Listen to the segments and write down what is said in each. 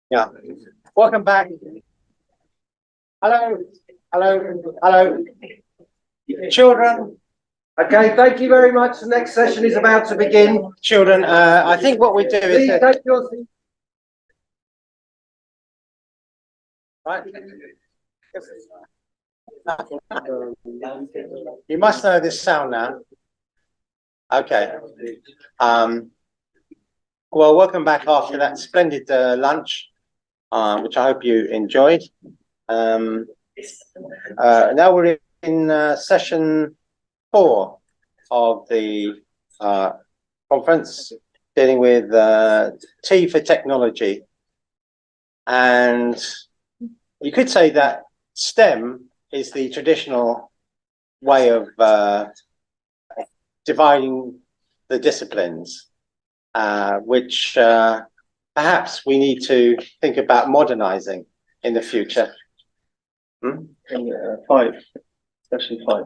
Yeah. Welcome back. Hello. Hello. Hello. Children. Okay, thank you very much. The next session is about to begin. Children, I think what we do is... Please take your seat. Right. You must know this sound now. Okay. Well, welcome back after that splendid lunch, which I hope you enjoyed. Now we're in session 4 of the conference, dealing with T for technology. And you could say that STEM is the traditional way of dividing the disciplines, which perhaps we need to think about modernizing in the future. Session 5.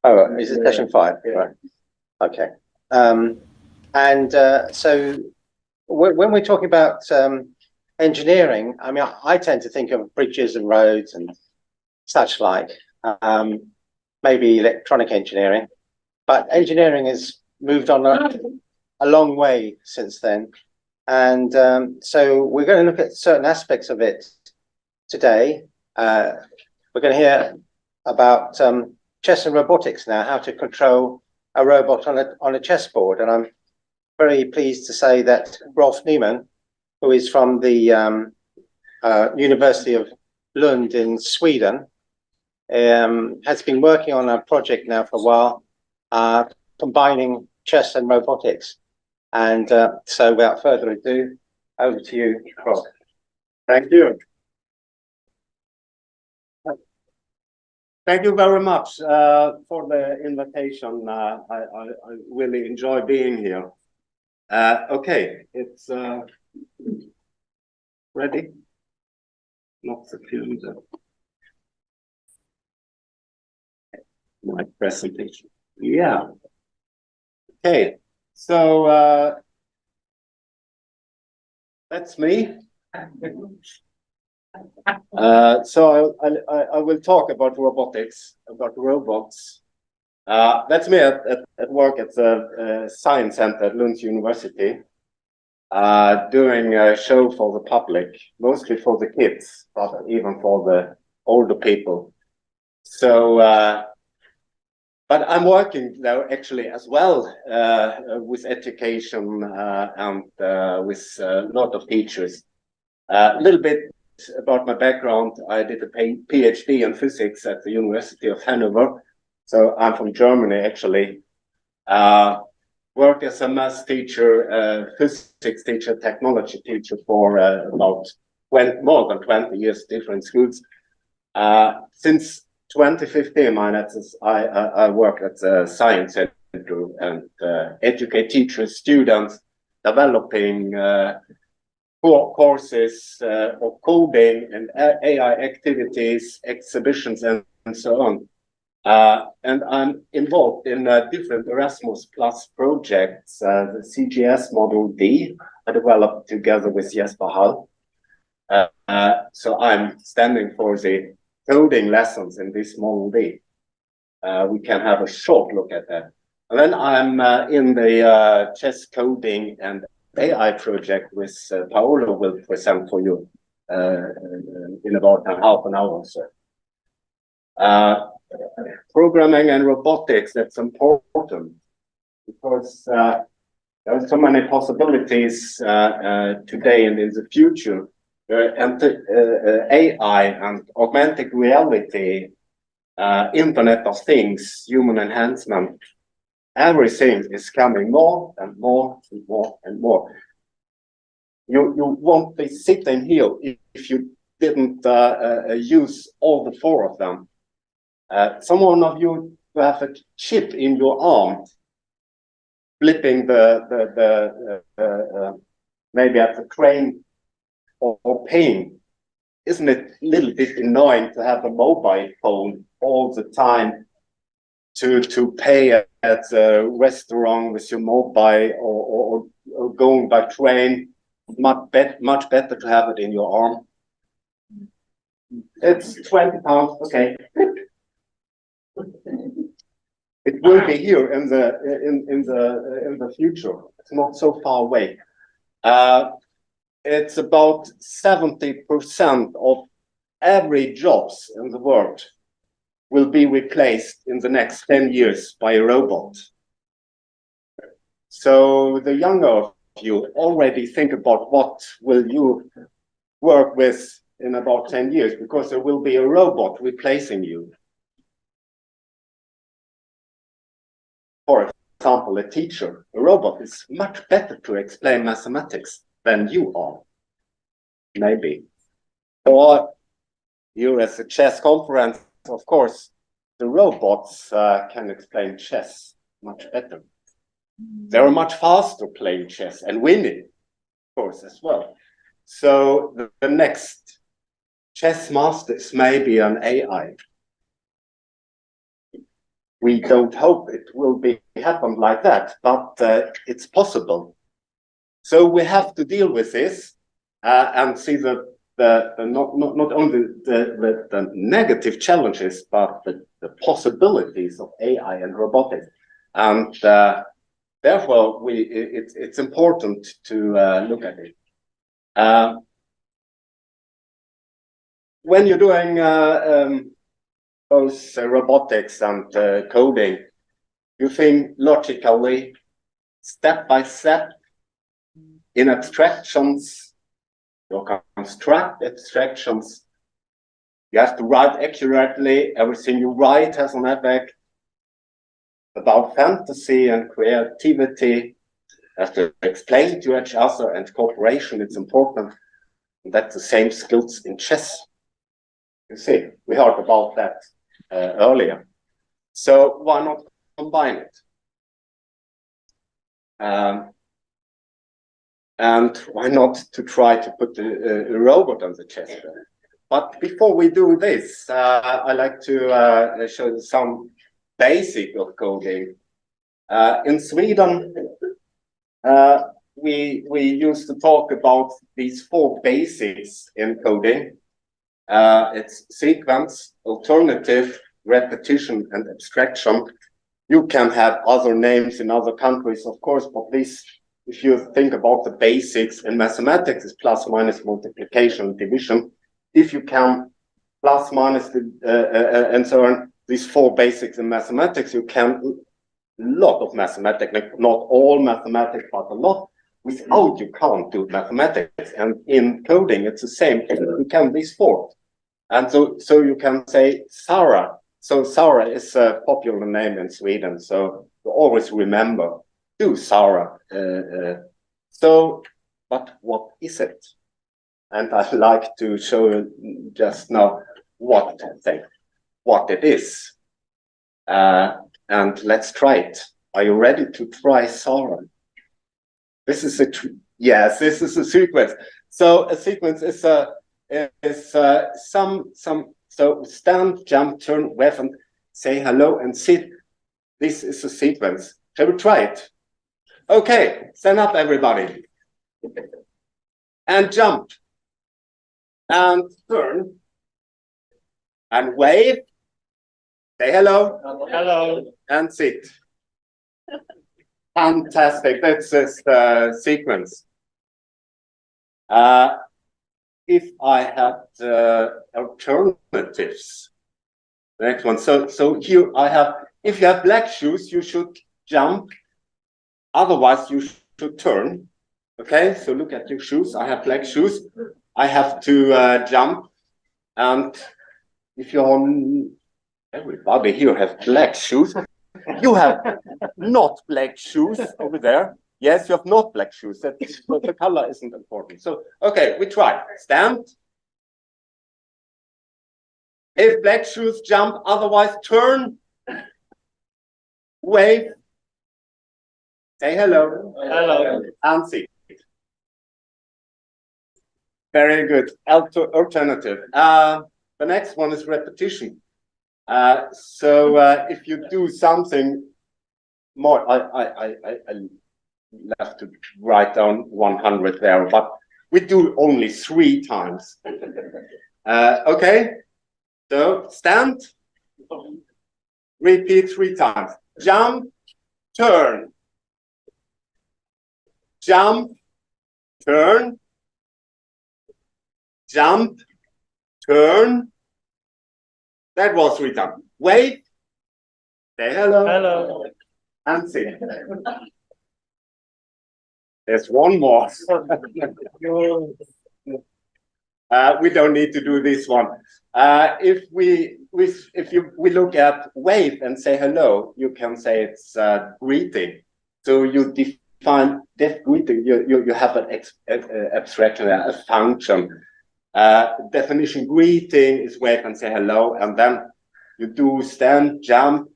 Oh, is it session 5? Yeah. Right. Okay. So when we're talking about engineering, I mean, I tend to think of bridges and roads and such like, maybe electronic engineering, but engineering has moved on a long way since then. And so we're going to look at certain aspects of it today. We're going to hear about chess and robotics now, how to control a robot on a chessboard. And I'm very pleased to say that Rolf Niemann, who is from the University of Lund in Sweden, has been working on a project now for a while, combining chess and robotics. And so without further ado, over to you, Rolf. Thank you. Thank you very much for the invitation. I really enjoy being here. Okay, it's ready. Not secure. My presentation. Yeah. Okay. So that's me. So I will talk about robotics, about robots. That's me at work at the Science Center at Lunds University, doing a show for the public, mostly for the kids, but even for the older people. So, but I'm working now actually as well with education and with a lot of teachers. A little bit about my background. I did a PhD in physics at the University of Hanover, So I'm from Germany, actually. Worked as a math teacher, physics teacher, technology teacher for about more than 20 years, different schools. Since 2015, I work at the Science Center and educate teachers, students, developing courses of coding and AI activities, exhibitions, and so on. And I'm involved in different Erasmus Plus projects. The CGS Model D I developed together with Jesper Hall. So I'm standing for the coding lessons in this Model D. We can have a short look at that. And then I'm in the chess coding and AI project with Paolo will present for you in about half an hour or so. Programming and robotics, that's important because there are so many possibilities today and in the future. And AI and augmented reality, Internet of Things, human enhancement, everything is coming more and more and more and more. You won't be sitting here if you didn't use all the four of them. Some of you have a chip in your arm, flipping maybe at the train or paying. Isn't it a little bit annoying to have a mobile phone all the time to pay at a restaurant with your mobile or going by train? Much better to have it in your arm. It's £20, okay. It will be here in the future. It's not so far away. It's about 70% of every jobs in the world will be replaced in the next 10 years by a robot. So the younger of you already think about what will you work with in about 10 years, because there will be a robot replacing you. For example, a teacher, a robot is much better to explain mathematics than you are, maybe. Or you as a chess conference, of course, the robots can explain chess much better. They're much faster playing chess and winning, of course, as well. So the next chess master is maybe an AI. We don't hope it will happen like that, but it's possible. So we have to deal with this and see not only the negative challenges, but the possibilities of AI and robotics. And therefore, it's important to look at it. When you're doing both robotics and coding, you think logically, step by step, in abstractions, you construct abstractions. You have to write accurately. Everything you write has an effect. About fantasy and creativity, you have to explain to each other, and cooperation, it's important. And that's the same skills in chess. You see, we heard about that earlier. So why not combine it? And why not to try to put a robot on the chessboard? But before we do this, I like to show you some basic of coding. In Sweden, we used to talk about these four basics in coding. It's sequence, alternative, repetition, and abstraction. You can have other names in other countries, of course, but this, if you think about the basics in mathematics, is plus, minus, multiplication, division. If you can plus, minus, and so on, these four basics in mathematics, you can a lot of mathematics, not all mathematics, but a lot. Without you can't do mathematics, and in coding it's the same. You can these four, and so you can say Sarah So Sara is a popular name in Sweden, so you always remember, do Sara. So, but what is it? And I'd like to show you just now what it is. And let's try it. Are you ready to try Sara? This is yes, this is a sequence. So a sequence is so stand, jump, turn, wave, and say hello and sit. This is a sequence. Shall we try it? Okay, stand up, everybody. And jump. And turn. And wave. Say hello. Hello. And sit. Fantastic. That's just the sequence. If I had alternatives, the next one. So here I have, if you have black shoes, you should jump. Otherwise, you should turn. Okay, so look at your shoes. I have black shoes. I have to jump. And if you're everybody here has black shoes. You have not black shoes over there. Yes, you have not black shoes. The color isn't important. So, okay, we try. Stand. If black shoes, jump. Otherwise, turn. Wave. Say hello. Hello. And sit. Very good. Alternative. The next one is repetition. So if you do something more, I left to write down 100 there, but we do only 3 times. Okay, so stand, repeat 3 times. Jump, turn, jump, turn, jump, turn. That was 3 times. Wait, say hello. Hello. And sit. There's one more. We don't need to do this one. If we look at wave and say hello, you can say it's greeting. So you define that greeting. You have an abstraction, a function. Definition greeting is wave and say hello, and then you do stand, jump,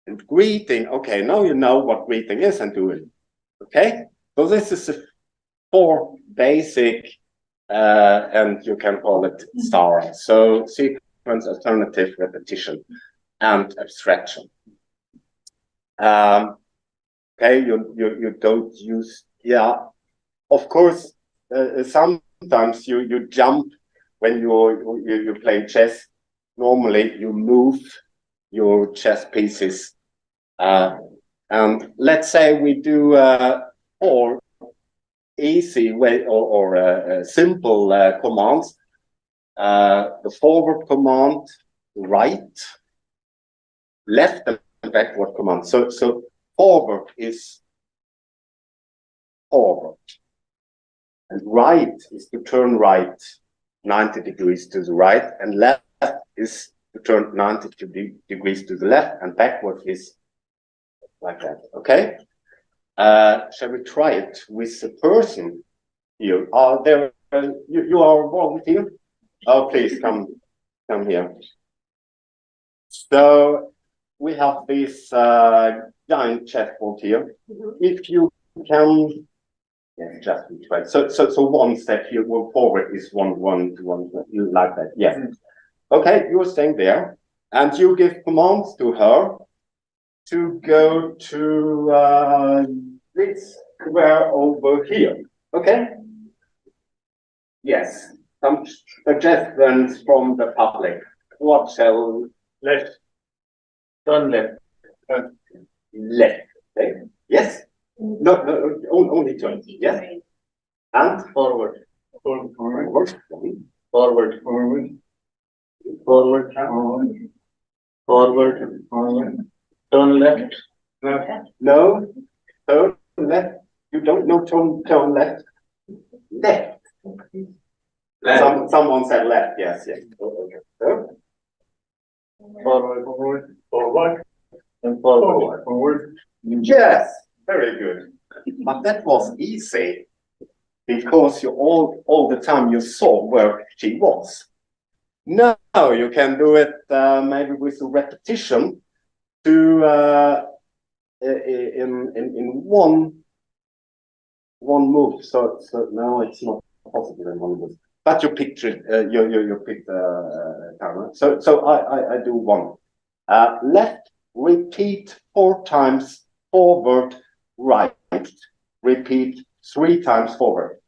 and greeting. Okay, now you know what greeting is and do it. Okay, so this is the 4 basic, and you can call it star. So sequence, alternative, repetition, and abstraction. Okay, you don't use, yeah, of course. Sometimes you jump when you play chess. Normally you move your chess pieces, and let's say we do 4 easy way or simple commands. The forward command, right, left, and backward command. So forward is forward. And right is to turn right 90 degrees to the right, and left is to turn 90 degrees to the left, and backward is like that. Okay? Shall we try it with the person here? Are there? You are a volunteer? Oh, please come here. So we have this giant chessboard here. If you can. Yeah, just right. So one step here, one forward is one like that. Yeah. Okay, you're staying there, and you give commands to her to go to this square over here. Okay. Yes. Some suggestions from the public. What shall Left. Turn left. left? Okay. Yes. No, only 20. Yes. And Forward. forward. Forward. Forward. Forward. Forward. Turn left. No. Turn left. You don't know turn left. Left. Someone said left. Yes. Yes. Okay. So, Forward. Forward, forward, and forward. Forward. Yes, very good. But that was easy because you all the time you saw where she was. Now you can do it maybe with a repetition to in one move. So now it's not possible in one move. But you picked you picked camera. So I do one. Left, repeat 4 times forward, right. Repeat 3 times forward.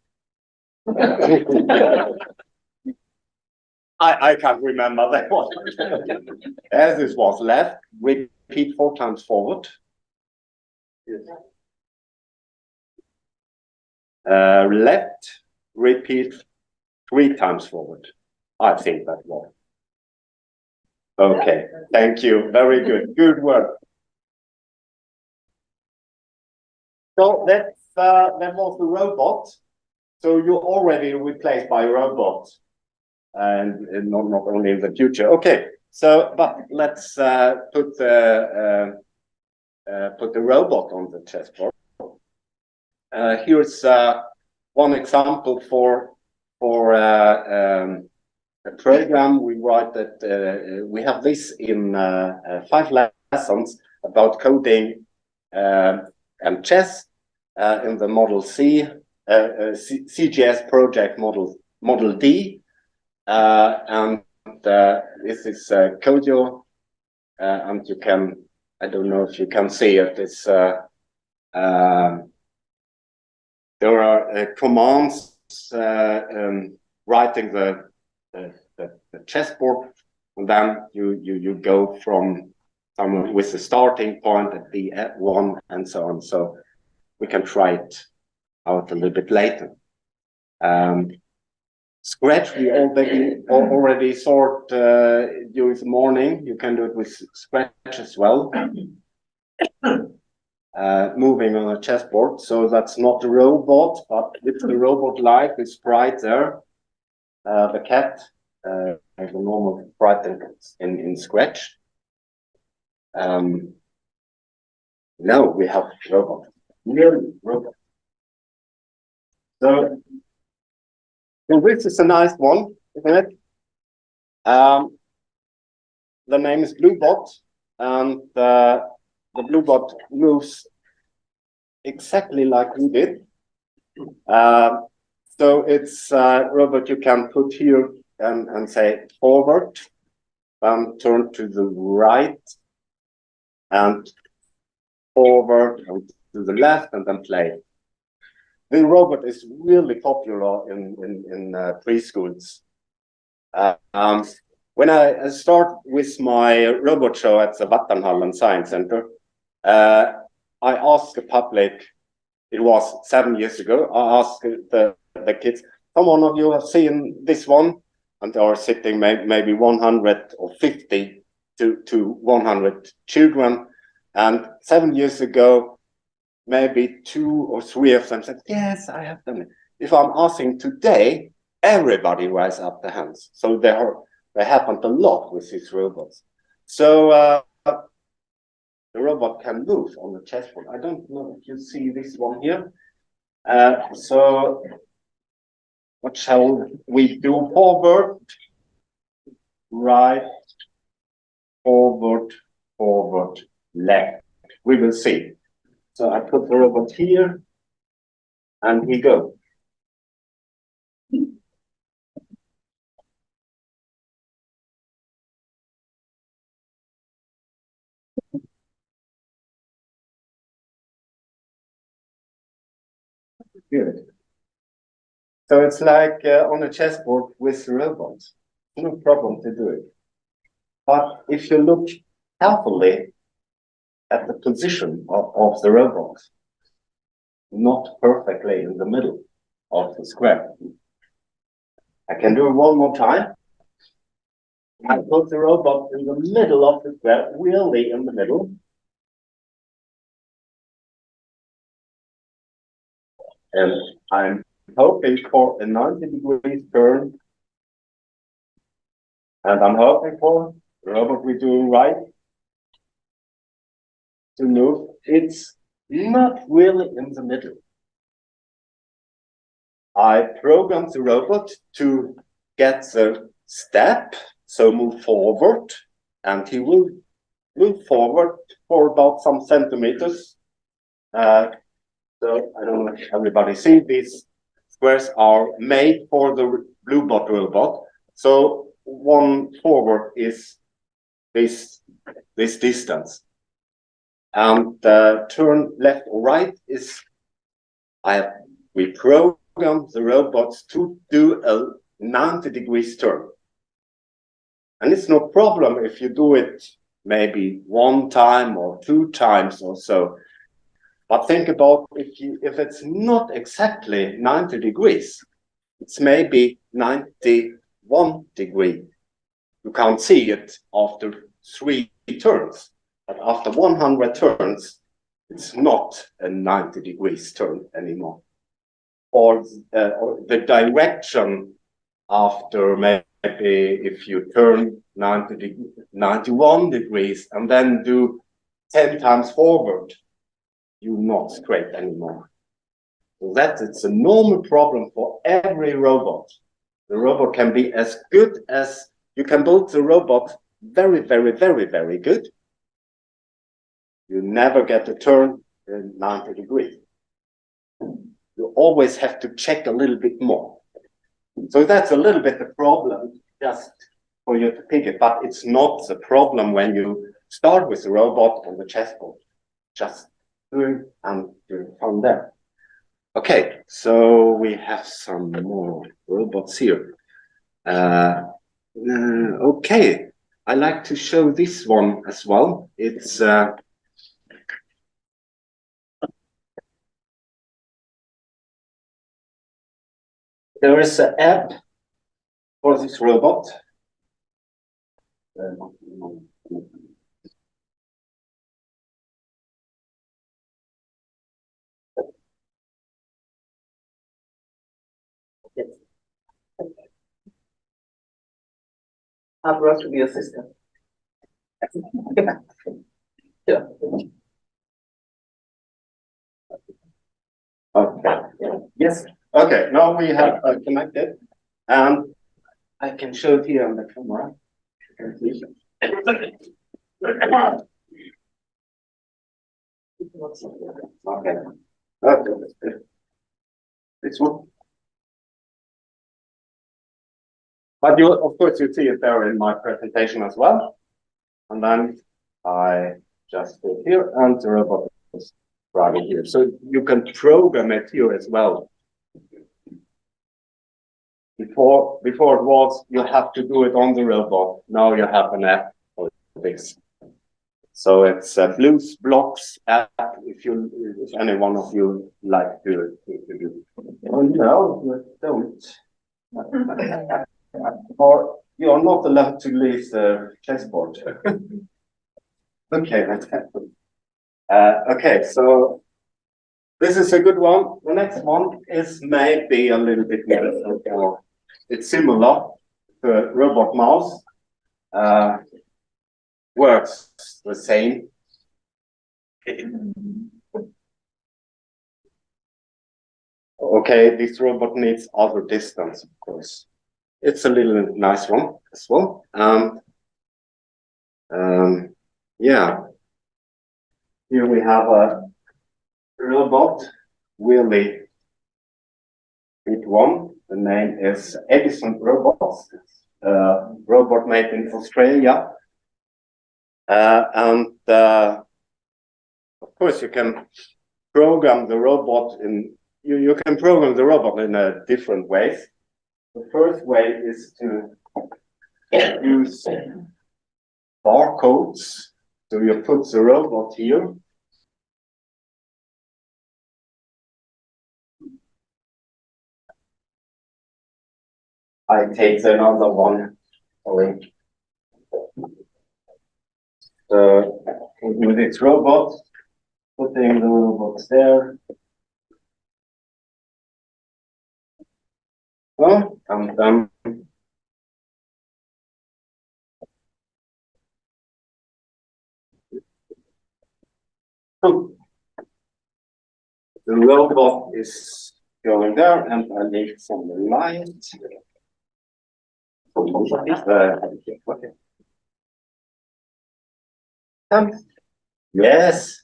I can't remember that one. As this was left, repeat 4 times forward. Left, repeat 3 times forward. I think that was. Okay, thank you. Very good. Good work. So that was the robot. So you're already replaced by a robot, and not only in the future. Okay. So, but let's put the robot on the chessboard. Here's one example for a program. We write that we have this in 5 lessons about coding and chess in the Model C, CGS project Model D, and this is Codio, and you can, I don't know if you can see it, it's there are commands writing the chessboard, and then you go from someone with the starting point at the one and so on. So we can try it out a little bit later. Scratch we already saw it during the morning. You can do it with Scratch as well. Moving on a chessboard, so that's not a robot, but it's a robot like with sprite there. The cat, the normal sprite in Scratch. No, we have robot, really robot. So this is a nice one, isn't it? The name is Bluebot, and the Bluebot moves exactly like we did. So it's a robot you can put here and say forward, turn to the right, and forward and to the left, and then play. The robot is really popular in preschools. When I start with my robot show at the Vattenhallen Science Center, I asked the public, it was 7 years ago, I asked the kids, some one of you have seen this one? And they are sitting maybe 150 to 100 children. And 7 years ago, maybe 2 or 3 of them said, yes, I have done it. If I'm asking today, everybody raise up their hands. So they happened a lot with these robots. So the robot can move on the chessboard. I don't know if you see this one here. So what shall we do? Forward, right, forward, forward, left. We will see. So I put the robot here, and we go. Good. So it's like on a chessboard with robots. No problem to do it. But if you look carefully at the position of the robot, not perfectly in the middle of the square. I can do it one more time. I put the robot in the middle of the square, really in the middle. And I'm hoping for a 90-degree turn. And I'm hoping for the robot we're doing right to move, it's not really in the middle. I programmed the robot to get the step, so move forward, and he will move forward for about some centimeters. So I don't know if everybody see these squares are made for the blue bot robot. So one forward is this distance, and turn left or right is we program the robots to do a 90 degrees turn, and it's no problem if you do it maybe one time or two times or so. But think about if it's not exactly 90 degrees, it's maybe 91 degree. You can't see it after 3 turns, but after 100 turns, it's not a 90 degrees turn anymore. Or the direction after maybe if you turn 91 degrees and then do 10 times forward, you're not straight anymore. So that it's a normal problem for every robot. The robot can be as good as you can build the robot very, very, very, very good. You never get a turn in 90 degrees. You always have to check a little bit more. So that's a little bit the problem just for you to pick it, but it's not the problem when you start with the robot on the chessboard. Just doing and doing from there. Okay, so we have some more robots here. Okay, I like to show this one as well. It's there is an app for this robot. Yes. I brought to be assistant. Yeah. Okay. Yes. Okay. Now we have connected, and I can show it here on the camera. Okay. Okay. This one. But you, of course, you see it there in my presentation as well. And then I just go here, and the robot is running here. So you can program it here as well. Before it was, you have to do it on the robot. Now you have an app for this. So it's a Blues Blocks app. If any one of you like to do. Oh no, you don't. Or you are not allowed to leave the chessboard. Okay, that's happened. Okay, so this is a good one. The next one is maybe a little bit more. It's similar to a robot mouse. Works the same. Okay, this robot needs other distance, of course. It's a little nice one as well. Yeah. Here we have a robot, really big one. The name is Edison Robots. It's a robot made in Australia. And of course, you can program the robot you can program the robot in different ways. The first way is to use barcodes. So you put the robot here. I take another one. Sorry. So with this robot, putting the robots there. Oh, and then The robot is going there, and I leave from the light. Yes.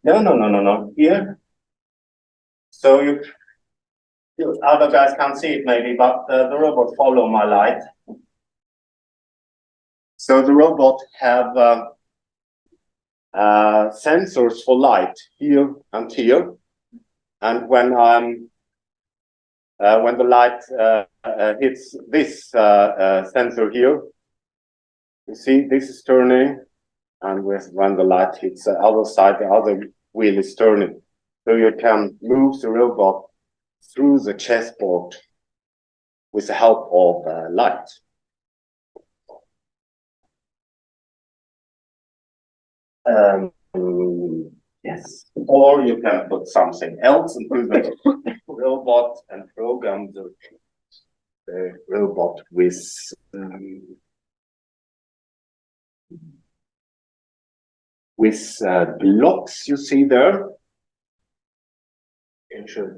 No. Here. So you other guys can't see it maybe, but the robot follow my light. So the robot have sensors for light here and here, and when the light hits this sensor here, you see this is turning, and when the light hits the other side, the other wheel is turning. So you can move the robot through the chessboard with the help of light. Yes, or you can put something else into the robot and program the robot with blocks you see there.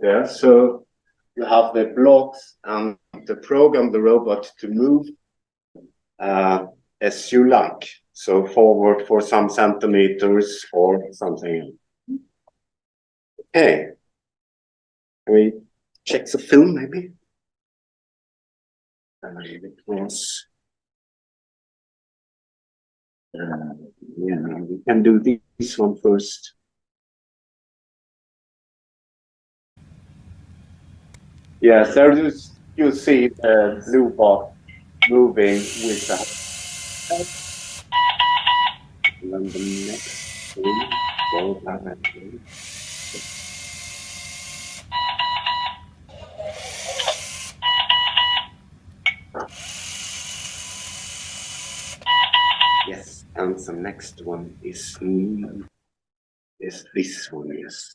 There, so you have the blocks and the program the robot to move as you like. So forward for some centimeters or something. Okay. Can we check the film maybe? It was. Yeah, we can do this one first. Yes, there you see the blue bot moving with the. And then the next thing, yes, and the next one is this one, yes.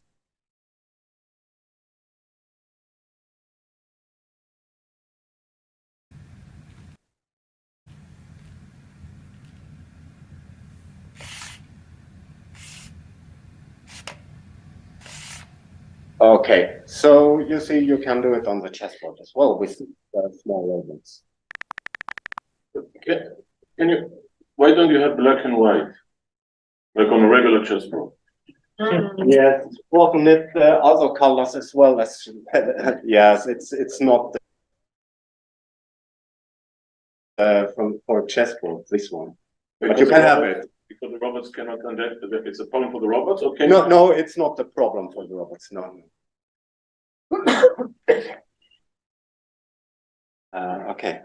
Okay, so you see you can do it on the chessboard as well with small robots. Okay. Why don't you have black and white, like on a regular chessboard? Yes, often it other colors as well as yes, it's not for chessboard this one, but you can have it. Because the robots cannot conduct. It's a problem for the robots. Okay. No, it's not a problem for the robots. No. Okay.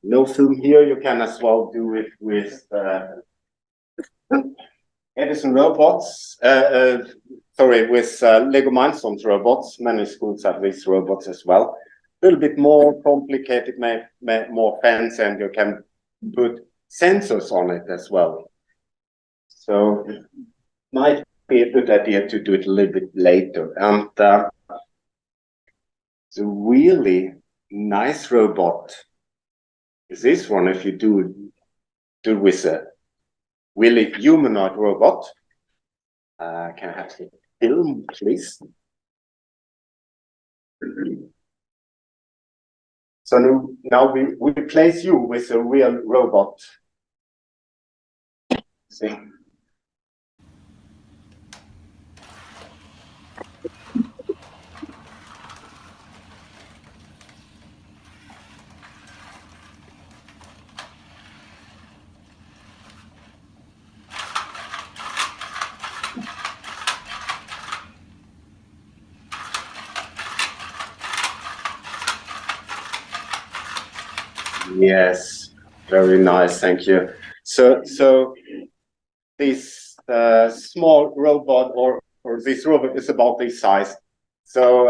No film here. You can as well do it with Edison robots. Sorry, with Lego Mindstorms robots. Many schools have these robots as well. A little bit more complicated, more fancy, and you can put sensors on it as well. So it might be a good idea to do it a little bit later. And the really nice robot is this one. If you do with a really humanoid robot, can I have the film, please? So now we replace you with a real robot. See? Yes, very nice, thank you. So this small robot or this robot is about this size. So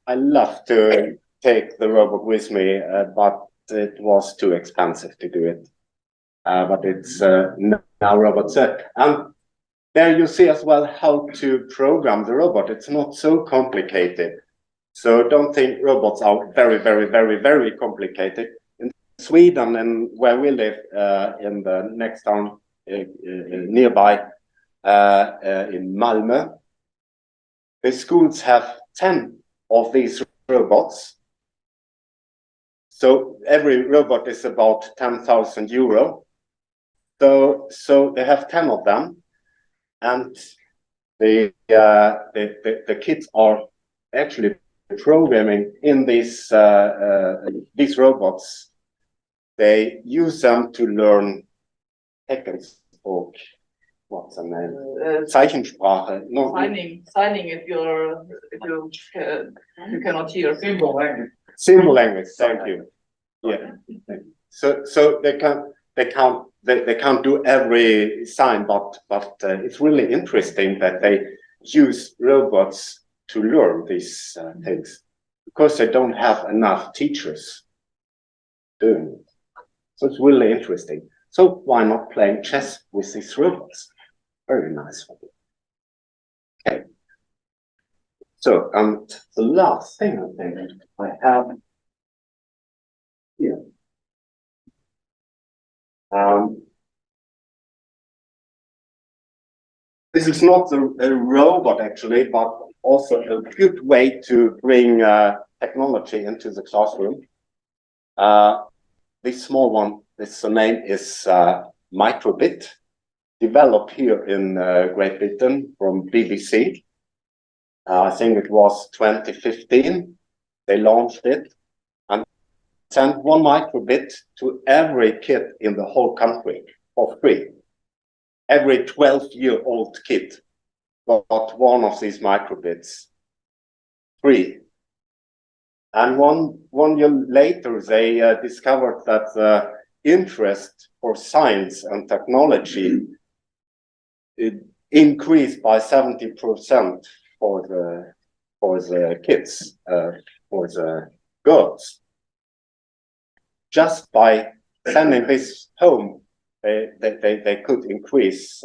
I love to take the robot with me, but it was too expensive to do it. But it's now robot set. And there you see as well how to program the robot. It's not so complicated. So don't think robots are very, very, very, very complicated. In Sweden and where we live in the next town, nearby in Malmö. The schools have 10 of these robots. So every robot is about 10,000 euro. So they have 10 of them, and the kids are actually programming in these robots. They use them to learn Atkins, or what's the name? Zeichensprache. No. Signing if you cannot hear. Symbol language. Symbol language. Thank you. Yeah. So they can't do every sign, but it's really interesting that they use robots to learn these things, because they don't have enough teachers doing it. So it's really interesting. So why not playing chess with these robots? Very nice. Okay. So the last thing I think I have here. This is not a robot actually, but also a good way to bring technology into the classroom. This small one, its name is Microbit, developed here in Great Britain from BBC. I think it was 2015. They launched it and sent 1 microbit to every kid in the whole country for free. Every 12-year-old kid got one of these microbits free. And one year later, they discovered that the interest for science and technology increased by 70% for the kids, for the girls. Just by sending this home, they could increase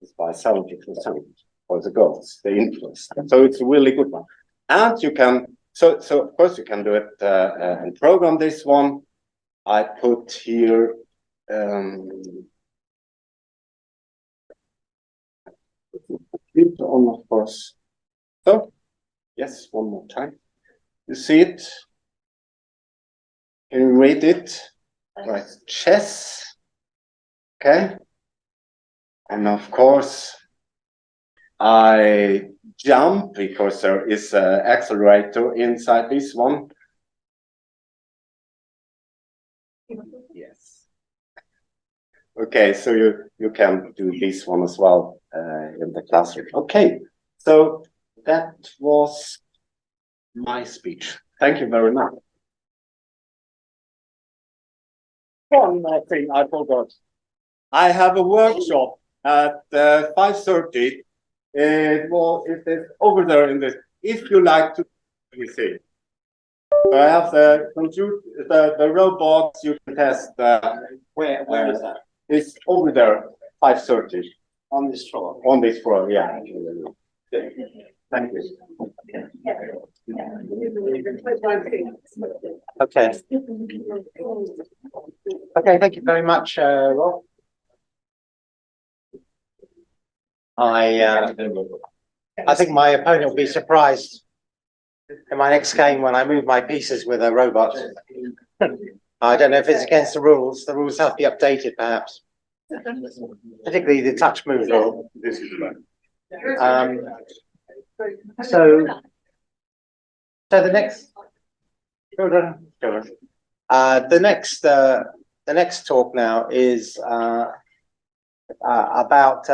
this by 70% for the girls, the interest. So it's a really good one. And you can, so of course you can do it and program this one. I put here computer on, of course. So yes, one more time. You see it? Can you read it? Right, chess. Okay. And of course, I jump because there is an accelerator inside this one. Yes. Okay, so you can do this one as well in the classroom. Okay, so that was my speech. Thank you very much. One more thing I forgot. I have a workshop at 5:30. It is over there in this. If you like to, let me see. So I have the computer, the robots you can test. Where is that? It's over there, 5:30. On this floor. On this floor, yeah. Thank you. Okay. Okay, thank you very much, Rolf. I think my opponent will be surprised in my next game when I move my pieces with a robot. I don't know if it's against the rules. The rules have to be updated, perhaps. Particularly the touch move rule. So the next the next talk now is about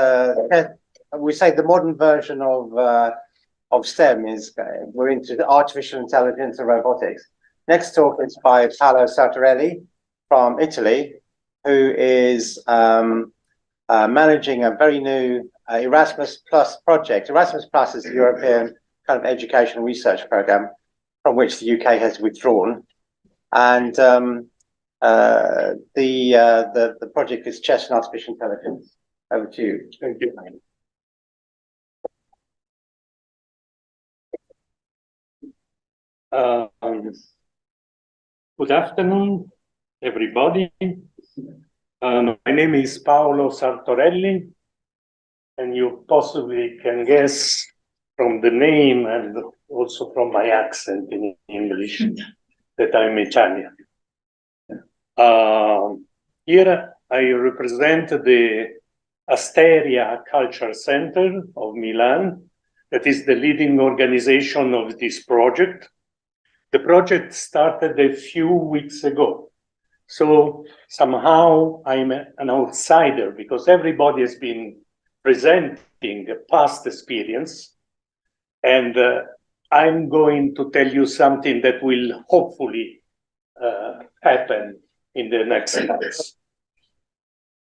we say the modern version of STEM is we're into artificial intelligence and robotics. Next talk is by Paolo Sartorelli from Italy, who is managing a very new Erasmus Plus project. Erasmus Plus is the European kind of education research program from which the UK has withdrawn, and the project is Chess and Artificial Intelligence. Over to you. Thank you. Good afternoon, everybody. My name is Paolo Sartorelli, and you possibly can guess from the name and also from my accent in English that I'm Italian. Here I represent the Austria Culture Center of Milan, that is the leading organization of this project. The project started a few weeks ago. So somehow I'm an outsider because everybody has been presenting a past experience. And I'm going to tell you something that will hopefully happen in the next months.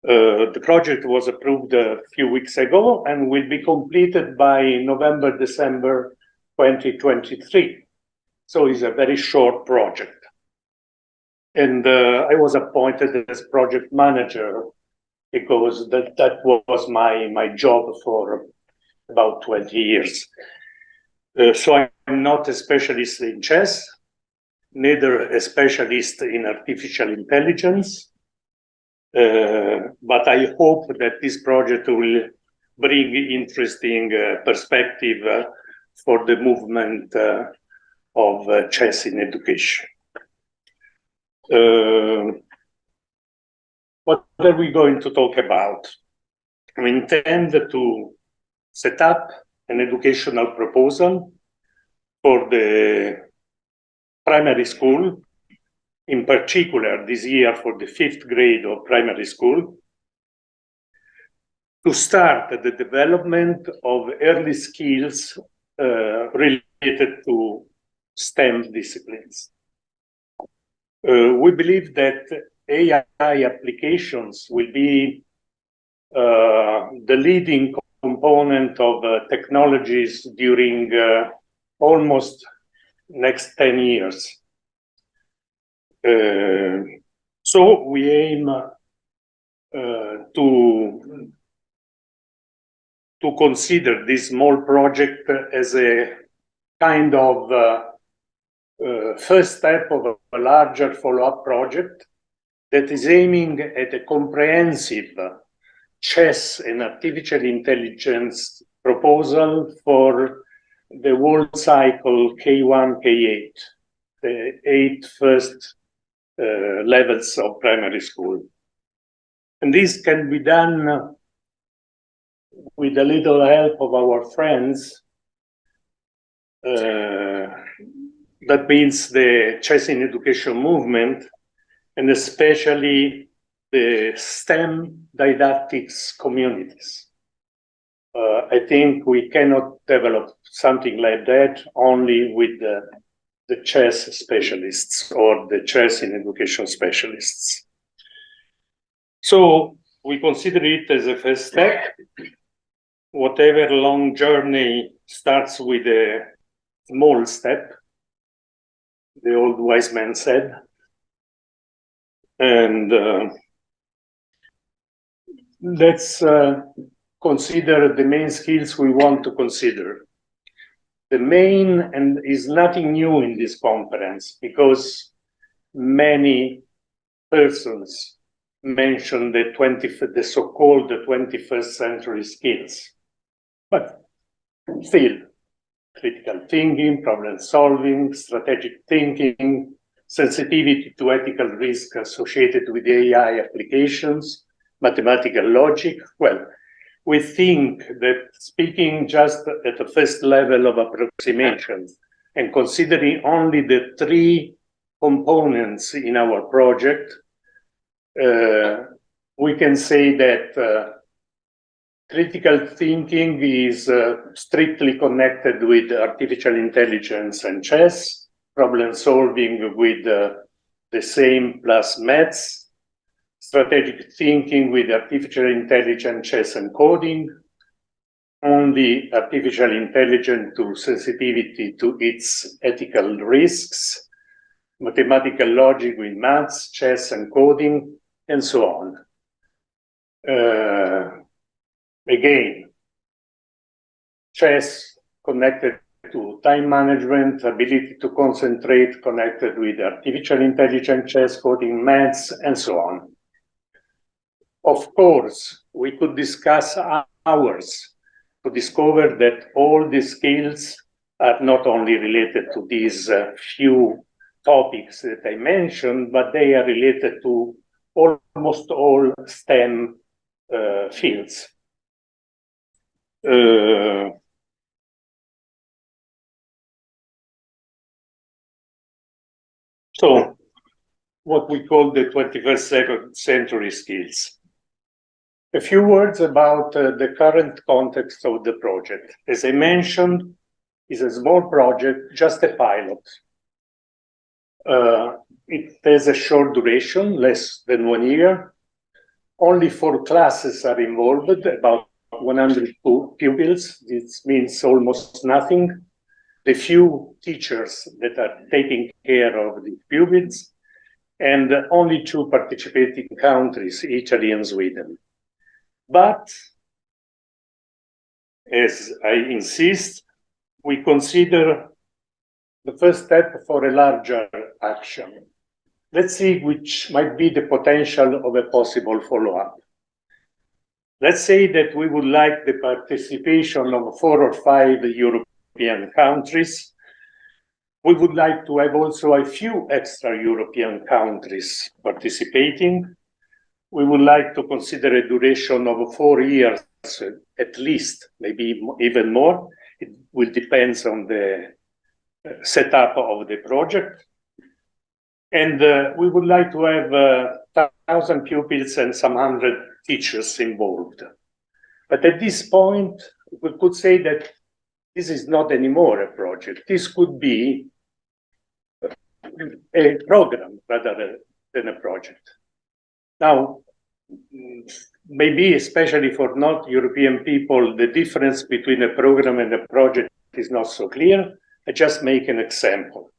The project was approved a few weeks ago and will be completed by November, December 2023. So it's a very short project. And I was appointed as project manager because that was my job for about 20 years. So I'm not a specialist in chess, neither a specialist in artificial intelligence, but I hope that this project will bring interesting perspective for the movement of chess in education. What are we going to talk about? We intend to set up an educational proposal for the primary school, in particular this year for the 5th grade of primary school, to start the development of early skills related to STEM disciplines. We believe that AI applications will be the leading component of technologies during almost next 10 years. So we aim to consider this small project as a kind of first step of a larger follow-up project that is aiming at a comprehensive chess and artificial intelligence proposal for the whole cycle K1, K8, the 8 first levels of primary school. And this can be done with a little help of our friends. That means the chess in education movement, and especially the STEM didactics communities. I think we cannot develop something like that only with the chess specialists or the chess in education specialists. So we consider it as a first step. Whatever long journey starts with a small step, the old wise man said. And let's consider the main skills we want to consider. The main, and is nothing new in this conference, because many persons mentioned the so-called 21st century skills. But still, critical thinking, problem solving, strategic thinking, sensitivity to ethical risk associated with AI applications, mathematical logic. Well, we think that speaking just at the first level of approximation and considering only the 3 components in our project, we can say that critical thinking is strictly connected with artificial intelligence and chess, problem solving with the same plus maths, strategic thinking with artificial intelligence, chess and coding, only artificial intelligence to sensitivity to its ethical risks, mathematical logic with maths, chess and coding, and so on. Again, chess connected to time management, ability to concentrate connected with artificial intelligence, chess, coding, maths, and so on. Of course, we could discuss hours to discover that all the skills are not only related to these few topics that I mentioned, but they are related to almost all STEM fields. So, what we call the 21st century skills. A few words about the current context of the project. As I mentioned, it's a small project, just a pilot. It has a short duration, less than 1 year. Only 4 classes are involved, about 100 pupils. This means almost nothing. The few teachers that are taking care of the pupils, and only 2 participating countries, Italy and Sweden. But, as I insist, we consider the first step for a larger action. Let's see which might be the potential of a possible follow-up. Let's say that we would like the participation of 4 or 5 European countries. We would like to have also a few extra European countries participating. We would like to consider a duration of 4 years, at least, maybe even more. It will depend on the setup of the project. And we would like to have 1,000 pupils and some 100 teachers involved. But at this point, we could say that this is not anymore a project. This could be a program rather than a project. Now, maybe especially for not European people, the difference between a program and a project is not so clear. I just make an example.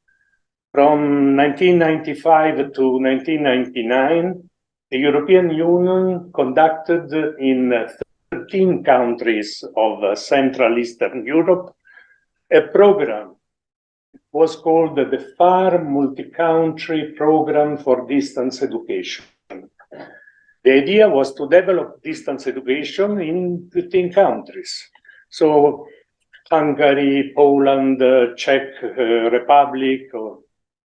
From 1995 to 1999, the European Union conducted in 13 countries of Central Eastern Europe a program. It was called the FAR Multi-Country Program for Distance Education. The idea was to develop distance education in 15 countries. So Hungary, Poland, Czech Republic, or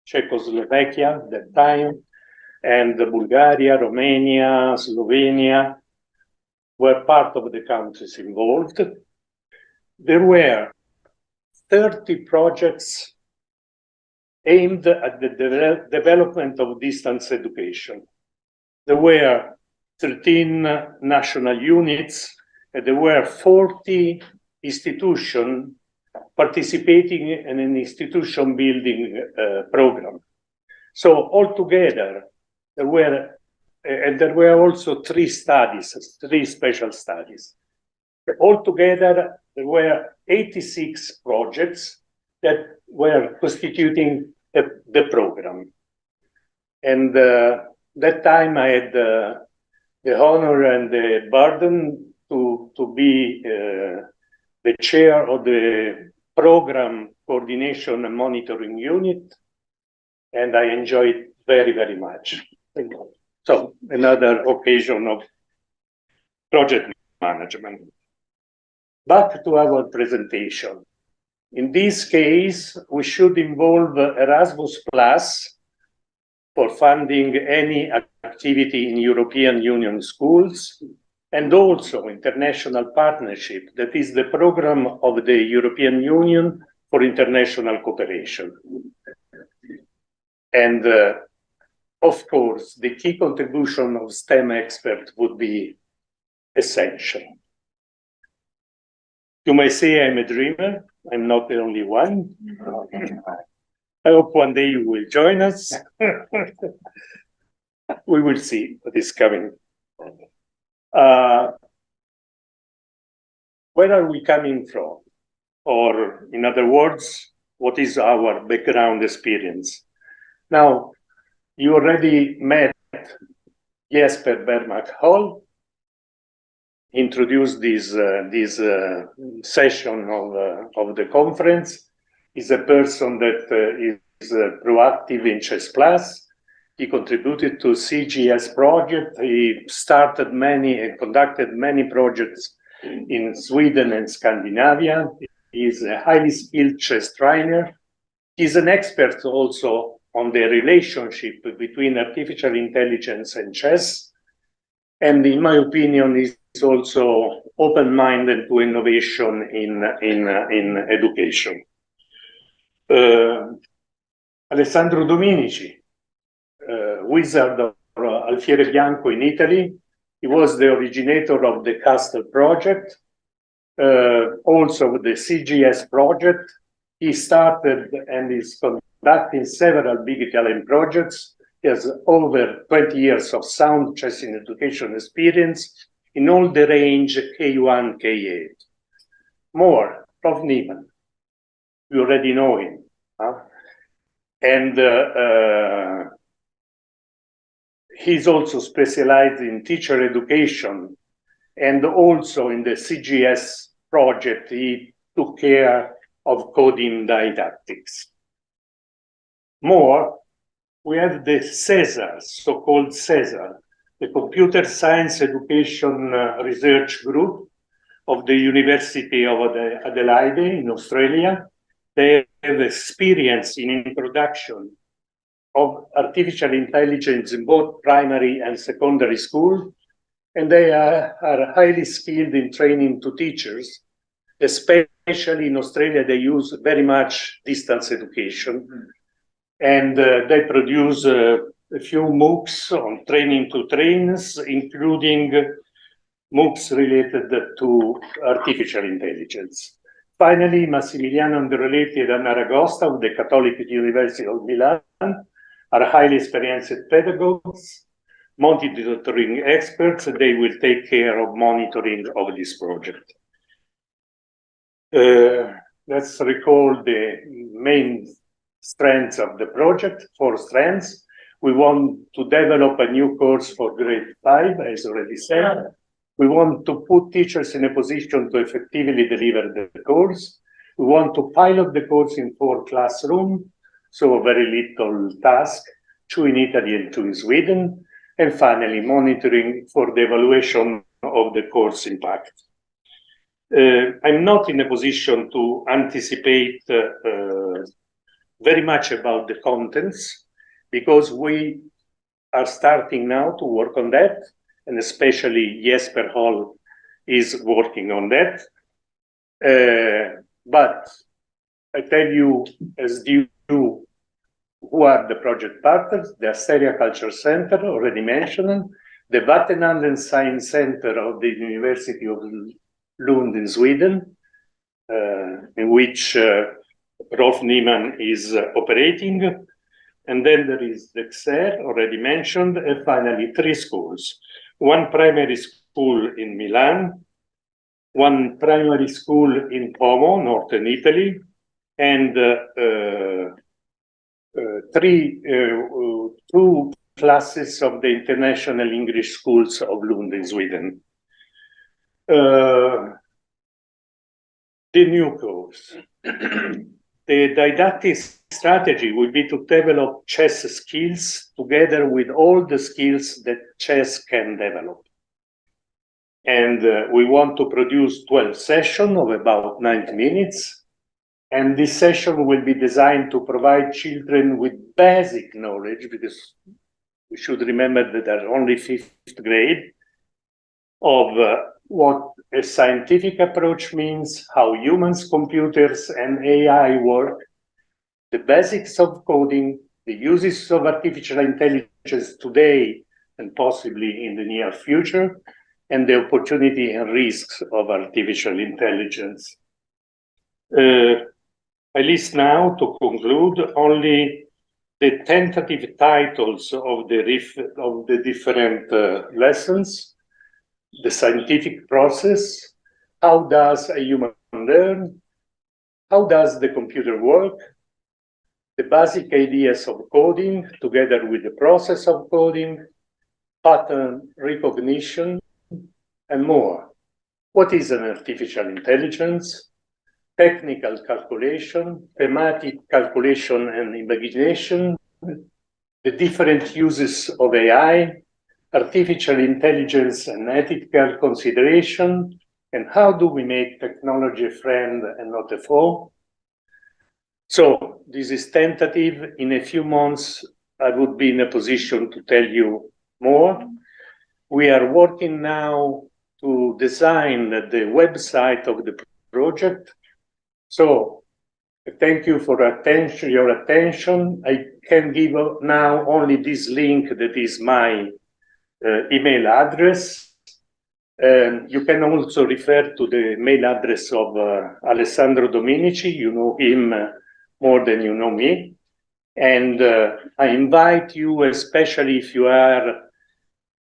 Czechoslovakia at that time, and Bulgaria, Romania, Slovenia were part of the countries involved. There were 30 projects aimed at the development of distance education. There were 13 national units, and there were 40 institutions participating in an institution building program. So altogether, there were also 3 studies, 3 special studies. Altogether, there were 86 projects that were constituting the program. And that time I had the honor and the burden to be the chair of the program coordination and monitoring unit, and I enjoyed it very, very much. So another occasion of project management. Back to our presentation. In this case, we should involve Erasmus Plus for funding any activity in European Union schools, and also international partnership, that is the program of the European Union for international cooperation. And of course, the key contribution of STEM experts would be essential. You may say I'm a dreamer. I'm not the only one. I hope one day you will join us. We will see what is coming. Where are we coming from? Or in other words, what is our background experience? Now, you already met Jesper Bergmark-Hall, introduced this session of the conference. He's a person that is proactive in Chess Plus. He contributed to CGS project. He started many and conducted many projects in Sweden and Scandinavia. He's a highly skilled chess trainer. He's an expert also on the relationship between artificial intelligence and chess. And in my opinion, he's also open-minded to innovation in education. Alessandro Dominici, wizard of Alfiere Bianco in Italy. He was the originator of the Castle project, also the CGS project. He started and is conducting several big Italian projects. He has over 20 years of sound chess in education experience in all the range K1, K8. More, Prof. Niemann. You already know him. Huh? And he's also specialized in teacher education, and also in the CGS project, he took care of coding didactics. More, we have the CESAR, so-called CESAR, the Computer Science Education Research Group of the University of Adelaide in Australia. They have experience in introduction of artificial intelligence in both primary and secondary school, and they are highly skilled in training to teachers. Especially in Australia, they use very much distance education, and they produce a few MOOCs on training to trainers, including MOOCs related to artificial intelligence. Finally, Massimiliano Androletti and Anna Ragosta of the Catholic University of Milan are highly experienced pedagogues, monitoring experts. They will take care of monitoring of this project. Let's recall the main strengths of the project, 4 strengths. We want to develop a new course for grade 5, as already said. We want to put teachers in a position to effectively deliver the course. We want to pilot the course in 4 classrooms, so a very little task, 2 in Italy and 2 in Sweden. And finally, monitoring for the evaluation of the course impact. I'm not in a position to anticipate very much about the contents, because we are starting now to work on that, and especially Jesper Hall is working on that. But I tell you, as due to who are the project partners: the Austria Culture Center, already mentioned, the Vattenhallen Science Center of the University of Lund in Sweden, in which Rolf Niemann is operating. And then there is the XER, already mentioned, and finally 3 schools. 1 primary school in Milan, 1 primary school in Como, northern Italy, and 2 classes of the International English Schools of Lund in Sweden. The new course. The didactic strategy will be to develop chess skills together with all the skills that chess can develop. And we want to produce 12 sessions of about 90 minutes. And this session will be designed to provide children with basic knowledge, because we should remember that they're only 5th grade, of what a scientific approach means, how humans, computers, and AI work, the basics of coding, the uses of artificial intelligence today and possibly in the near future, and the opportunity and risks of artificial intelligence. I list now, to conclude, only the tentative titles of the different lessons: the scientific process, how does a human learn, how does the computer work, the basic ideas of coding together with the process of coding, pattern recognition, and more. What is an artificial intelligence? Technical calculation, thematic calculation and imagination, the different uses of AI, artificial intelligence and ethical consideration, and how do we make technology a friend and not a foe. So this is tentative. In a few months, I would be in a position to tell you more. We are working now to design the website of the project. So thank you for your attention. I can give now only this link that is my email address. You can also refer to the mail address of Alessandro Dominici. You know him more than you know me. And I invite you, especially if you are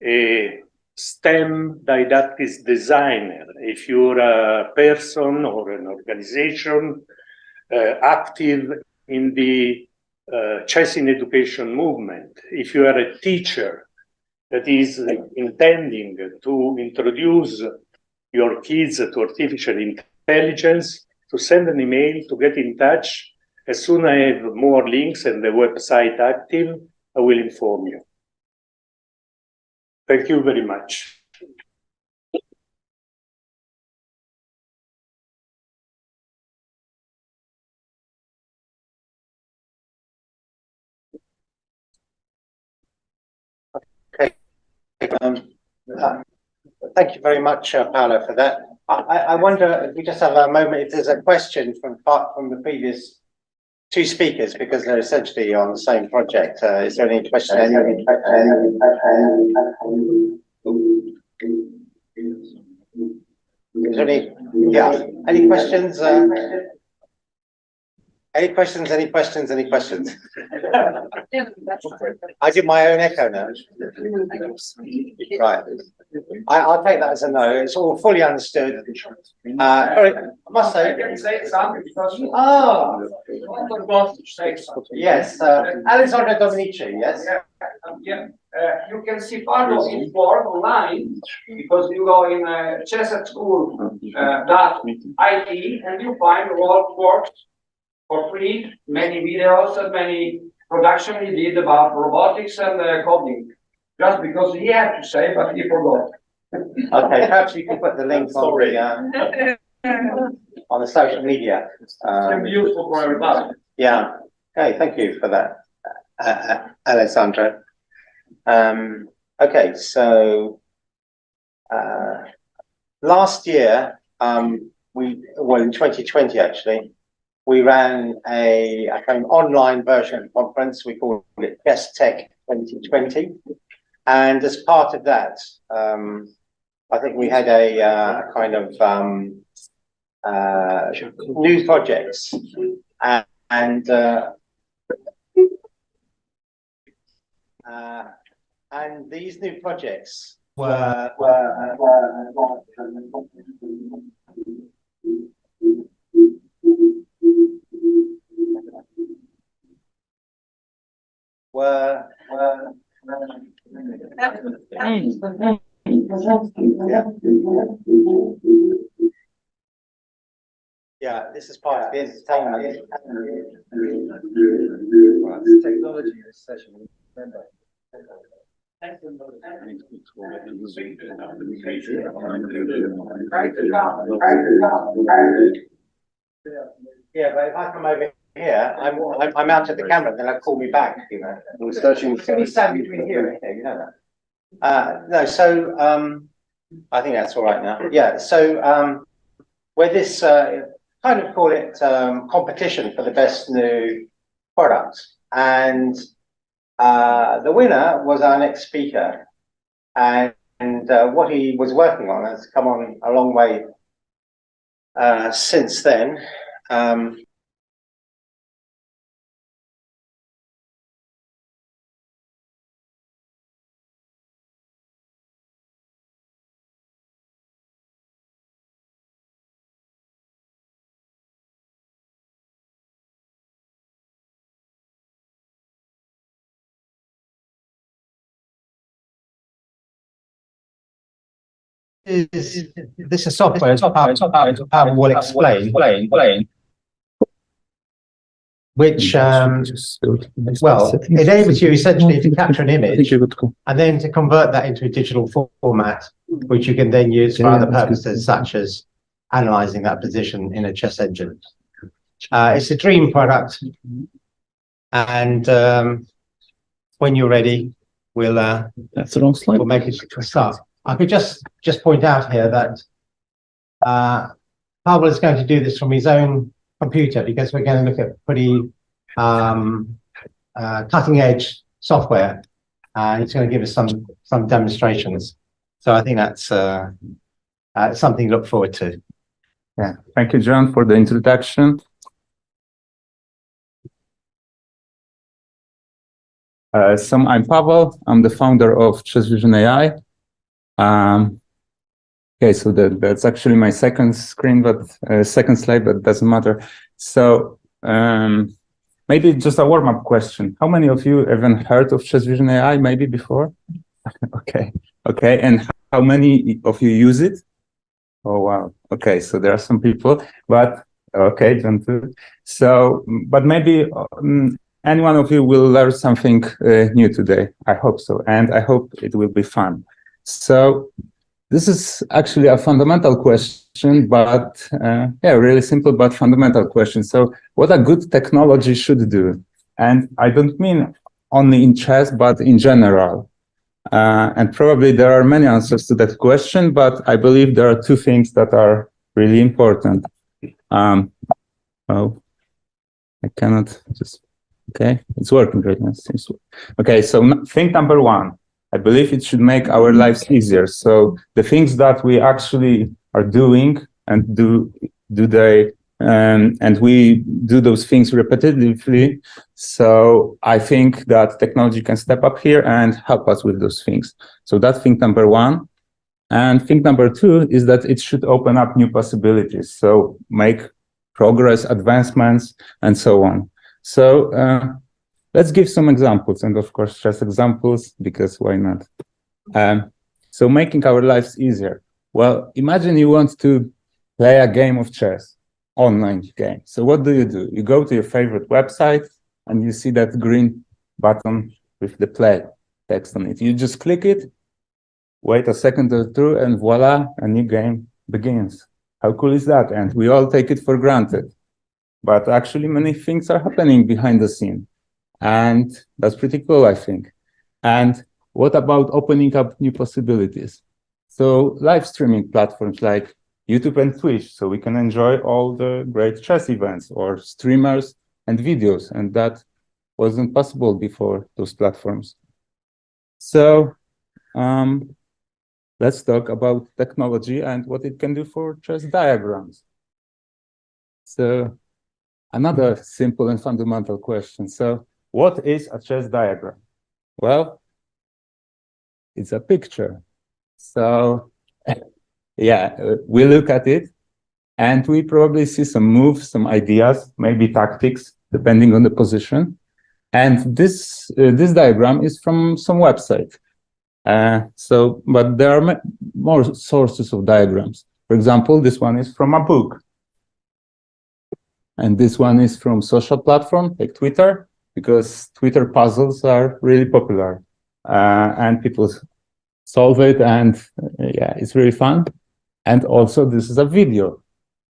a STEM didactics designer, if you're a person or an organization active in the chess in education movement, if you are a teacher that is intending to introduce your kids to artificial intelligence, to send an email, to get in touch. As soon as I have more links and the website active, I will inform you. Thank you very much. Okay. Thank you very much, Paolo, for that. I wonder if we just have a moment if there's a question from the previous two speakers, because they're essentially on the same project. Is there any question? Is there any? Yeah. Any questions? Any questions? Any questions? Any questions? I did my own echo now. Right. I'll take that as a no. It's all fully understood. I must say. Oh. Yes. Alessandro Dominici. Yes. Yeah. You can see part of his work online because you go in chess@school.it and you find Rolf works for free, many videos and many production he did about robotics and coding. Just because he had to say, but he forgot. Okay, perhaps you can put the link on the social media. It's useful for everybody. Yeah. Okay, thank you for that, Alessandro. Okay, so last year, in 2020 actually, we ran an online version of the conference. We called it Chess Tech 2020. And as part of that, I think we had a kind of new projects. And these new projects were yeah, this is part of the entertainment. Well, it's technology in this session. Remember. Yeah, but if I come over here, I'm out at the camera, then they'll call me back, you know. We're searching. Can we stand between here and here, you know that? No, so I think that's all right now. Yeah, so where this kind of call it competition for the best new product, and the winner was our next speaker, and what he was working on has come on a long way since then. This is software. Paweł will explain. which well, enables you essentially to capture an image and then to convert that into a digital format, which you can then use for other purposes, such as analyzing that position in a chess engine. It's a dream product, and when you're ready, we'll that's the wrong slide. We'll make it a start. I could just point out here that Paweł is going to do this from his own computer, because we're going to look at pretty cutting edge software. He's going to give us some demonstrations. So I think that's something to look forward to. Yeah, thank you, John, for the introduction. So I'm Paweł. I'm the founder of Chessvision.ai. Okay, so that's actually my second screen, but second slide, but doesn't matter. So maybe just a warm-up question. How many of you even heard of Chessvision.ai maybe before? Okay, and how many of you use it? Oh, wow. Okay, so there are some people, but okay, John too. So, but maybe any one of you will learn something new today. I hope so, and I hope it will be fun. So this is actually a fundamental question, but yeah, really simple but fundamental question. So what a good technology should do? And I don't mean only in chess, but in general. And probably there are many answers to that question, but I believe there are two things that are really important. Oh, I cannot just, okay, it's working right now. Okay, so thing number one. I believe it should make our lives easier. So the things that we actually are doing and and we do those things repetitively. So I think that technology can step up here and help us with those things. So that's thing number one. And thing number two is that it should open up new possibilities. So make progress, advancements, and so on. So let's give some examples, and of course, chess examples, because why not? So making our lives easier. Well, imagine you want to play a game of chess, online game. So what do? You go to your favorite website, and you see that green button with the play text on it. You just click it, wait a second or two, and voila, a new game begins. How cool is that? And we all take it for granted. But actually, many things are happening behind the scene. And that's pretty cool, I think. And what about opening up new possibilities? So live streaming platforms like YouTube and Twitch, so we can enjoy all the great chess events, or streamers and videos. And that wasn't possible before those platforms. So let's talk about technology and what it can do for chess diagrams. So another simple and fundamental question. So what is a chess diagram? Well, it's a picture. So yeah, we look at it and we probably see some moves, some ideas, maybe tactics, depending on the position. And this diagram is from some website. But there are more sources of diagrams. For example, this one is from a book. And this one is from social platform like Twitter, because Twitter puzzles are really popular. And people solve it, and yeah, it's really fun. And also this is a video.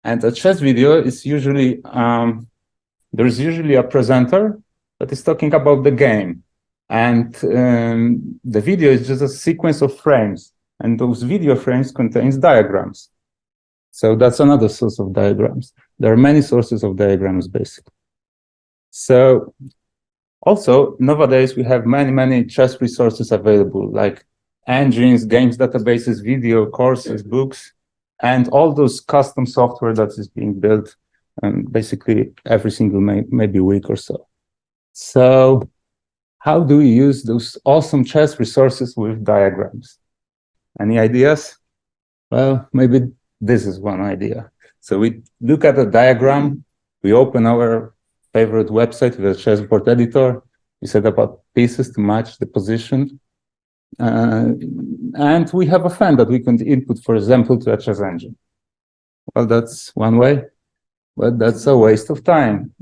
And a chess video is usually, there's usually a presenter that is talking about the game. And the video is just a sequence of frames. And those video frames contains diagrams. So that's another source of diagrams. There are many sources of diagrams, basically. So also, nowadays, we have many chess resources available, like engines, games databases, video courses, books, and all those custom software that is being built basically every single maybe week or so. So how do we use those awesome chess resources with diagrams? Any ideas? Well, maybe this is one idea. So we look at a diagram, we open our favorite website with a chessboard editor, we set up pieces to match the position, and we have a fan that we can input, for example, to a chess engine. Well, that's one way, but that's a waste of time.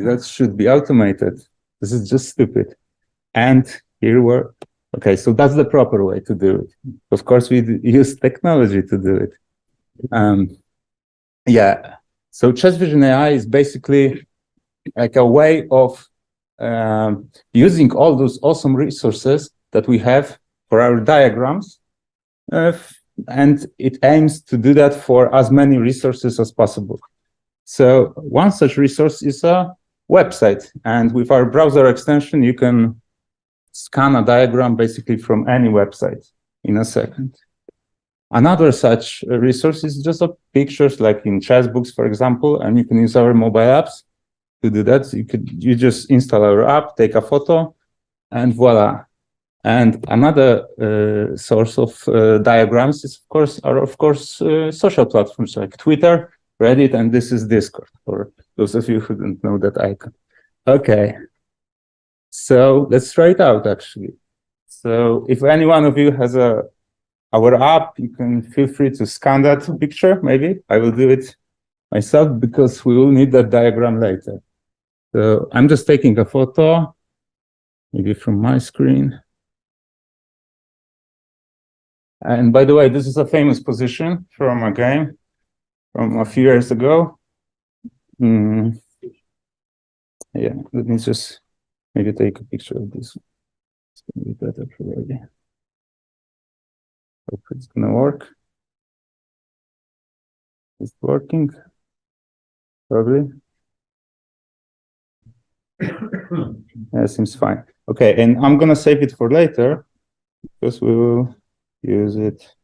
That should be automated. This is just stupid. And here we're, okay, so that's the proper way to do it. Of course, we use technology to do it. Yeah, so Chessvision.ai is basically like a way of using all those awesome resources that we have for our diagrams. And it aims to do that for as many resources as possible. So one such resource is a website. And with our browser extension, you can scan a diagram basically from any website in a second. Another such resource is just pictures, like in chess books, for example, and you can use our mobile apps to do that. You just install our app, take a photo, and voila. And another source of diagrams is, of course, social platforms like Twitter, Reddit, and this is Discord, for those of you who don't know that icon. Okay, so let's try it out, actually. So if any one of you has our app, you can feel free to scan that picture, maybe. I will do it myself because we will need that diagram later. So I'm just taking a photo, maybe from my screen. And by the way, this is a famous position from a game from a few years ago. Yeah, let me just maybe take a picture of this. It's going to be better probably. Hope it's going to work. Is it working? Probably. Yeah, seems fine. Okay, and I'm going to save it for later because we will use it.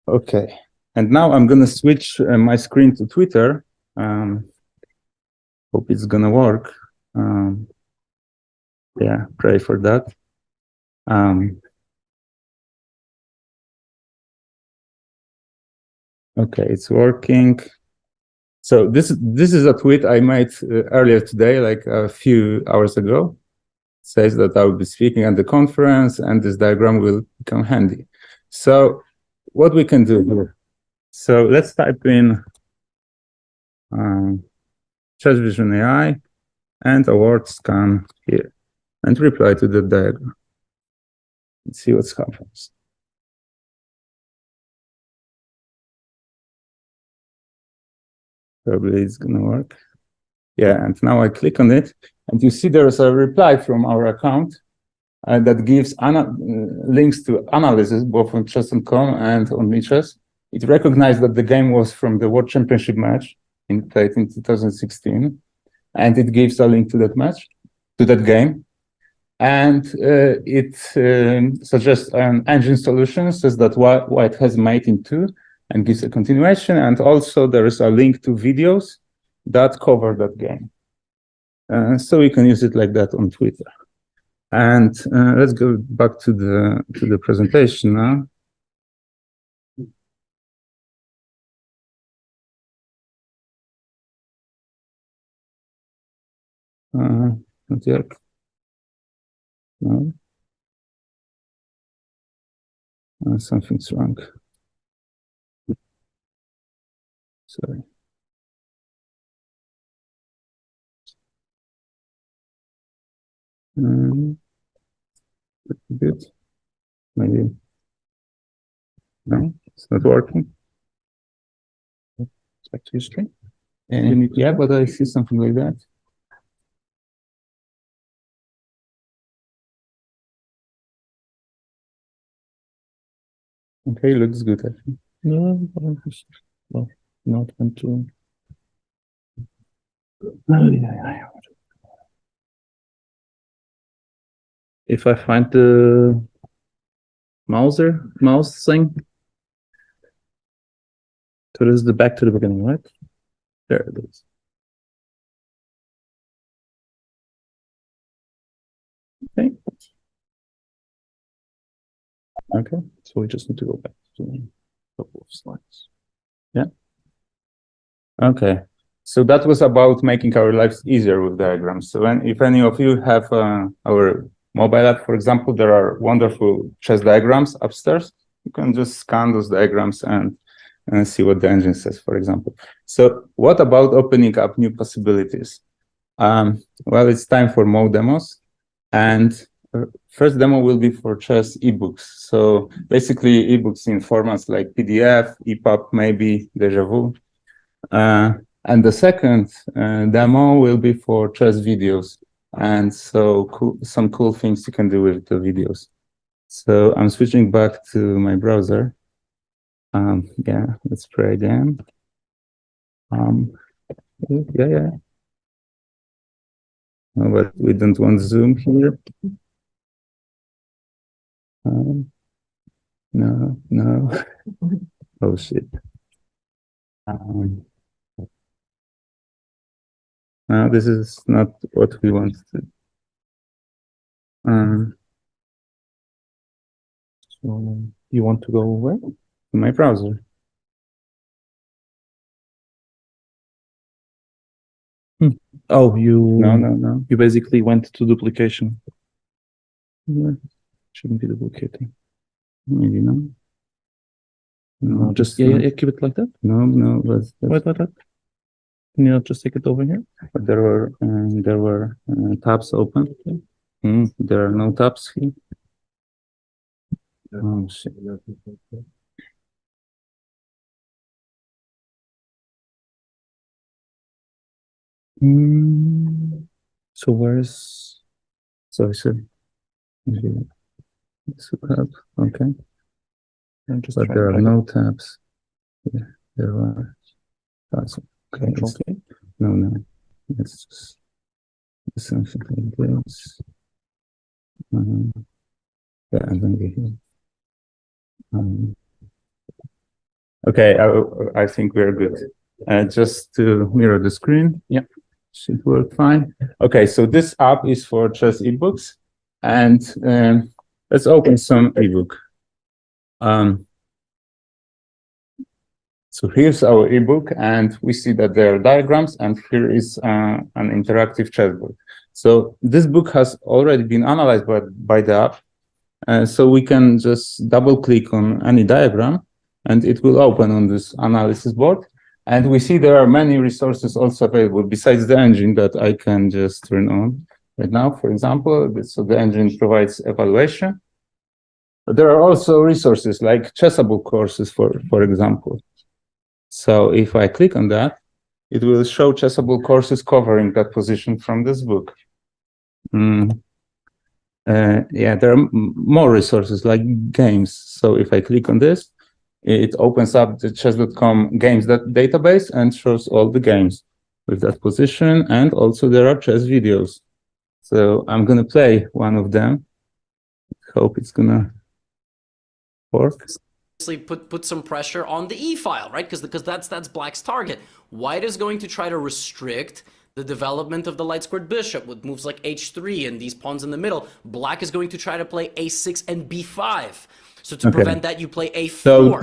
Okay, and now I'm going to switch my screen to Twitter. Hope it's going to work. Yeah, pray for that. Okay, it's working. So this is a tweet I made earlier today, like a few hours ago. It says that I will be speaking at the conference and this diagram will become handy. So what we can do here. So let's type in Chessvision.ai and a word scan here and reply to the diagram. Let's see what happens. Probably it's going to work. Yeah, and now I click on it, and you see there's a reply from our account that gives links to analysis, both on chess.com and on Lichess. It recognized that the game was from the World Championship match played in 2016, and it gives a link to that match, to that game. And it suggests an engine solution, says that white has mate in 2, and gives a continuation. And also there is a link to videos that cover that game. So you can use it like that on Twitter. And let's go back to the presentation now. Not yet. No. Something's wrong. Sorry. Good. Maybe. No, it's not working. Back to your screen. Yeah, but I see something like that. Okay, looks good, actually. No, not control. If I find the mouse thing, so this is the back to the beginning, right? There it is. Okay. Okay, so we just need to go back to a couple of slides. Yeah. Okay, so that was about making our lives easier with diagrams. So if any of you have our mobile app, for example, there are wonderful chess diagrams upstairs. You can just scan those diagrams and and see what the engine says, for example. So what about opening up new possibilities? Well, it's time for more demos. And first demo will be for chess ebooks. So basically ebooks in formats like PDF, EPUB, maybe Deja Vu. And the second demo will be for chess videos. And so some cool things you can do with the videos. So I'm switching back to my browser. Yeah, let's try again. Yeah. Oh, but we don't want Zoom here. No. Oh shit. No, this is not what we want to. So you want to go where? To my browser. Oh, No. You basically went to duplication. Yeah. Shouldn't be duplicating. Maybe no. No, just yeah, keep it like that. No. Wait. Can you not just take it over here? But there were tabs open. There are no tabs here. Oh shit. So where's So okay. But there are no tabs. Yeah, there are. That's okay. No. Let's just do something like this. Yeah, I'm going to be here. Okay, I think we're good. Just to mirror the screen. Yeah, should work fine. Okay, so this app is for chess ebooks, and let's open some ebook. So here's our ebook, and we see that there are diagrams, and here is an interactive chessboard. So this book has already been analyzed by the app, so we can just double-click on any diagram, and it will open on this analysis board. And we see there are many resources also available besides the engine that I can just turn on right now, for example. So the engine provides evaluation. But there are also resources like Chessable courses, for example. So if I click on that, it will show Chessable courses covering that position from this book. Yeah, there are more resources like games. So if I click on this, it opens up the chess.com games database and shows all the games with that position. And also there are chess videos. So I'm going to play one of them. Hope it's going to work. Put some pressure on the E file, right? Because that's Black's target. White is going to try to restrict the development of the light squared bishop with moves like h3 and these pawns in the middle. Black is going to try to play a6 and b5. So to prevent that, you play a4. So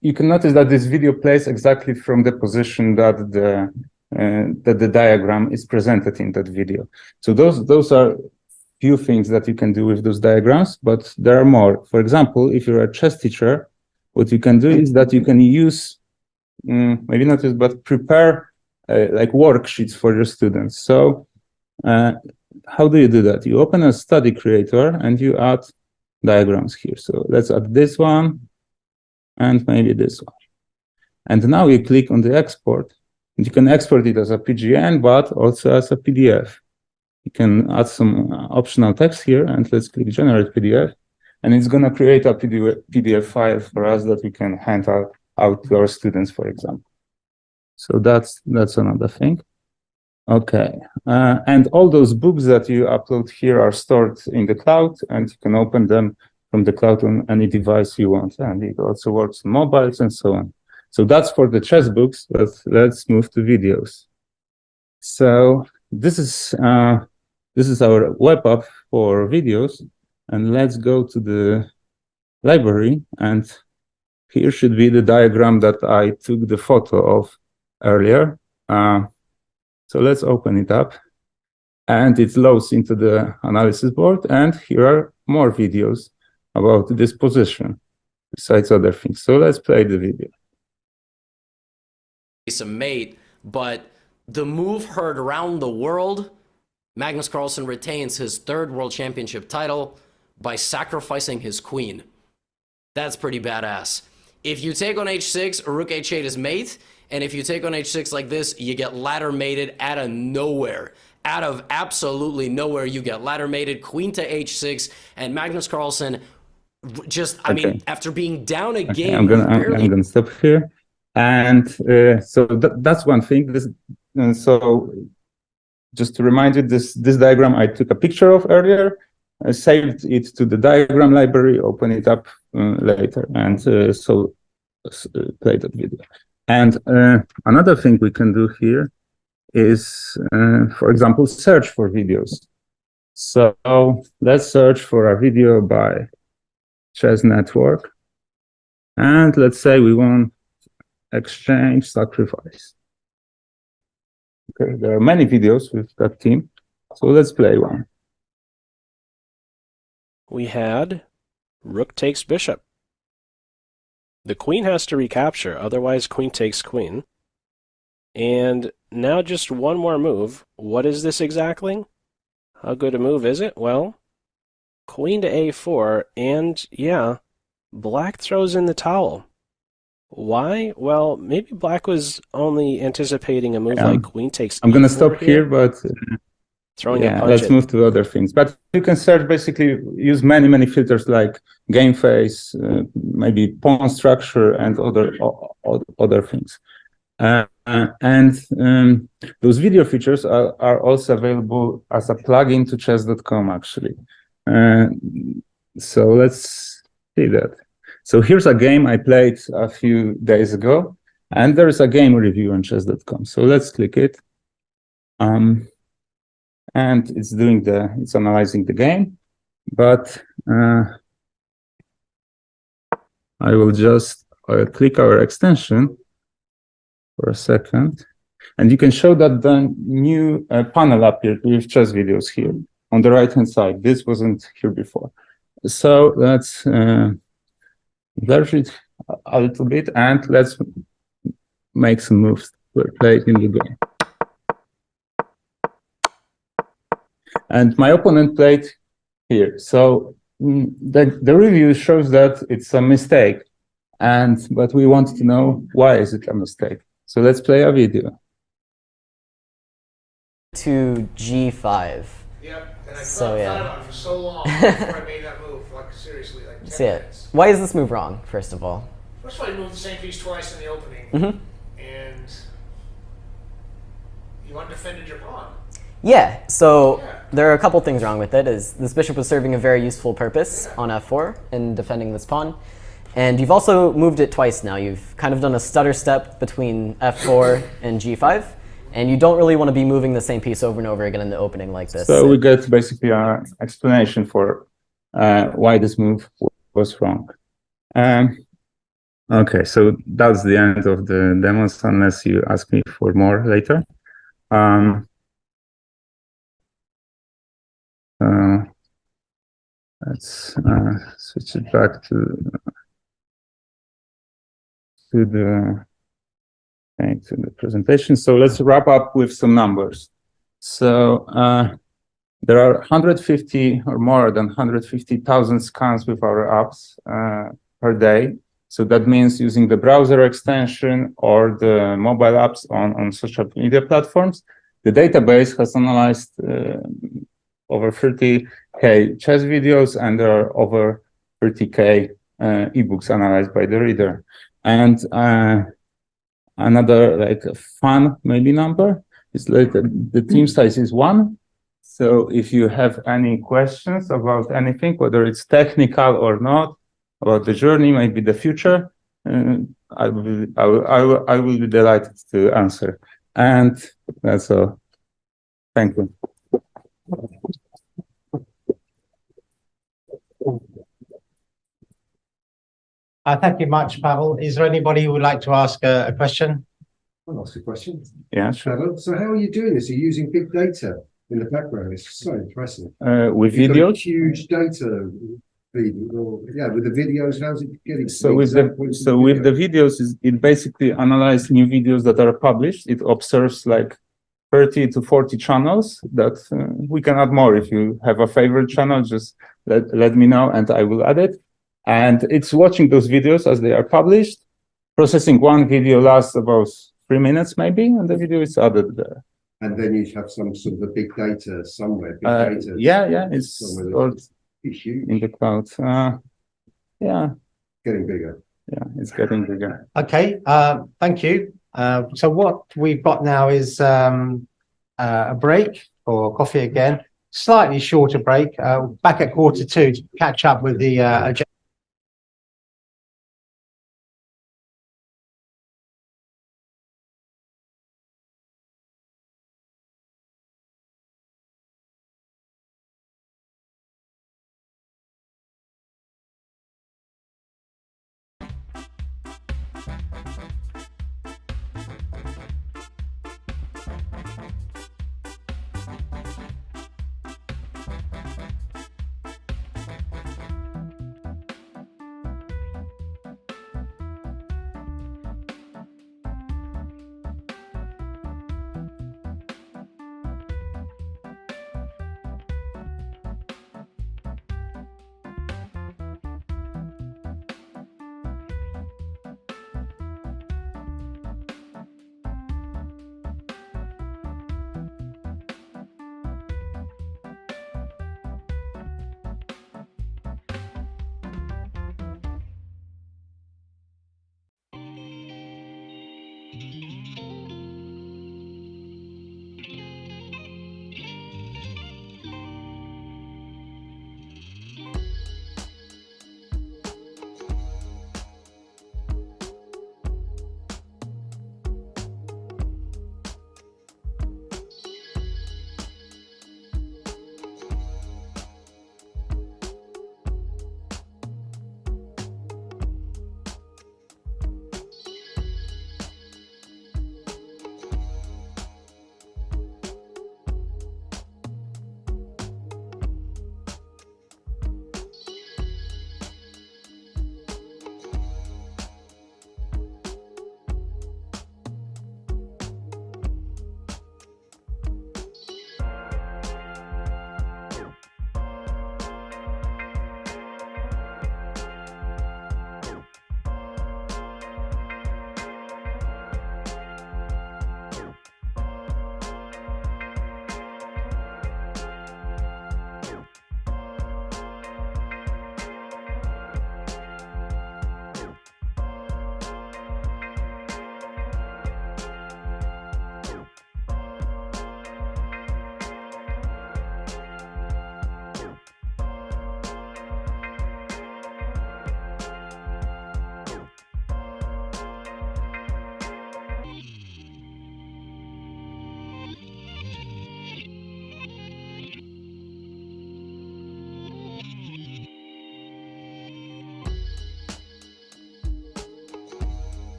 you can notice that this video plays exactly from the position that the diagram is presented in that video. So those are few things that you can do with those diagrams, but there are more. For example, if you're a chess teacher, what you can do is that you can use, maybe not use, but prepare like worksheets for your students. So how do you do that? You open a study creator and you add diagrams here. So let's add this one and maybe this one. And now you click on the export, and you can export it as a PGN, but also as a PDF. You can add some optional text here, and let's click generate PDF. And it's going to create a PDF file for us that we can hand out to our students, for example. So that's another thing. Okay, and all those books that you upload here are stored in the cloud, and you can open them from the cloud on any device you want. And it also works on mobiles and so on. So that's for the chess books, but let's move to videos. So this is our web app for videos, and let's go to the library, and here should be the diagram that I took the photo of earlier. So let's open it up, and it loads into the analysis board, and here are more videos about this position besides other things. So let's play the video. some mate, but the move heard around the world, Magnus Carlsen retains his 3rd world championship title by sacrificing his queen. That's pretty badass. If you take on h6, rook h8 is mate, and if you take on h6 like this, you get ladder mated out of nowhere. Out of absolutely nowhere, you get ladder mated, queen to h6, and Magnus Carlsen just, I mean, after being down a game, I'm gonna stop here. And so that's one thing. So just to remind you, this diagram I took a picture of earlier. I saved it to the diagram library, open it up later, and so play that video. And another thing we can do here is, for example, search for videos. So let's search for a video by Chess Network. And let's say we want exchange sacrifice. Okay, there are many videos with that team. So let's play one. We had rook takes bishop. The queen has to recapture, otherwise queen takes queen. And now just one more move. What is this exactly? How good a move is it? Well, queen to a4, and yeah, black throws in the towel. Why? Well, maybe black was only anticipating a move like queen takes. I'm going to stop here, but throwing yeah, let's move to other things. But you can search, basically use many filters like game face, maybe pawn structure, and other things. And those video features are also available as a plugin to chess.com, actually. So let's see that. So here's a game I played a few days ago, and there's a game review on chess.com. So let's click it. And it's analyzing the game, but I will just click our extension for a second, and you can show that the new panel appeared with chess videos here on the right hand side. This wasn't here before. So let's enlarge it a little bit, and let's make some moves to play it in the game. And my opponent played here. So the review shows that it's a mistake, but we want to know why is it a mistake. So let's play a video. To G5. Yep, and I thought about it for so long before I made that move. Like seriously, like 10 minutes. Why is this move wrong? First of all. First of all, you moved the same piece twice in the opening, and you undefended your pawn. Yeah, so there are a couple things wrong with it. This bishop was serving a very useful purpose on f4 in defending this pawn. And you've also moved it twice now. You've kind of done a stutter step between f4 and g5. And you don't really want to be moving the same piece over and over again in the opening like this. So we get basically an explanation for why this move was wrong. Okay, so that's the end of the demos, unless you ask me for more later. Let's switch it back to the presentation. So let's wrap up with some numbers. So there are 150 or more than 150,000 scans with our apps per day. So that means using the browser extension or the mobile apps on social media platforms. The database has analyzed over 30K chess videos, and there are over 30K ebooks analyzed by the reader. And another like fun maybe number is like the team size is 1. So if you have any questions about anything, whether it's technical or not, about the journey, maybe the future, I will be delighted to answer. And that's all. Thank you. Thank you much, Paweł. Is there anybody who would like to ask a question? I'll ask a question. Yeah, sure. So how are you doing this? Are you using big data in the background? It's so impressive. With You've videos? got huge data Yeah, with the videos, how's it getting? So with the videos, it basically analyzes new videos that are published. It observes like 30 to 40 channels that we can add more. If you have a favorite channel, just let me know and I will add it. And it's watching those videos as they are published. Processing one video lasts about 3 minutes maybe, and the video is added there. And then you have some sort of a big data somewhere. Big data yeah, it's stored huge. in the cloud. Yeah. Getting bigger. Yeah, it's getting bigger. Okay, thank you. So what we've got now is a break for coffee again. Slightly shorter break. Back at 1:45 to catch up with the agenda.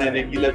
ilgili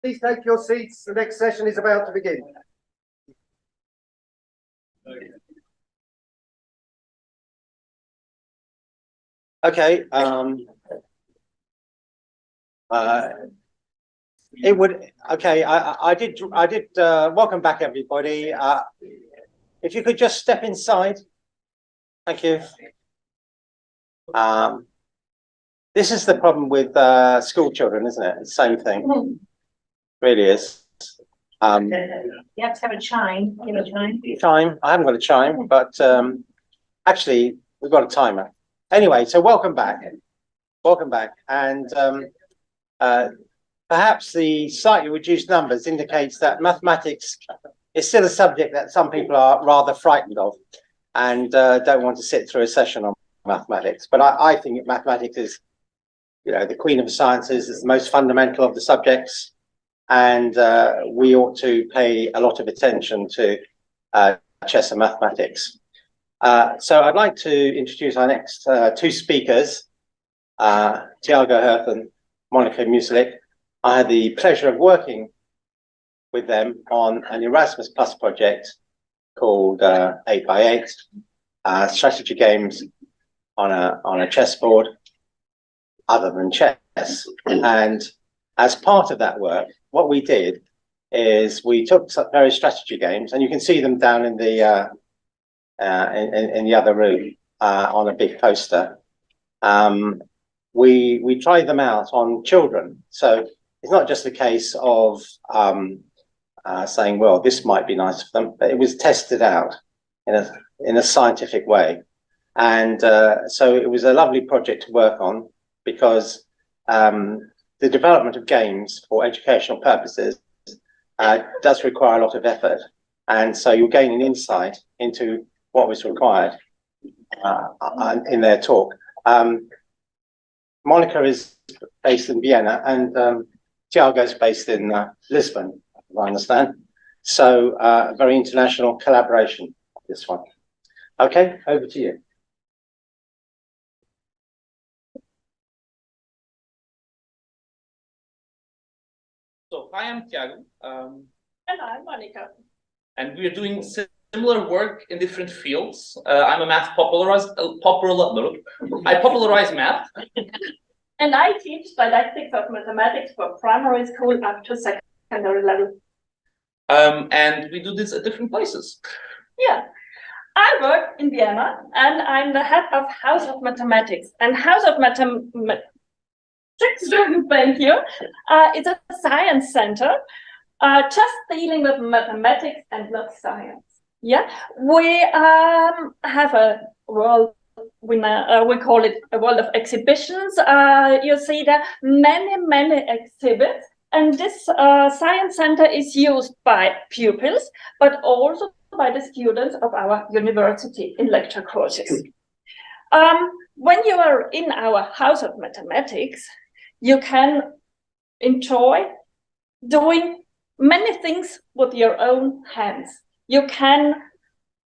Please take your seats. The next session is about to begin. Okay. It would. Okay. I did. Welcome back, everybody. If you could just step inside. Thank you. This is the problem with school children, isn't it? It's the same thing. Really is. You have to have a chime. You have a chime. Chime. I haven't got a chime, but actually we've got a timer. Anyway, so welcome back. Welcome back. And perhaps the slightly reduced numbers indicates that mathematics is still a subject that some people are rather frightened of and don't want to sit through a session on mathematics. But I think mathematics is, you know, the queen of the sciences, is the most fundamental of the subjects, and we ought to pay a lot of attention to chess and mathematics. So I'd like to introduce our next two speakers, Tiago, Hirth and Monika Musilek. I had the pleasure of working with them on an Erasmus Plus project called 8x8, strategy games on a chessboard other than chess. And as part of that work, what we did is we took various strategy games, and you can see them down in the other room on a big poster. We tried them out on children, so it's not just a case of saying, well, this might be nice for them, but it was tested out in a scientific way. And so it was a lovely project to work on, because the development of games for educational purposes does require a lot of effort. And so you'll gain an insight into what was required in their talk. Monika is based in Vienna, and Tiago is based in Lisbon, I understand. So a very international collaboration, this one. Okay, over to you. So I am Tiago. And I'm Monika. And we are doing similar work in different fields. I'm a math popularizer. I popularize math. And I teach didactics of mathematics for primary school up to secondary level. And we do this at different places. Yeah. I work in Vienna, and I'm the head of House of Mathematics. And House of Mathematics, thank you, it's a science center just dealing with mathematics and not science. Yeah, we have a world, we call it a world of exhibitions. You see there many exhibits, and this science center is used by pupils, but also by the students of our university in lecture courses. When you are in our House of Mathematics, you can enjoy doing many things with your own hands. You can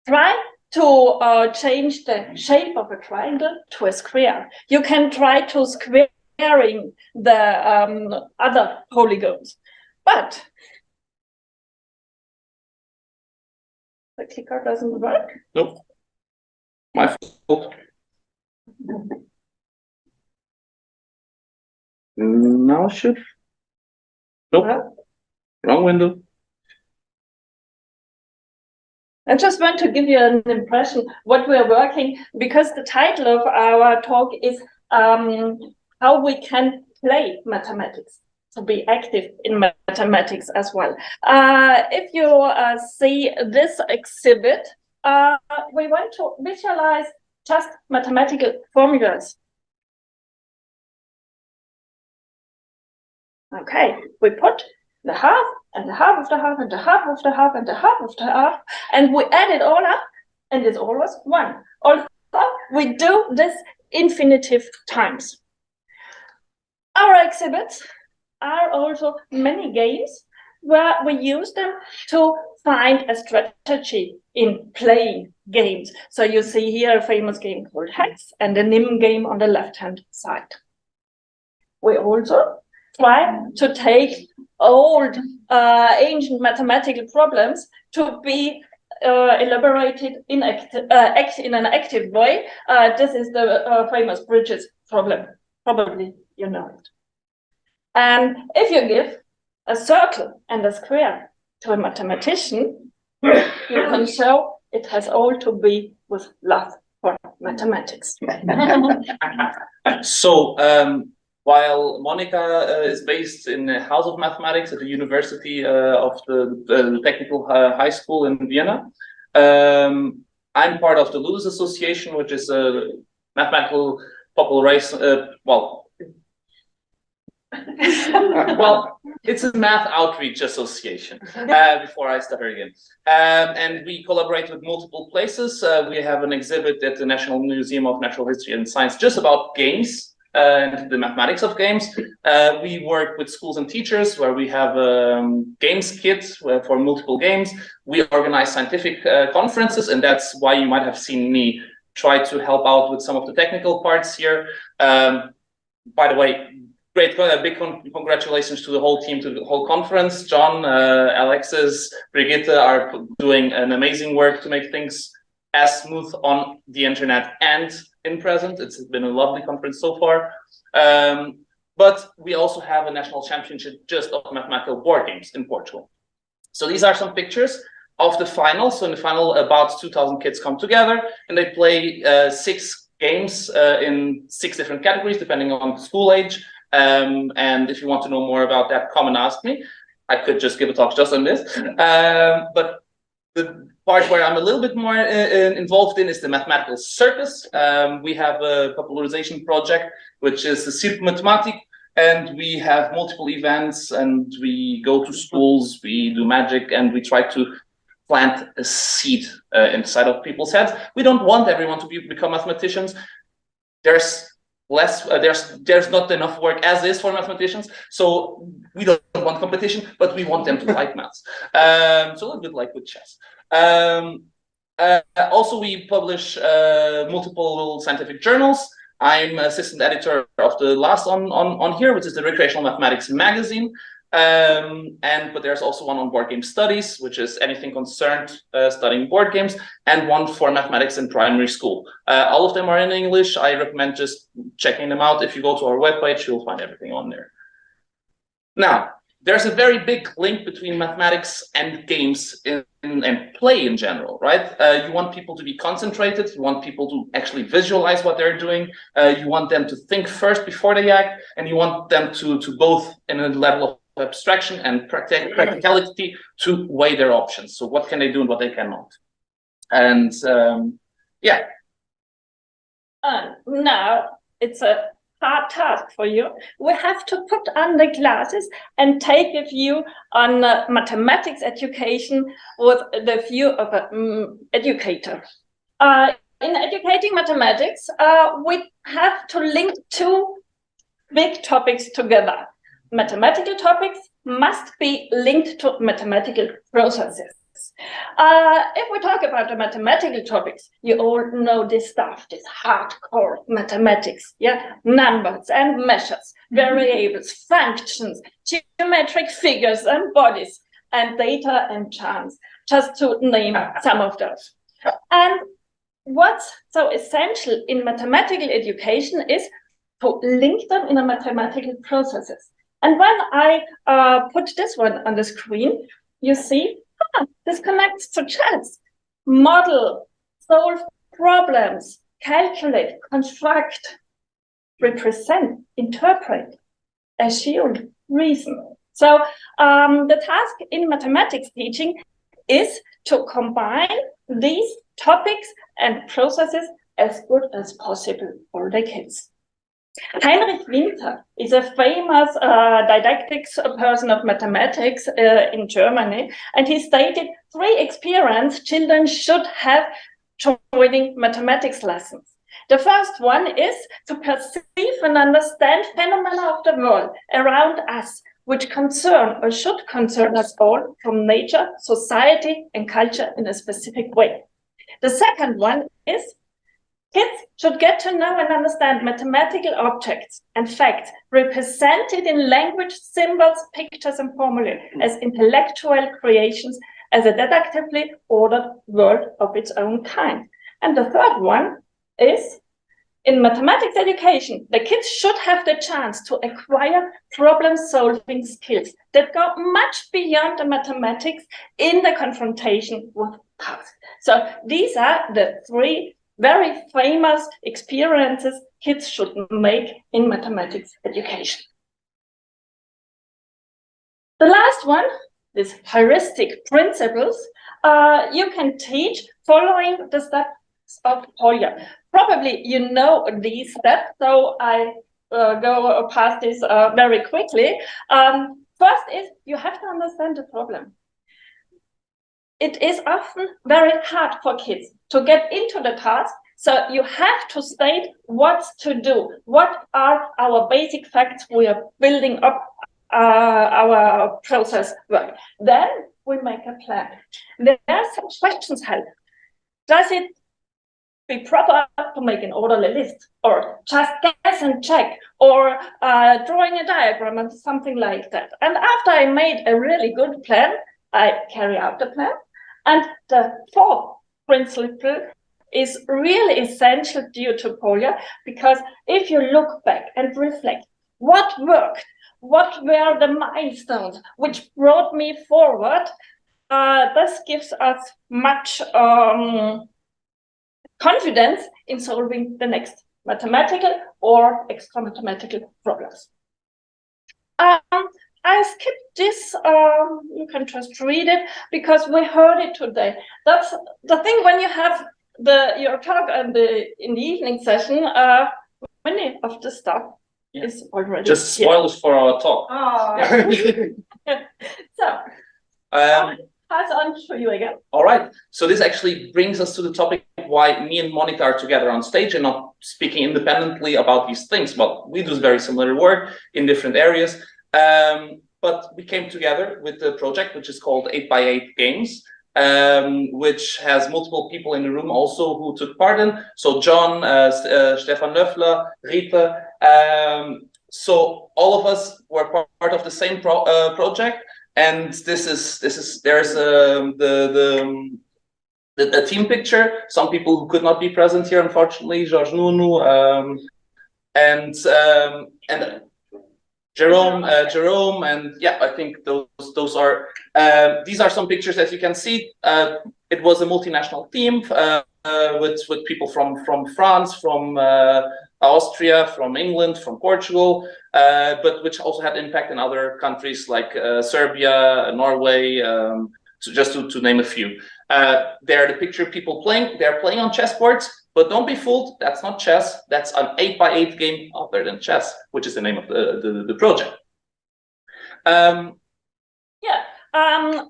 try to change the shape of a triangle to a square. You can try to squaring the other polygons. But the clicker doesn't work. Nope. My fault. Now should. Nope. Wrong window. I just want to give you an impression what we are working, because the title of our talk is how we can play mathematics, to be active in mathematics as well. If you see this exhibit, we want to visualize just mathematical formulas. Okay, we put the half and the half of the half and the half of the half and the half of the half, and we add it all up, and it's always 1. Also, we do this infinitive times. Our exhibits are also many games where we use them to find a strategy in playing games. So you see here a famous game called Hex and a NIM game on the left-hand side. We also try to take old, ancient mathematical problems to be elaborated in an active way. This is the famous bridges problem. Probably you know it. And if you give a circle and a square to a mathematician, you can show it has all to be with love for mathematics. So, while Monika is based in the House of Mathematics at the University of the Technical High School in Vienna, I'm part of the Ludus Association, which is a mathematical popularization. Well, it's a math outreach association, before I stutter again. And we collaborate with multiple places. We have an exhibit at the National Museum of Natural History and Science just about games and the mathematics of games. We work with schools and teachers where we have games kits for multiple games. We organize scientific conferences, and that's why you might have seen me try to help out with some of the technical parts here. By the way, great, big congratulations to the whole team, to the whole conference. John, Alexis, Brigitte are doing an amazing work to make things as smooth on the internet and in present. It's been a lovely conference so far. But we also have a national championship just of mathematical board games in Portugal. So these are some pictures of the final. So in the final, about 2,000 kids come together and they play 6 games in 6 different categories, depending on school age. And if you want to know more about that, come and ask me. I could just give a talk just on this. But the part where I'm a little bit more involved in is the mathematical circus. We have a popularization project, which is the Cirque Mathematique, and we have multiple events, and we go to schools, we do magic, and we try to plant a seed inside of people's heads. We don't want everyone to become mathematicians. There's not enough work as is for mathematicians, so we don't want competition, but we want them to like maths. So a little bit like with chess. Also, we publish multiple scientific journals. I'm assistant editor of the last on here, which is the Recreational Mathematics magazine. But there's also one on board game studies, which is anything concerned studying board games, and one for mathematics in primary school. All of them are in English. I recommend just checking them out. If you go to our webpage, you'll find everything on there. Now, there's a very big link between mathematics and games and play in general, right? You want people to be concentrated. You want people to actually visualize what they're doing. You want them to think first before they act, and you want them to both in a level of abstraction and practicality to weigh their options. So what can they do and what they cannot. And yeah. Now it's a hard task for you. We have to put on the glasses and take a view on mathematics education with the view of an educator. In educating mathematics, we have to link 2 big topics together. Mathematical topics must be linked to mathematical processes. If we talk about the mathematical topics, you all know this stuff, this hardcore mathematics, yeah? Numbers and measures, variables, functions, geometric figures and bodies, and data and chance, just to name some of those. And what's so essential in mathematical education is to link them in a mathematical processes. And when I put this one on the screen, you see, this connects to chess. Model, solve problems, calculate, construct, represent, interpret, assume, reason. So the task in mathematics teaching is to combine these topics and processes as good as possible for the kids. Heinrich Winter is a famous didactics person of mathematics in Germany, and he stated 3 experiences children should have joining mathematics lessons. The first one is to perceive and understand phenomena of the world around us, which concern or should concern us all from nature, society, and culture in a specific way. The second one is Kids should get to know and understand mathematical objects and facts represented in language, symbols, pictures, and formulae as intellectual creations as a deductively ordered world of its own kind. And the third one is, in mathematics education, the kids should have the chance to acquire problem-solving skills that go much beyond the mathematics in the confrontation with tasks. So these are the three very famous experiences kids should make in mathematics education. The last one, these heuristic principles, you can teach following the steps of Paolo. Probably you know these steps, so I go past this very quickly. First is you have to understand the problem. It is often very hard for kids to get into the task, so you have to state what to do. What are our basic facts we are building up our process work? Then we make a plan. There are some questions help. Does it be proper to make an orderly list, or just guess and check, or drawing a diagram and something like that? And after I made a really good plan, I carry out the plan. And the fourth principle is really essential due to Paolo, because if you look back and reflect, what worked, what were the milestones which brought me forward, this gives us much confidence in solving the next mathematical or extra mathematical problems. I skipped this, you can just read it because we heard it today. That's the thing when you have your talk in the evening session, many of the stuff is already just spoilers for our talk. Oh. So, pass on to you again. All right. So this actually brings us to the topic why me and Monika are together on stage and not speaking independently about these things. Well, we do very similar work in different areas. But we came together with the project, which is called 8x8 Games, which has multiple people in the room also who took part in. So John, Stefan Löffler, Rita. So all of us were part of the same project. And there's the team picture. Some people who could not be present here, unfortunately, George Nunu, and Jerome, and yeah, I think those are these are some pictures. As you can see, it was a multinational team with people from France, from Austria, from England, from Portugal, but which also had impact in other countries like Serbia, Norway, so just to name a few. They're the picture people playing. They're playing on chessboards. But don't be fooled, that's not chess, that's an 8x8 game other than chess, which is the name of the project.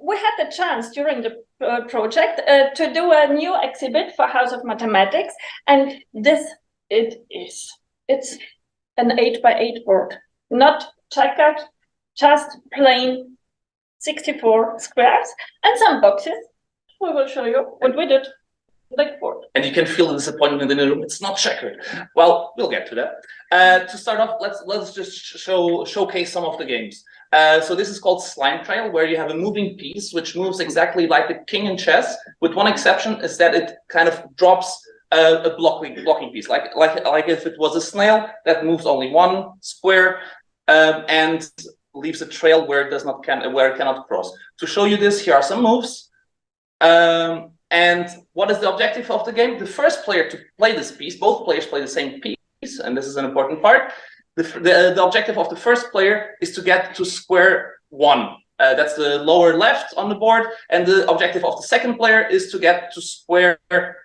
We had the chance during the project to do a new exhibit for House of Mathematics, and it's an 8x8 board, not checkered, just plain 64 squares and some boxes. We will show you what we did. And you can feel the disappointment in the room. It's not checkered. Well, we'll get to that. To start off, let's just showcase some of the games. So this is called Slime Trail, where you have a moving piece which moves exactly like the king in chess, with one exception is that it kind of drops a blocking piece, like if it was a snail that moves only one square and leaves a trail where it cannot cross. To show you this, here are some moves. And what is the objective of the game? The first player to play this piece, both players play the same piece, and this is an important part. The objective of the first player is to get to square one. That's the lower left on the board, and the objective of the second player is to get to square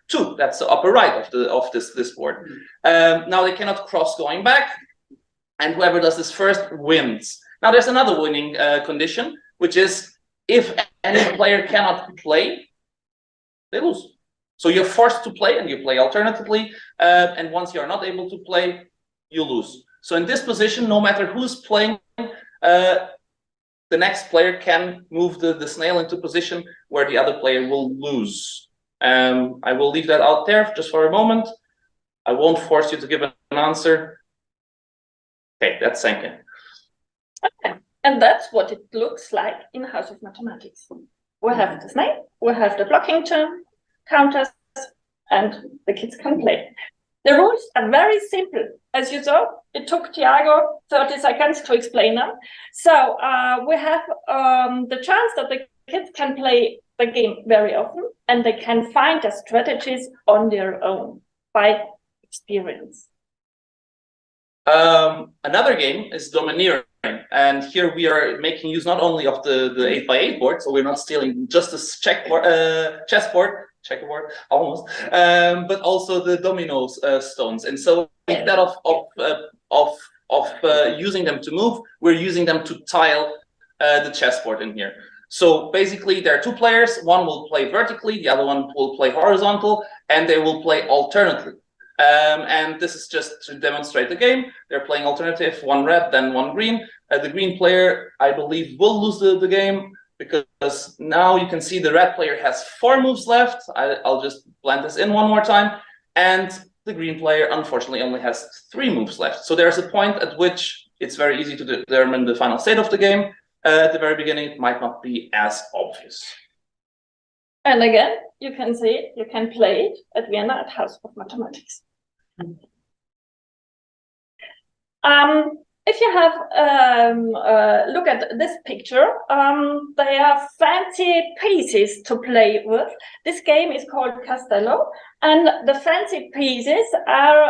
two. That's the upper right of this board. Now they cannot cross going back, and whoever does this first wins. Now there's another winning condition, which is if any player cannot play, they lose. So you're forced to play, and you play alternatively. And once you are not able to play, you lose. So in this position, no matter who's playing, the next player can move the snail into position where the other player will lose. I will leave that out there just for a moment. I won't force you to give an answer. Okay, that's sinking. Okay, and that's what it looks like in House of Mathematics. We have the snake, we have the blocking term, counters, and the kids can play. The rules are very simple. As you saw, it took Tiago 30 seconds to explain them. So we have the chance that the kids can play the game very often, and they can find the strategies on their own by experience. Another game is Domineering, and here we are making use not only of the 8x8 board, so we're not stealing just a chessboard, checkerboard almost, but also the dominoes stones. And so instead of using them to move, we're using them to tile the chessboard in here. So basically, there are two players. One will play vertically, the other one will play horizontal, and they will play alternately. And this is just to demonstrate the game. They're playing alternative, one red, then one green. The green player, I believe, will lose the game because now you can see the red player has 4 moves left. I'll just blend this in one more time. And the green player, unfortunately, only has 3 moves left. So there's a point at which it's very easy to determine the final state of the game. At the very beginning, it might not be as obvious. And again, you can see it, you can play it at Vienna at House of Mathematics. If you have look at this picture, they are fancy pieces to play with. This game is called Castello, and the fancy pieces are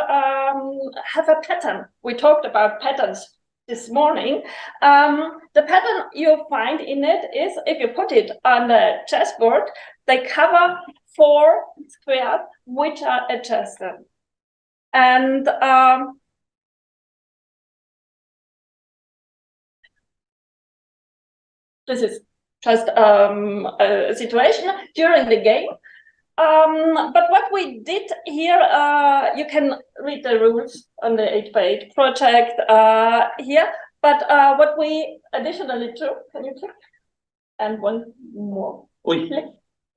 have a pattern. We talked about patterns this morning. The pattern you find in it is if you put it on the chessboard, they cover 4 squares which are adjusted. And this is just a situation during the game. But what we did here, you can read the rules on the 8x8 project here. But what we additionally do, can you click? And one more. Click.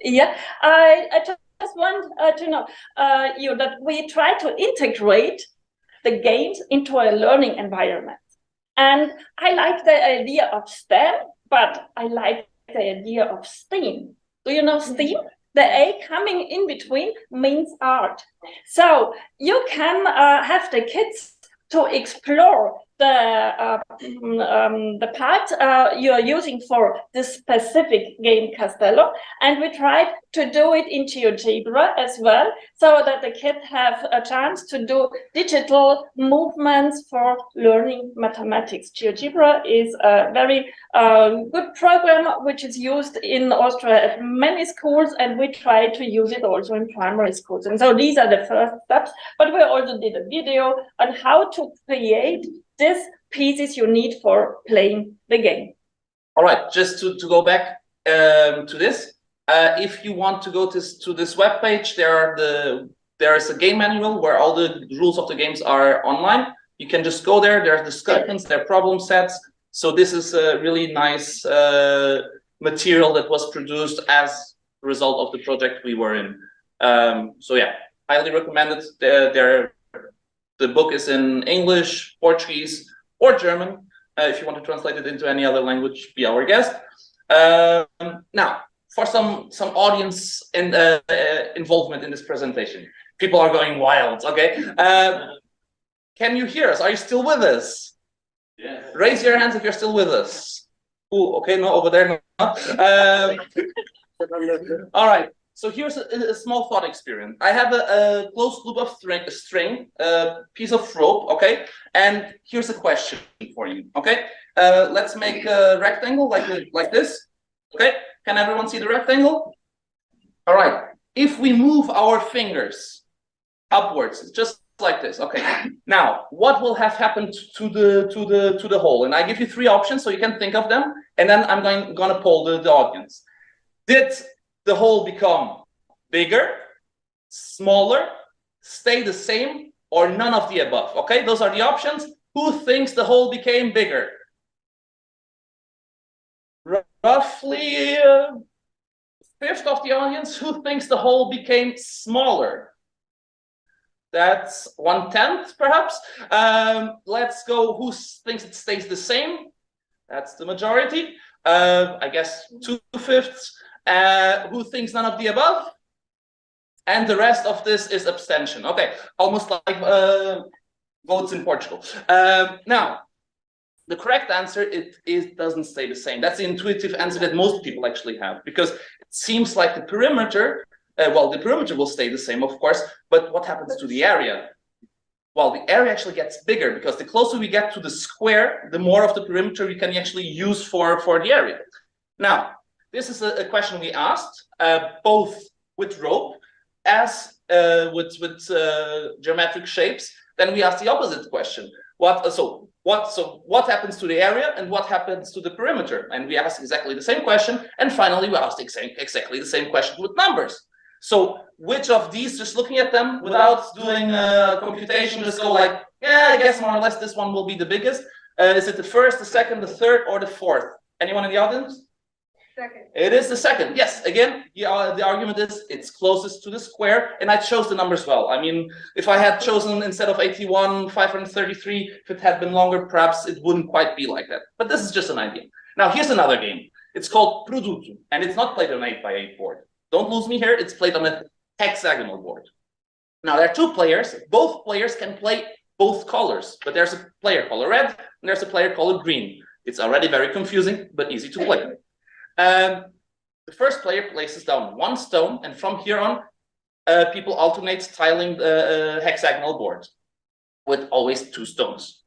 Yeah, I just want to know that we try to integrate the games into a learning environment. And I like the idea of STEM, but I like the idea of STEAM. Do you know STEAM? The A coming in between means art. So you can have the kids to explore the part you are using for this specific game Castello, and we tried to do it in GeoGebra as well, so that the kids have a chance to do digital movements for learning mathematics. GeoGebra is a very good program which is used in Austria at many schools, and we try to use it also in primary schools. And so these are the first steps, but we also did a video on how to create these pieces you need for playing the game. All right, just to go back to this, if you want to go to this webpage, there is a game manual where all the rules of the games are online. You can just go there. There are discussions, there are problem sets. So this is a really nice material that was produced as a result of the project we were in. So yeah, highly recommend it. The book is in English, Portuguese, or German. If you want to translate it into any other language, be our guest. Now, for some audience involvement in this presentation. People are going wild, okay? Can you hear us? Are you still with us? Yeah. Raise your hands if you're still with us. Ooh, okay, no, over there, no. All right. So here's a small thought experiment. I have a closed loop of string, a piece of rope, okay? And here's a question for you, okay? Let's make a rectangle like this, okay? Can everyone see the rectangle? All right. If we move our fingers upwards, just like this, okay? Now, what will have happened to the hole? And I give you 3 options so you can think of them, and then I'm gonna poll the audience. Did the hole become bigger, smaller, stay the same, or none of the above? Okay, those are the options. Who thinks the hole became bigger? Roughly a fifth of the audience. Who thinks the hole became smaller? That's 1/10, perhaps. Let's go. Who thinks it stays the same? That's the majority. I guess 2/5. Who thinks none of the above? And the rest of this is abstention. Okay, almost like votes in Portugal. Now, the correct answer it doesn't stay the same. That's the intuitive answer that most people actually have, because it seems like the perimeter. Well, the perimeter will stay the same, of course, but what happens to the area? Well, the area actually gets bigger, because the closer we get to the square, the more of the perimeter we can actually use for the area. Now, this is a question we asked, both with rope as with geometric shapes. Then we asked the opposite question. What happens to the area and what happens to the perimeter? And we asked exactly the same question. And finally, we asked exactly the same question with numbers. So which of these, just looking at them without doing computation, just go like, yeah, I guess more or less this one will be the biggest. Is it the first, the second, the third, or the fourth? Anyone in the audience? Second. It is the second. Yes, again, the argument is it's closest to the square, and I chose the numbers well. I mean, if I had chosen instead of 81, 533, if it had been longer, perhaps it wouldn't quite be like that. But this is just an idea. Now, here's another game. It's called Produto, and it's not played on an 8x8 board. Don't lose me here. It's played on a hexagonal board. Now, there are two players. Both players can play both colors, but there's a player color red, and there's a player color green. It's already very confusing, but easy to play. The first player places down one stone, and from here on, people alternate tiling the hexagonal board with always two stones.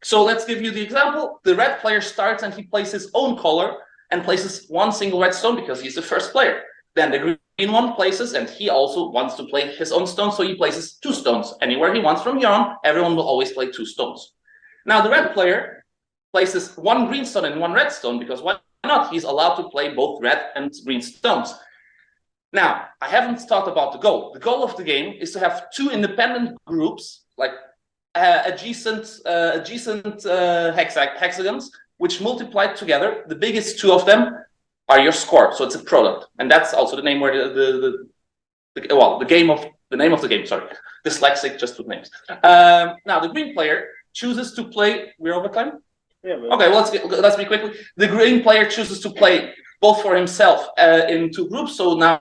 So let's give you the example. The red player starts and he places his own color and places one single red stone because he's the first player. Then the green one places, and he also wants to play his own stone, so he places two stones. Anywhere he wants from here on, everyone will always play two stones. Now the red player places one green stone and one red stone, because why not? He's allowed to play both red and green stones. Now, I haven't thought about the goal. The goal of the game is to have two independent groups, like adjacent hexagons, which multiplied together. The biggest two of them are your score, so it's a product, and that's also the name where the name of the game. Sorry, dyslexic just with names. Now the green player chooses to play. We're over time. Yeah, okay, well, let's be quickly. The green player chooses to play both for himself in two groups. So now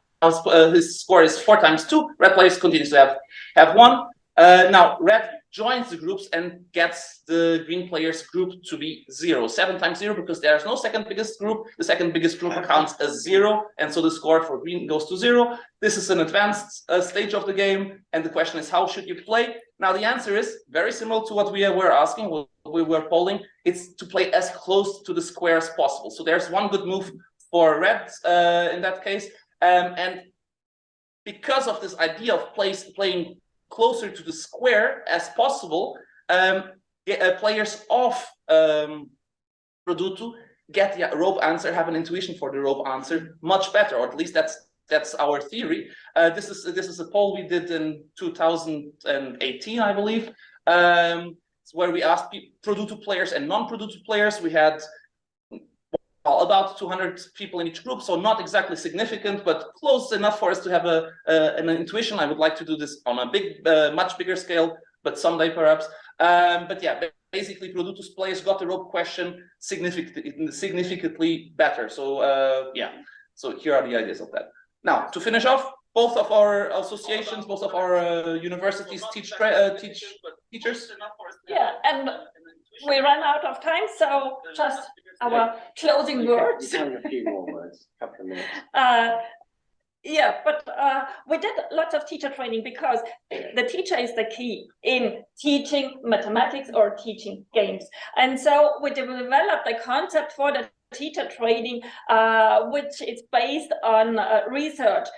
his score is 4 times 2. Red player continues to have 1. Now red joins the groups and gets the green player's group to be 0. 7 times 0, because there's no second biggest group. The second biggest group counts as 0, and so the score for green goes to 0. This is an advanced stage of the game, and the question is, how should you play? Now the answer is very similar to what we were asking, what we were polling. It's to play as close to the square as possible. So there's one good move for red in that case, and because of this idea of playing closer to the square as possible, players of Produto get the rope answer, have an intuition for the rope answer much better, or at least that's our theory. This is a poll we did in 2018, I believe, where we asked Produto players and non-Produto players. We had about 200 people in each group, so not exactly significant, but close enough for us to have an intuition. I would like to do this on a much bigger scale, but someday perhaps. But yeah, basically Produto's players got the rope question significantly better. So yeah, so here are the ideas of that. Now, to finish off, both of our associations, both of our universities teach teachers. Yeah, and we ran out of time, so just our closing words. A few more words, a couple of minutes. Yeah, but we did lots of teacher training because the teacher is the key in teaching mathematics or teaching games. And so we developed a concept for the teacher training, which is based on research.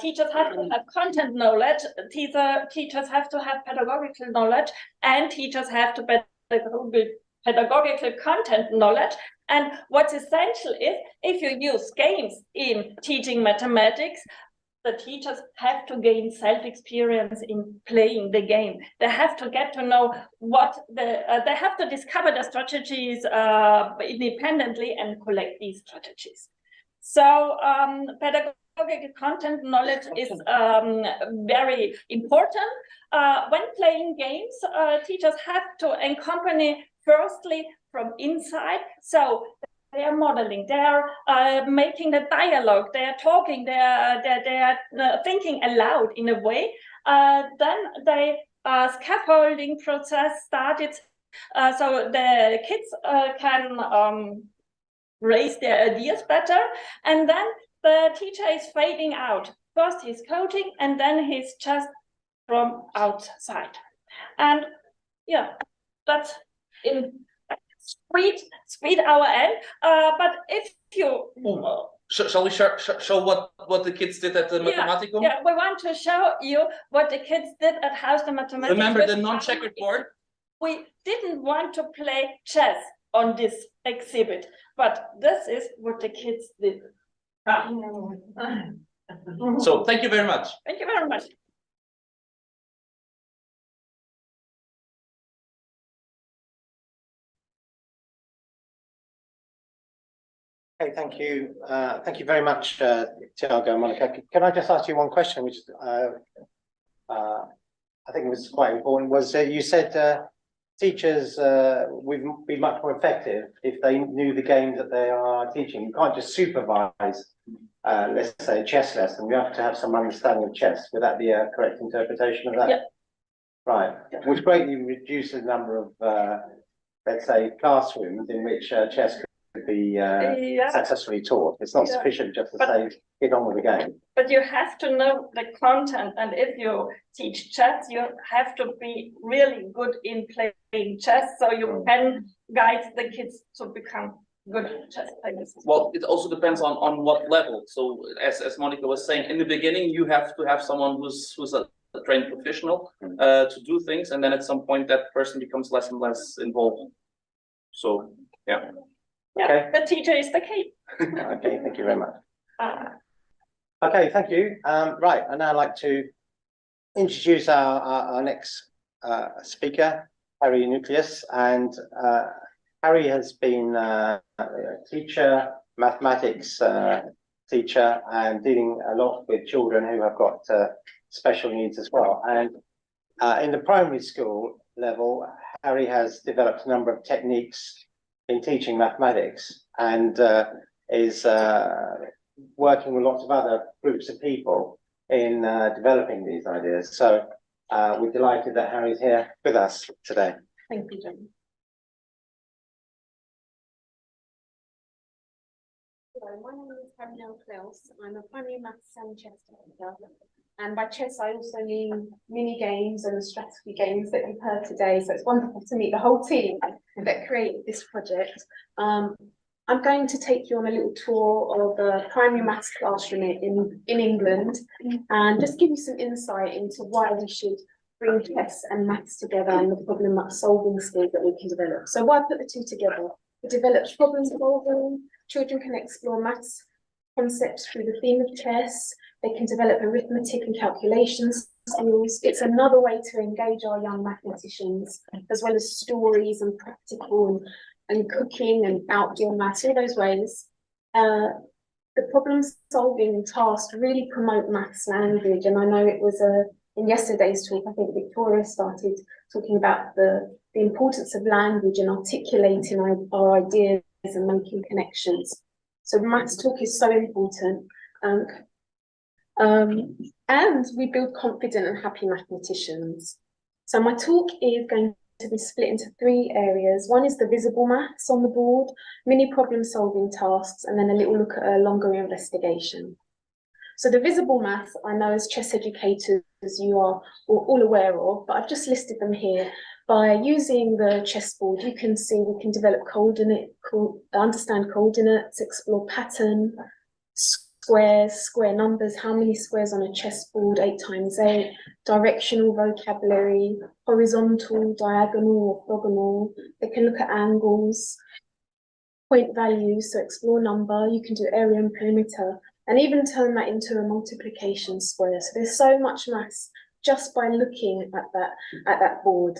Teachers have to have content knowledge, teachers have to have pedagogical knowledge, and teachers have to pedagogical content knowledge. And what's essential is, if you use games in teaching mathematics, the teachers have to gain self-experience in playing the game. They have to get to know they have to discover the strategies independently and collect these strategies. So pedagogical content knowledge is very important. When playing games, teachers have to accompany firstly from inside. So they are modeling, they are making the dialogue, they are talking, they are thinking aloud in a way. Then the scaffolding process started, so the kids can raise their ideas better, and then the teacher is fading out. First he's coaching, and then he's just from outside. And yeah, that's in speed our end. But if you shall we show what the kids did at the Mathematicum? Yeah, we want to show you what the kids did at House of Mathematics. Remember the non-checkered board? We didn't want to play chess on this exhibit, but this is what the kids did. So thank you very much. Thank you very much. Okay, thank you. Thank you very much, Tiago and Monika. Can I just ask you one question, which I think was quite important, was you said teachers would be much more effective if they knew the games that they are teaching. You can't just supervise, let's say, a chess lesson. You have to have some understanding of chess. Would that be a correct interpretation of that? Yeah. Right. Which greatly reduces the number of, let's say, classrooms in which chess could be successfully taught. It's not sufficient just to say, get on with the game. But you have to know the content, and if you teach chess, you have to be really good in playing chess, so you can guide the kids to become good chess players. Well, it also depends on what level. So as Monika was saying, in the beginning, you have to have someone who's a trained professional to do things, and then at some point that person becomes less and less involved. So yeah. Yeah, okay. The teacher is the key. Okay, thank you very much. Okay, thank you. Right, I'd now like to introduce our next speaker, Harry Neocleous. And Harry has been a teacher, mathematics teacher, and dealing a lot with children who have got special needs as well. And in the primary school level, Harry has developed a number of techniques in teaching mathematics, and is working with lots of other groups of people in developing these ideas. So we're delighted that Harry's here with us today. Thank you, Jamie. Hello, my name is Harry Neocleous. I'm a primary maths and chess teacher. And by chess, I also mean mini games and the strategy games that you've heard today. So it's wonderful to meet the whole team that created this project. I'm going to take you on a little tour of the primary maths classroom in England, and just give you some insight into why we should bring chess and maths together and the problem solving skills that we can develop. So why put the two together? It develops problem solving. Children can explore maths concepts through the theme of chess. They can develop arithmetic and calculation skills. It's another way to engage our young mathematicians, as well as stories and practical and cooking and outdoor maths, all those ways. The problem-solving tasks really promote maths language, and I know it was in yesterday's talk, I think Victoria started talking about the importance of language and articulating our ideas and making connections. So maths talk is so important. And we build confident and happy mathematicians. So my talk is going to be split into three areas. One is the visible maths on the board, mini problem-solving tasks, and then a little look at a longer investigation. So the visible maths, I know as chess educators you are all aware of, but I've just listed them here. By using the chessboard, you can see we can develop understand coordinates, explore pattern, squares, square numbers, how many squares on a chessboard, 8 times 8, directional vocabulary, horizontal, diagonal, orthogonal. They can look at angles, point values, so explore number. You can do area and perimeter, and even turn that into a multiplication square. So there's so much maths just by looking at that board.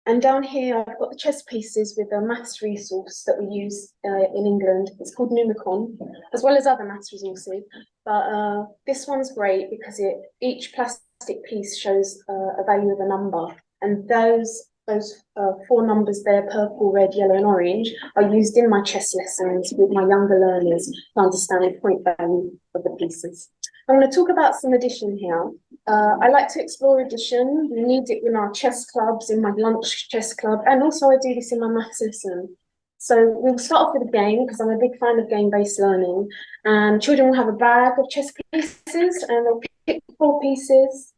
And down here, I've got the chess pieces with a maths resource that we use in England. It's called Numicon, as well as other maths resources. But this one's great because each plastic piece shows a value of a number. And those 4 numbers there, purple, red, yellow, and orange, are used in my chess lessons with my younger learners to understand the point value of the pieces. I'm going to talk about some addition here. I like to explore addition. We need it in our chess clubs, in my lunch chess club, and also I do this in my maths lesson. So we'll start off with a game, because I'm a big fan of game-based learning. And children will have a bag of chess pieces, and they'll pick 4 pieces,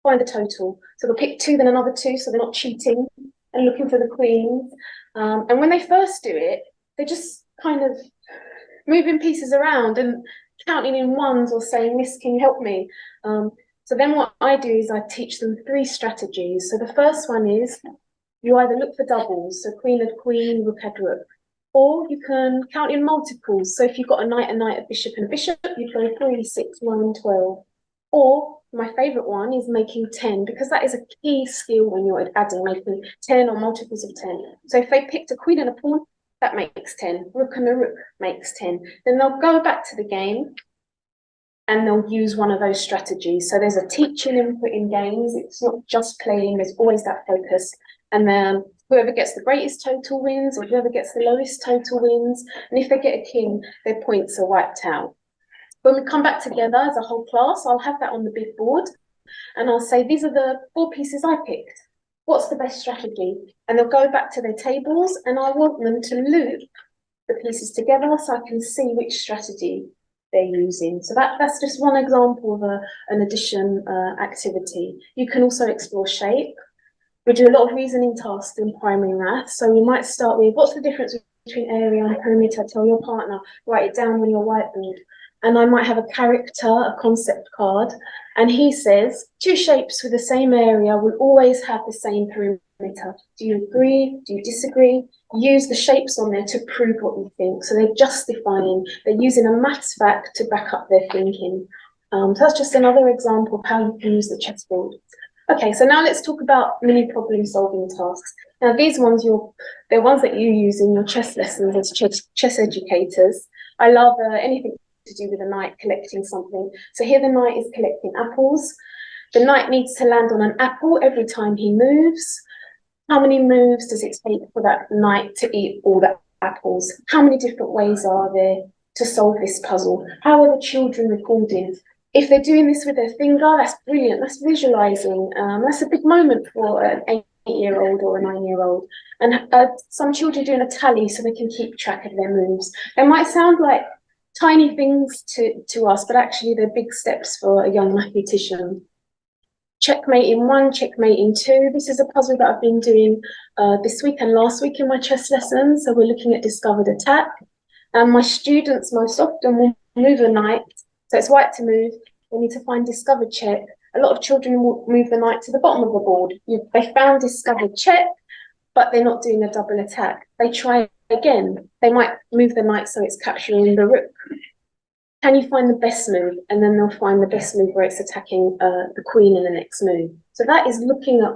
find the total. So they'll pick 2, then another 2, so they're not cheating and looking for the queens. And when they first do it, they're just kind of moving pieces around and counting in ones or saying, "Miss, can you help me?" So then what I do is I teach them 3 strategies. So the first one is you either look for doubles, so queen had queen, rook had rook, or you can count in multiples. So if you've got a knight, a bishop, and a bishop, you'd go 3, 6, 9, 12. Or my favorite one is making 10, because that is a key skill when you're adding, making 10 or multiples of 10. So if they picked a queen and a pawn, that makes 10. Rook and a rook makes 10. Then they'll go back to the game and they'll use one of those strategies. So there's a teaching input in games. It's not just playing, there's always that focus. And then whoever gets the greatest total wins, or whoever gets the lowest total wins. And if they get a king, their points are wiped out. When we come back together as a whole class, I'll have that on the big board and I'll say, these are the 4 pieces I picked. What's the best strategy? And they'll go back to their tables and I want them to loop the pieces together so I can see which strategy they're using. So that's just one example of an addition activity. You can also explore shape. We do a lot of reasoning tasks in primary maths. So we might start with, what's the difference between area and perimeter? Tell your partner, write it down on your whiteboard. And I might have a character, a concept card, and he says, 2 shapes with the same area will always have the same perimeter. Do you agree? Do you disagree? Use the shapes on there to prove what you think. So they're justifying, they're using a maths fact to back up their thinking. So that's just another example of how you can use the chessboard. Okay, so now let's talk about mini problem solving tasks. Now these ones, they're ones that you use in your chess lessons as chess educators. I love anything to do with a knight collecting something. So here the knight is collecting apples. The knight needs to land on an apple every time he moves. How many moves does it take for that knight to eat all the apples? How many different ways are there to solve this puzzle? How are the children recording? If they're doing this with their finger, that's brilliant. That's visualizing. That's a big moment for an 8-year-old or a 9-year-old. And some children are doing a tally so they can keep track of their moves. It might sound like tiny things to us, but actually they're big steps for a young mathematician. Checkmate in 1, checkmate in 2. This is a puzzle that I've been doing this week and last week in my chess lessons. So we're looking at discovered attack. And my students most often will move a knight. So it's white to move. They need to find discovered check. A lot of children will move the knight to the bottom of the board. They found discovered check, but they're not doing a double attack. They try again. They might move the knight so it's capturing the rook. Can you find the best move? And then they'll find the best move where it's attacking the queen in the next move. So that is looking at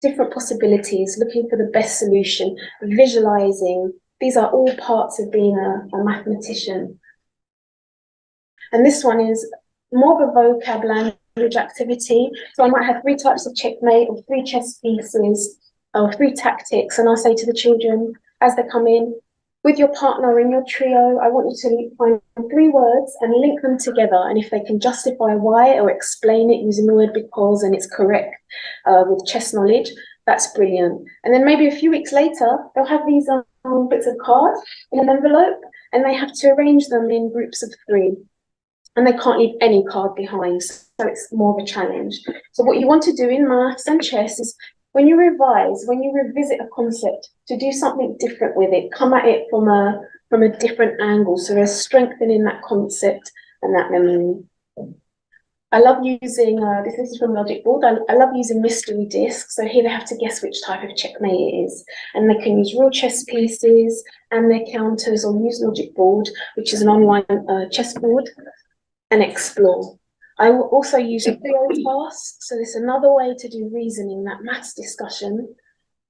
different possibilities, looking for the best solution, visualizing. These are all parts of being a mathematician. And this one is more of a vocab language activity. So I might have 3 types of checkmate or 3 chess pieces or 3 tactics. And I'll say to the children as they come in, with your partner in your trio, I want you to find 3 words and link them together. And if they can justify why or explain it using the word because and it's correct with chess knowledge, that's brilliant. And then maybe a few weeks later, they'll have these bits of cards in an envelope and they have to arrange them in groups of 3. And they can't leave any card behind, so it's more of a challenge. So what you want to do in maths and chess is when you revise, when you revisit a concept, to do something different with it, come at it from a different angle, so there's strengthening that concept and that memory. I love using, this is from Logic Board, I love using mystery discs, so here they have to guess which type of checkmate it is. And they can use real chess pieces and their counters, or use Logic Board, which is an online chess board, and explore. I will also use a trio task, so there's another way to do reasoning, that maths discussion,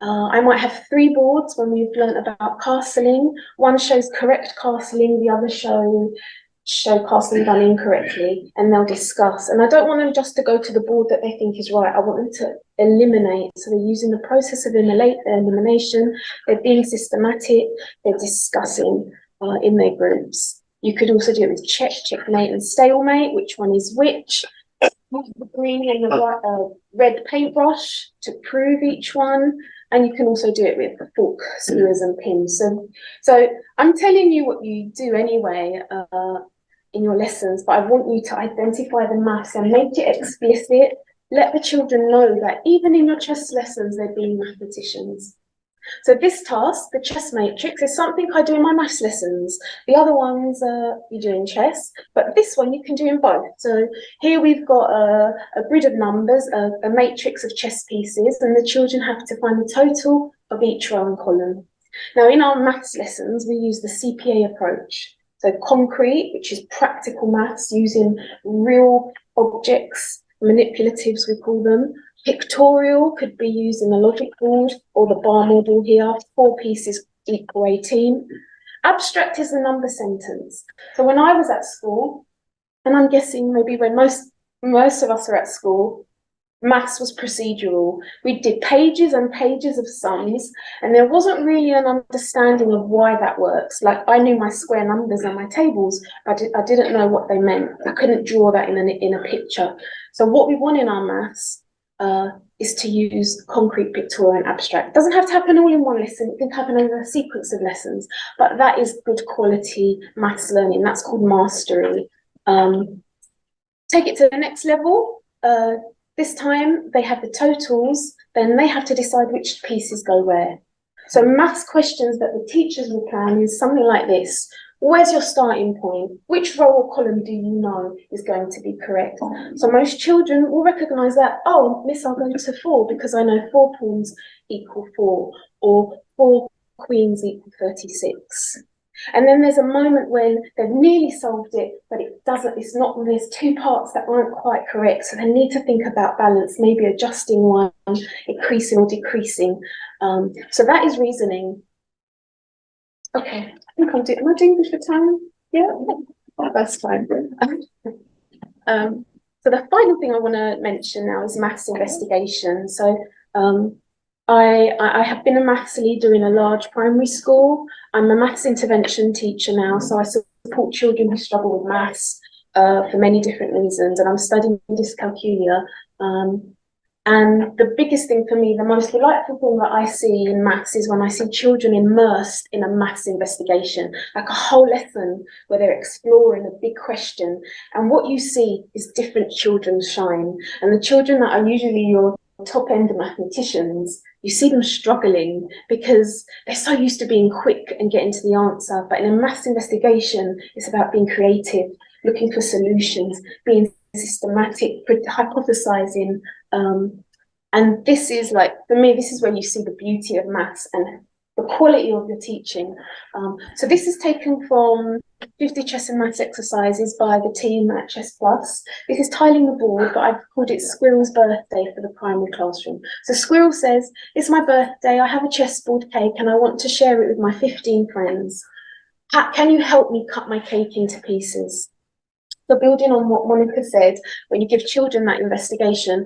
I might have 3 boards when we've learnt about castling. One shows correct castling, the other show castling done incorrectly, and they'll discuss. And I don't want them just to go to the board that they think is right. I want them to eliminate. So they're using the process of elimination, they're being systematic, they're discussing in their groups. You could also do it with check, checkmate, and stalemate, which one is which. The green and the red paintbrush to prove each one. And you can also do it with fork, skewers, and pins. So I'm telling you what you do anyway in your lessons, but I want you to identify the maths and make it explicit. Let the children know that even in your chess lessons, they're being mathematicians. So this task, the chess matrix, is something I do in my maths lessons. The other ones you do in chess, but this one you can do in both. So here we've got a grid of numbers, a matrix of chess pieces, and the children have to find the total of each row and column. Now in our maths lessons, we use the CPA approach. So concrete, which is practical maths using real objects, manipulatives we call them. Pictorial could be used in the logic board or the bar model here, 4 pieces equal 18. Abstract is the number sentence. So when I was at school, and I'm guessing maybe when most of us are at school, maths was procedural. We did pages and pages of sums, and there wasn't really an understanding of why that works. Like I knew my square numbers and my tables, but I didn't know what they meant. I couldn't draw that in a picture. So what we want in our maths is to use concrete, pictorial, and abstract. It doesn't have to happen all in one lesson. It can happen over a sequence of lessons, but that is good quality maths learning. That's called mastery. Take it to the next level. This time they have the totals, then they have to decide which pieces go where. So maths questions that the teachers will plan is something like this. Where's your starting point? Which row or column do you know is going to be correct? So most children will recognise that, oh, miss, I'll go to 4 because I know 4 pawns equal 4, or 4 queens equal 36. And then there's a moment when they've nearly solved it, but it doesn't, it's not, there's 2 parts that aren't quite correct. So they need to think about balance, maybe adjusting one, increasing or decreasing. So that is reasoning. Okay, I think am I doing this for time? Yeah, oh, that's fine. So the final thing I want to mention now is maths investigation. So I have been a maths leader in a large primary school. I'm a maths intervention teacher now, so I support children who struggle with maths for many different reasons, and I'm studying dyscalculia. And the biggest thing for me, the most delightful thing that I see in maths is when I see children immersed in a maths investigation, like a whole lesson where they're exploring a big question. And what you see is different children shine. And the children that are usually your top-end mathematicians, you see them struggling because they're so used to being quick and getting to the answer. But in a maths investigation, it's about being creative, looking for solutions, being systematic, hypothesizing. And this is like, for me, this is where you see the beauty of maths and the quality of your teaching. So this is taken from 50 chess and maths exercises by the team at Chess Plus. This is tiling the board, but I've called it Squirrel's birthday for the primary classroom. So Squirrel says, it's my birthday, I have a chessboard cake and I want to share it with my 15 friends. Can you help me cut my cake into pieces? So building on what Monika said, when you give children that investigation,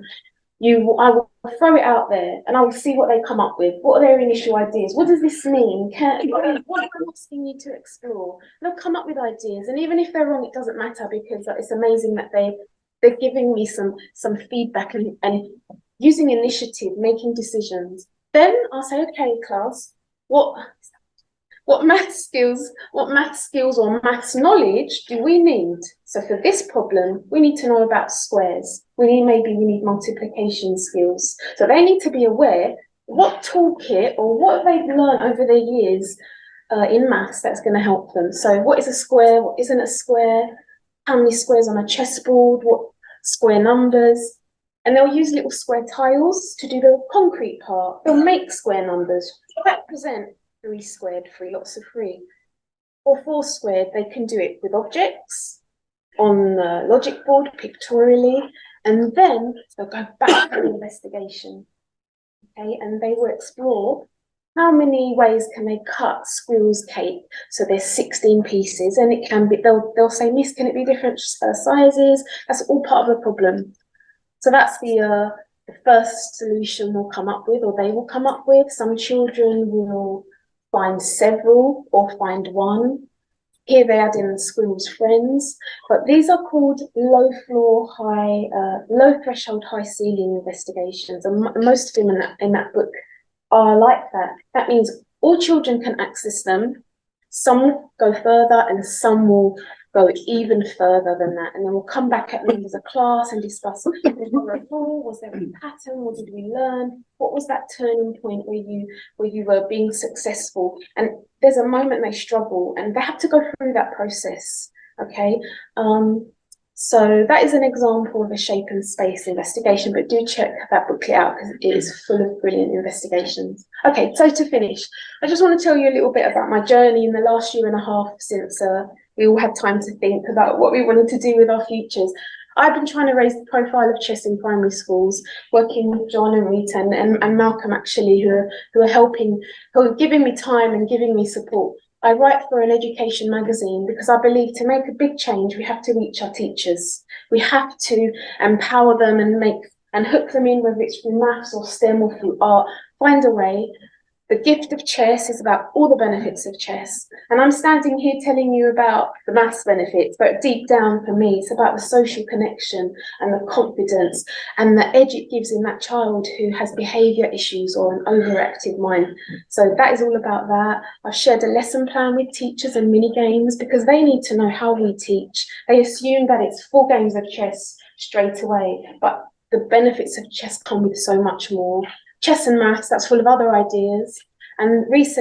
I will throw it out there and I will see what they come up with. What are their initial ideas? What does this mean? What am I asking you to explore? They'll come up with ideas, and even if they're wrong, it doesn't matter, because it's amazing that they're giving me some feedback and using initiative, making decisions. Then I'll say, okay, class, what math skills or maths knowledge do we need? So for this problem, we need to know about squares. Maybe we need multiplication skills. So they need to be aware what toolkit or what they've learned over their years in maths that's going to help them. So what is a square? What isn't a square? How many squares on a chessboard? What square numbers? And they'll use little square tiles to do the concrete part. They'll make square numbers. Represent 3 squared, 3 lots of 3. Or 4 squared, they can do it with objects on the logic board, pictorially, and then they'll go back to the investigation. okay, and they will explore how many ways can they cut squirrel's cake. So there's 16 pieces, and it can be, they'll say, Miss, can it be different sizes? That's all part of the problem. So that's the first solution we'll come up with, or they will come up with. Some children will find several or find one. Here they add in squirrel's friends, but these are called low threshold, high ceiling investigations, and most of them in that book are like that. That means all children can access them. Some will go further, and some will go even further than that. And then we'll come back at the end of the class and discuss, was there a rule? Was there a pattern? What did we learn? What was that turning point where you were being successful? And there's a moment they struggle, and they have to go through that process, okay? So that is an example of a shape and space investigation, but do check that booklet out because it is full of brilliant investigations. Okay, so to finish, I just want to tell you a little bit about my journey in the last year and a half since we all had time to think about what we wanted to do with our futures. I've been trying to raise the profile of chess in primary schools, working with John and Rita and Malcolm actually, who are giving me time and giving me support. I write for an education magazine because I believe to make a big change, we have to reach our teachers. We have to empower them and hook them in, whether it's through maths or STEM or through art, find a way. The gift of chess is about all the benefits of chess. And I'm standing here telling you about the maths benefits, but deep down for me, it's about the social connection and the confidence and the edge it gives in that child who has behaviour issues or an overactive mind. So that is all about that. I've shared a lesson plan with teachers and mini games because they need to know how we teach. They assume that it's 4 games of chess straight away, but the benefits of chess come with so much more. Chess and maths, that's full of other ideas. And this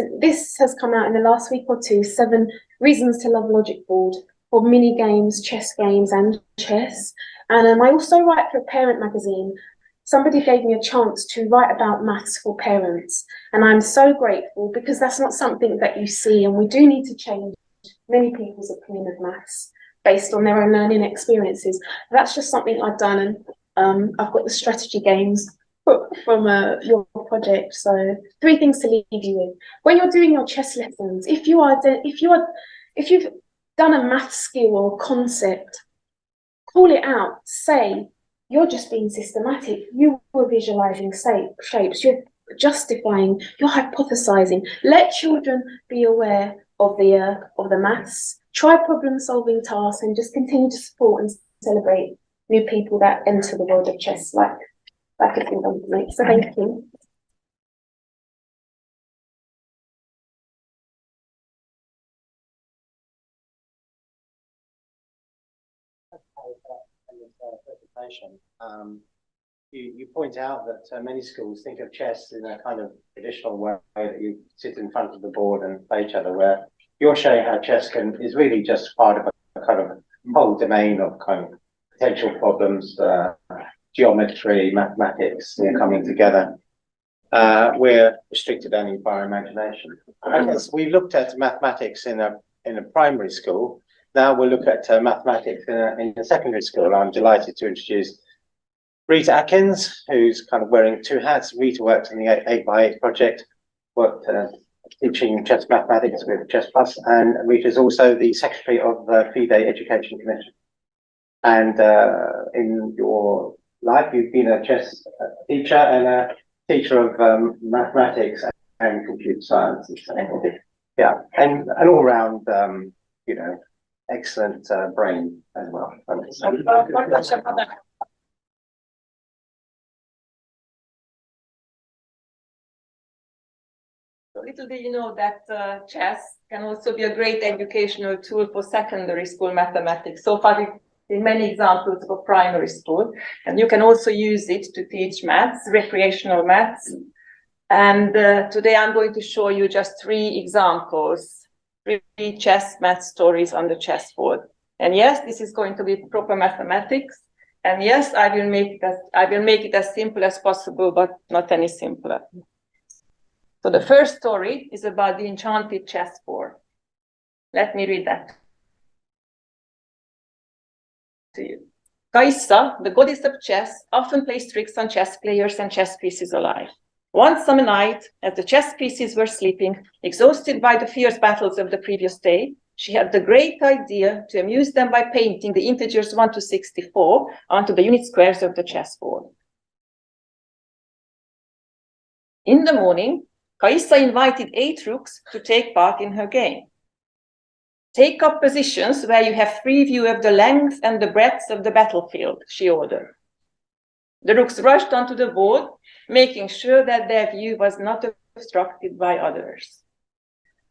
has come out in the last week or two, 7 Reasons to Love Logic Board for mini games, chess games and chess. And I also write for a parent magazine. Somebody gave me a chance to write about maths for parents. And I'm so grateful because that's not something that you see, and we do need to change many people's opinion of maths based on their own learning experiences. That's just something I've done, and I've got the strategy games from your project. So 3 things to leave you with. When you're doing your chess lessons, if you've done a math skill or concept, call it out. Say, you're just being systematic. You were visualizing shapes. You're justifying. You're hypothesizing. Let children be aware of the maths. Try problem-solving tasks and just continue to support and celebrate new people that enter the world of chess like it's been done tonight. So thank you. You point out that many schools think of chess in a kind of traditional way that you sit in front of the board and play each other, where you're showing how chess is really just part of a kind of whole domain of kind of potential problems, geometry, mathematics, coming together. We're restricted only by our imagination. I guess we looked at mathematics in a primary school. Now we'll look at mathematics in a secondary school. I'm delighted to introduce Rita Atkins, who's kind of wearing 2 hats. Rita worked on the 8x8 project, worked teaching chess mathematics with Chess Plus, and Rita is also the secretary of the FIDE Education Commission. And in your life, you've been a chess teacher and a teacher of mathematics and computer science. Yeah, and an all-round, excellent brain as well. Little do you know that chess can also be a great educational tool for secondary school mathematics. So far, we've seen many examples for primary school, and you can also use it to teach maths, recreational maths. And today I'm going to show you just 3 examples, 3 chess math stories on the chessboard. And yes, this is going to be proper mathematics. And yes, I will make it as simple as possible, but not any simpler. So the first story is about the enchanted chessboard. Let me read that to you. Kaisa, the goddess of chess, often plays tricks on chess players and chess pieces alike. One summer night, as the chess pieces were sleeping, exhausted by the fierce battles of the previous day, she had the great idea to amuse them by painting the integers 1 to 64 onto the unit squares of the chessboard. In the morning, Kaisa invited 8 rooks to take part in her game. Take up positions where you have free view of the length and the breadth of the battlefield, she ordered. The rooks rushed onto the board, making sure that their view was not obstructed by others.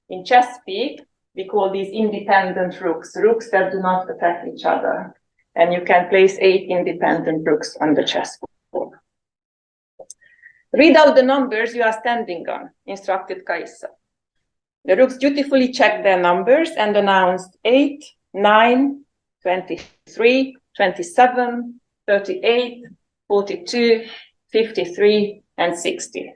In chess speak, we call these independent rooks, rooks that do not attack each other. And you can place 8 independent rooks on the chessboard. Read out the numbers you are standing on, instructed Kaisa. The rooks dutifully checked their numbers and announced 8, 9, 23, 27, 38, 42, 53, and 60.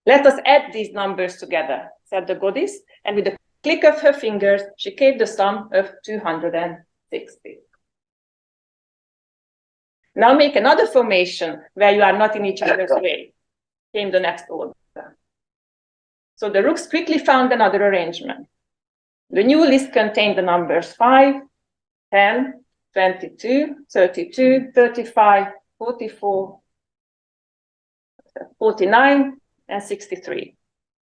Let us add these numbers together, said the goddess, and with a click of her fingers, she gave the sum of 260. Now make another formation where you are not in each other's way, came the next order. So the rooks quickly found another arrangement. The new list contained the numbers 5, 10, 22, 32, 35, 44, 49, and 63.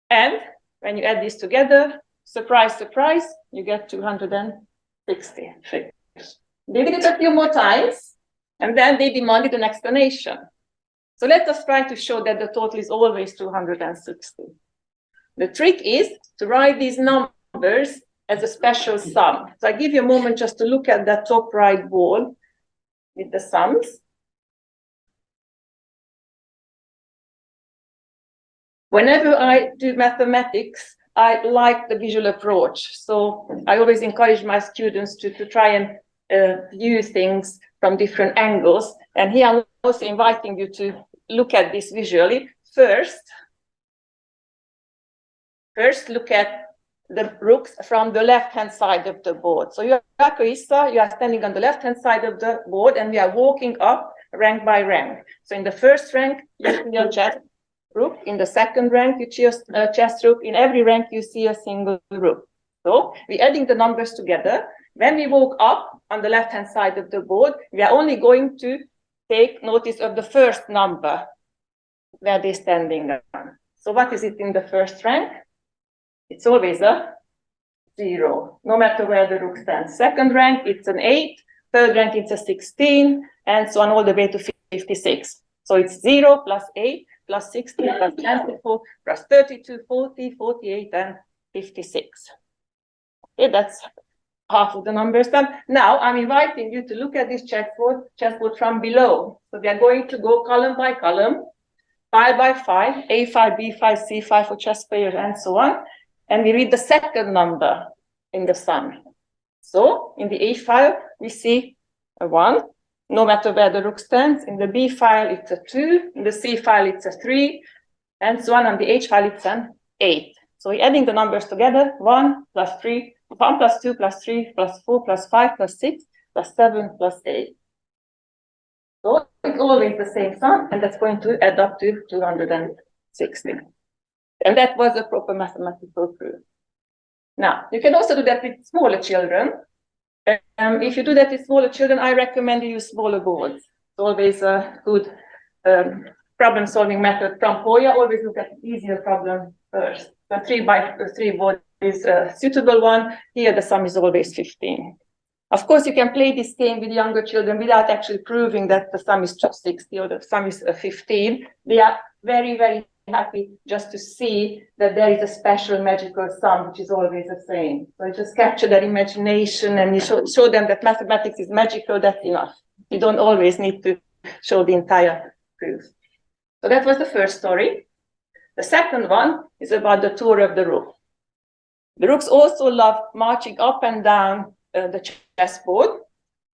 And when you add these together, surprise, surprise, you get 260 figures. They did it a few more times, and then they demanded an explanation. So let us try to show that the total is always 260. The trick is to write these numbers as a special sum. So I give you a moment just to look at that top right wall with the sums. Whenever I do mathematics, I like the visual approach. So I always encourage my students to try and view things from different angles. And here I'm also inviting you to look at this visually. First, look at the rooks from the left-hand side of the board. So you are Kaisa, you are standing on the left-hand side of the board, and we are walking up rank by rank. So in the first rank, you see your chess rook. In the second rank, you see a chess rook. In every rank, you see a single rook. So we're adding the numbers together. When we walk up on the left-hand side of the board, we are only going to take notice of the first number where they're standing on. So what is it in the first rank? It's always a 0, no matter where the rook stands. Second rank, it's an 8. Third rank, it's a 16, and so on all the way to 56. So it's 0 plus 8 plus 16 plus 24 plus 32, 40, 48, and 56. Okay, that's half of the numbers done. Now I'm inviting you to look at this chessboard from below. So we are going to go column by column, file by file, A file, B file, C file for chess players, and so on. And we read the second number in the sum. So in the A file, we see a 1, no matter where the rook stands. In the B file, it's a 2. In the C file, it's a 3. And so on. On the H file, it's an 8. So we're adding the numbers together. 1 plus 3, 1 plus 2 plus 3 plus 4 plus 5 plus 6 plus 7 plus 8. So it's always the same sum, and that's going to add up to 260. And that was a proper mathematical proof. Now, you can also do that with smaller children. If you do that with smaller children, I recommend you use smaller boards. It's always a good problem-solving method from Hoya. Always look at the easier problem first. The 3x3 board is a suitable one. Here, the sum is always 15. Of course, you can play this game with younger children without actually proving that the sum is 260 or the sum is 15. They are very, very happy just to see that there is a special magical sum which is always the same. So you just capture their imagination and you show them that mathematics is magical. That's enough. You don't always need to show the entire proof. So that was the first story. The second one is about the tour of the rook. The rooks also love marching up and down the chessboard,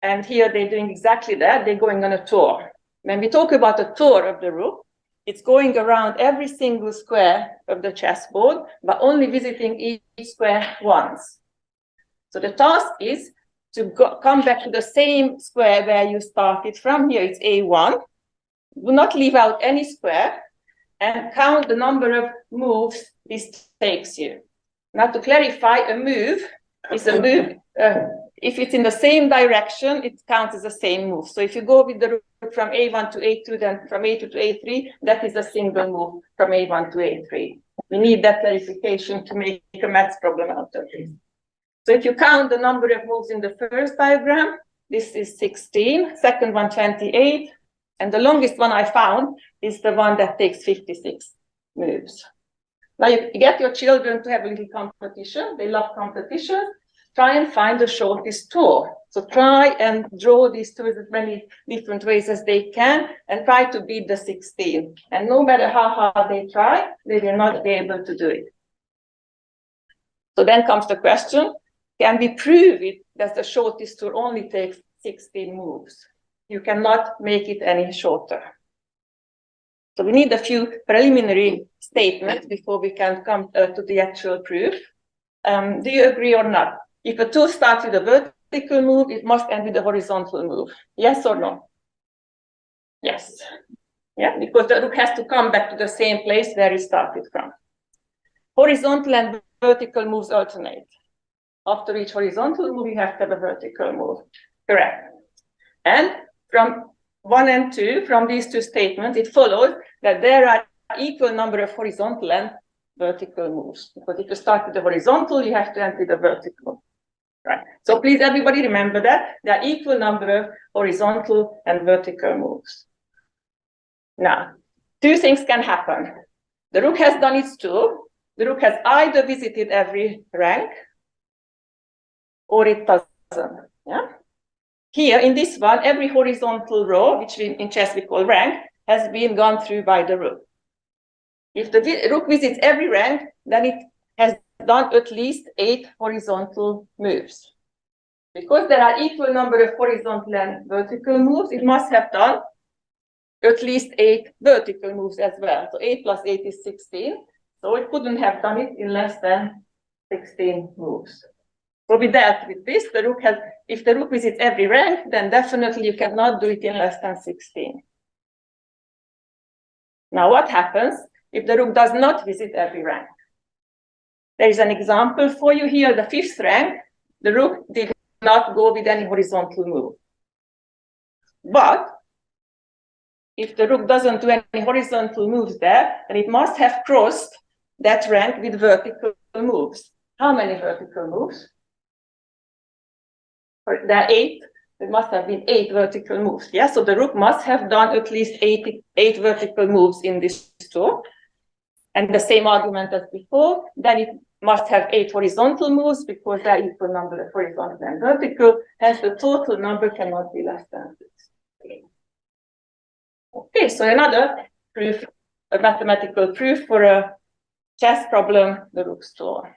and here they're doing exactly that. They're going on a tour. When we talk about a tour of the rook, it's going around every single square of the chessboard, but only visiting each square once. So the task is to come back to the same square where you started from. Here it's A1. Do not leave out any square. and count the number of moves this takes you. Now, to clarify, a move is a move. If it's in the same direction, it counts as the same move. So if you go with the rook from A1 to A2, then from A2 to A3, that is a single move from A1 to A3. We need that clarification to make a maths problem out of this. So if you count the number of moves in the first diagram, this is 16, second one 28, and the longest one I found is the one that takes 56 moves. Now you get your children to have a little competition. They love competition. Try and find the shortest tour. So try and draw these tours as many different ways as they can and try to beat the 16. And no matter how hard they try, they will not be able to do it. So then comes the question, can we prove it that the shortest tour only takes 16 moves? You cannot make it any shorter. So we need a few preliminary statements before we can come to the actual proof. Do you agree or not? If a tour starts with a vertical move, it must end with a horizontal move. Yes or no? Yes. Yeah, because the rook has to come back to the same place where it started from. Horizontal and vertical moves alternate. After each horizontal move, you have to have a vertical move. Correct. And from 1 and 2, from these two statements, it follows that there are equal number of horizontal and vertical moves. Because if you start with the horizontal, you have to end with the vertical. Right. So please, everybody, remember that there are equal number of horizontal and vertical moves. Now, two things can happen. The rook has done its tour. The rook has either visited every rank, or it doesn't. Yeah. Here, in this one, every horizontal row, which in chess we call rank, has been gone through by the rook. If the rook visits every rank, then it has done at least 8 horizontal moves. Because there are equal number of horizontal and vertical moves, it must have done at least 8 vertical moves as well. So 8 plus 8 is 16. So it couldn't have done it in less than 16 moves. So we dealt with this. The rook has, if the rook visits every rank, then definitely you cannot do it in less than 16. Now what happens if the rook does not visit every rank? There is an example for you here, the 5th rank. The rook did not go with any horizontal move. But if the rook doesn't do any horizontal moves there, then it must have crossed that rank with vertical moves. How many vertical moves? There are 8. There must have been 8 vertical moves. Yeah, so the rook must have done at least 8 vertical moves in this tour. And the same argument as before, then it must have 8 horizontal moves because there are equal number of horizontal and vertical, hence the total number cannot be less than 6. Okay, so another proof, a mathematical proof for a chess problem, the rook's tour.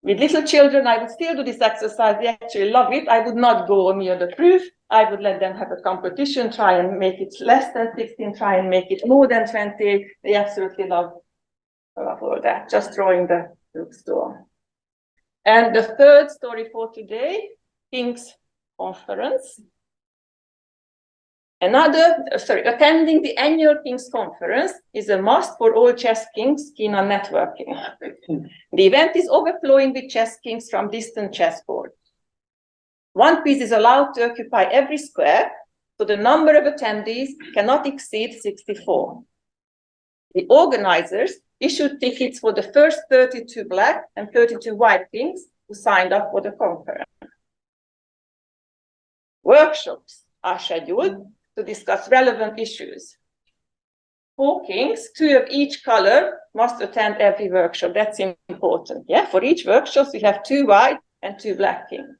With little children, I would still do this exercise. They actually love it. I would not go near the proof. I would let them have a competition, try and make it less than 16, try and make it more than 20. They absolutely love all that, just drawing the rook's tour. And the third story for today, King's Conference. Attending the annual King's Conference is a must for all chess kings keen on networking. The event is overflowing with chess kings from distant chessboards. One piece is allowed to occupy every square, so the number of attendees cannot exceed 64. The organizers issued tickets for the first 32 black and 32 white kings who signed up for the conference. Workshops are scheduled to discuss relevant issues. 4 kings, 2 of each color, must attend every workshop. That's important. Yeah, for each workshop, we have 2 white and 2 black kings.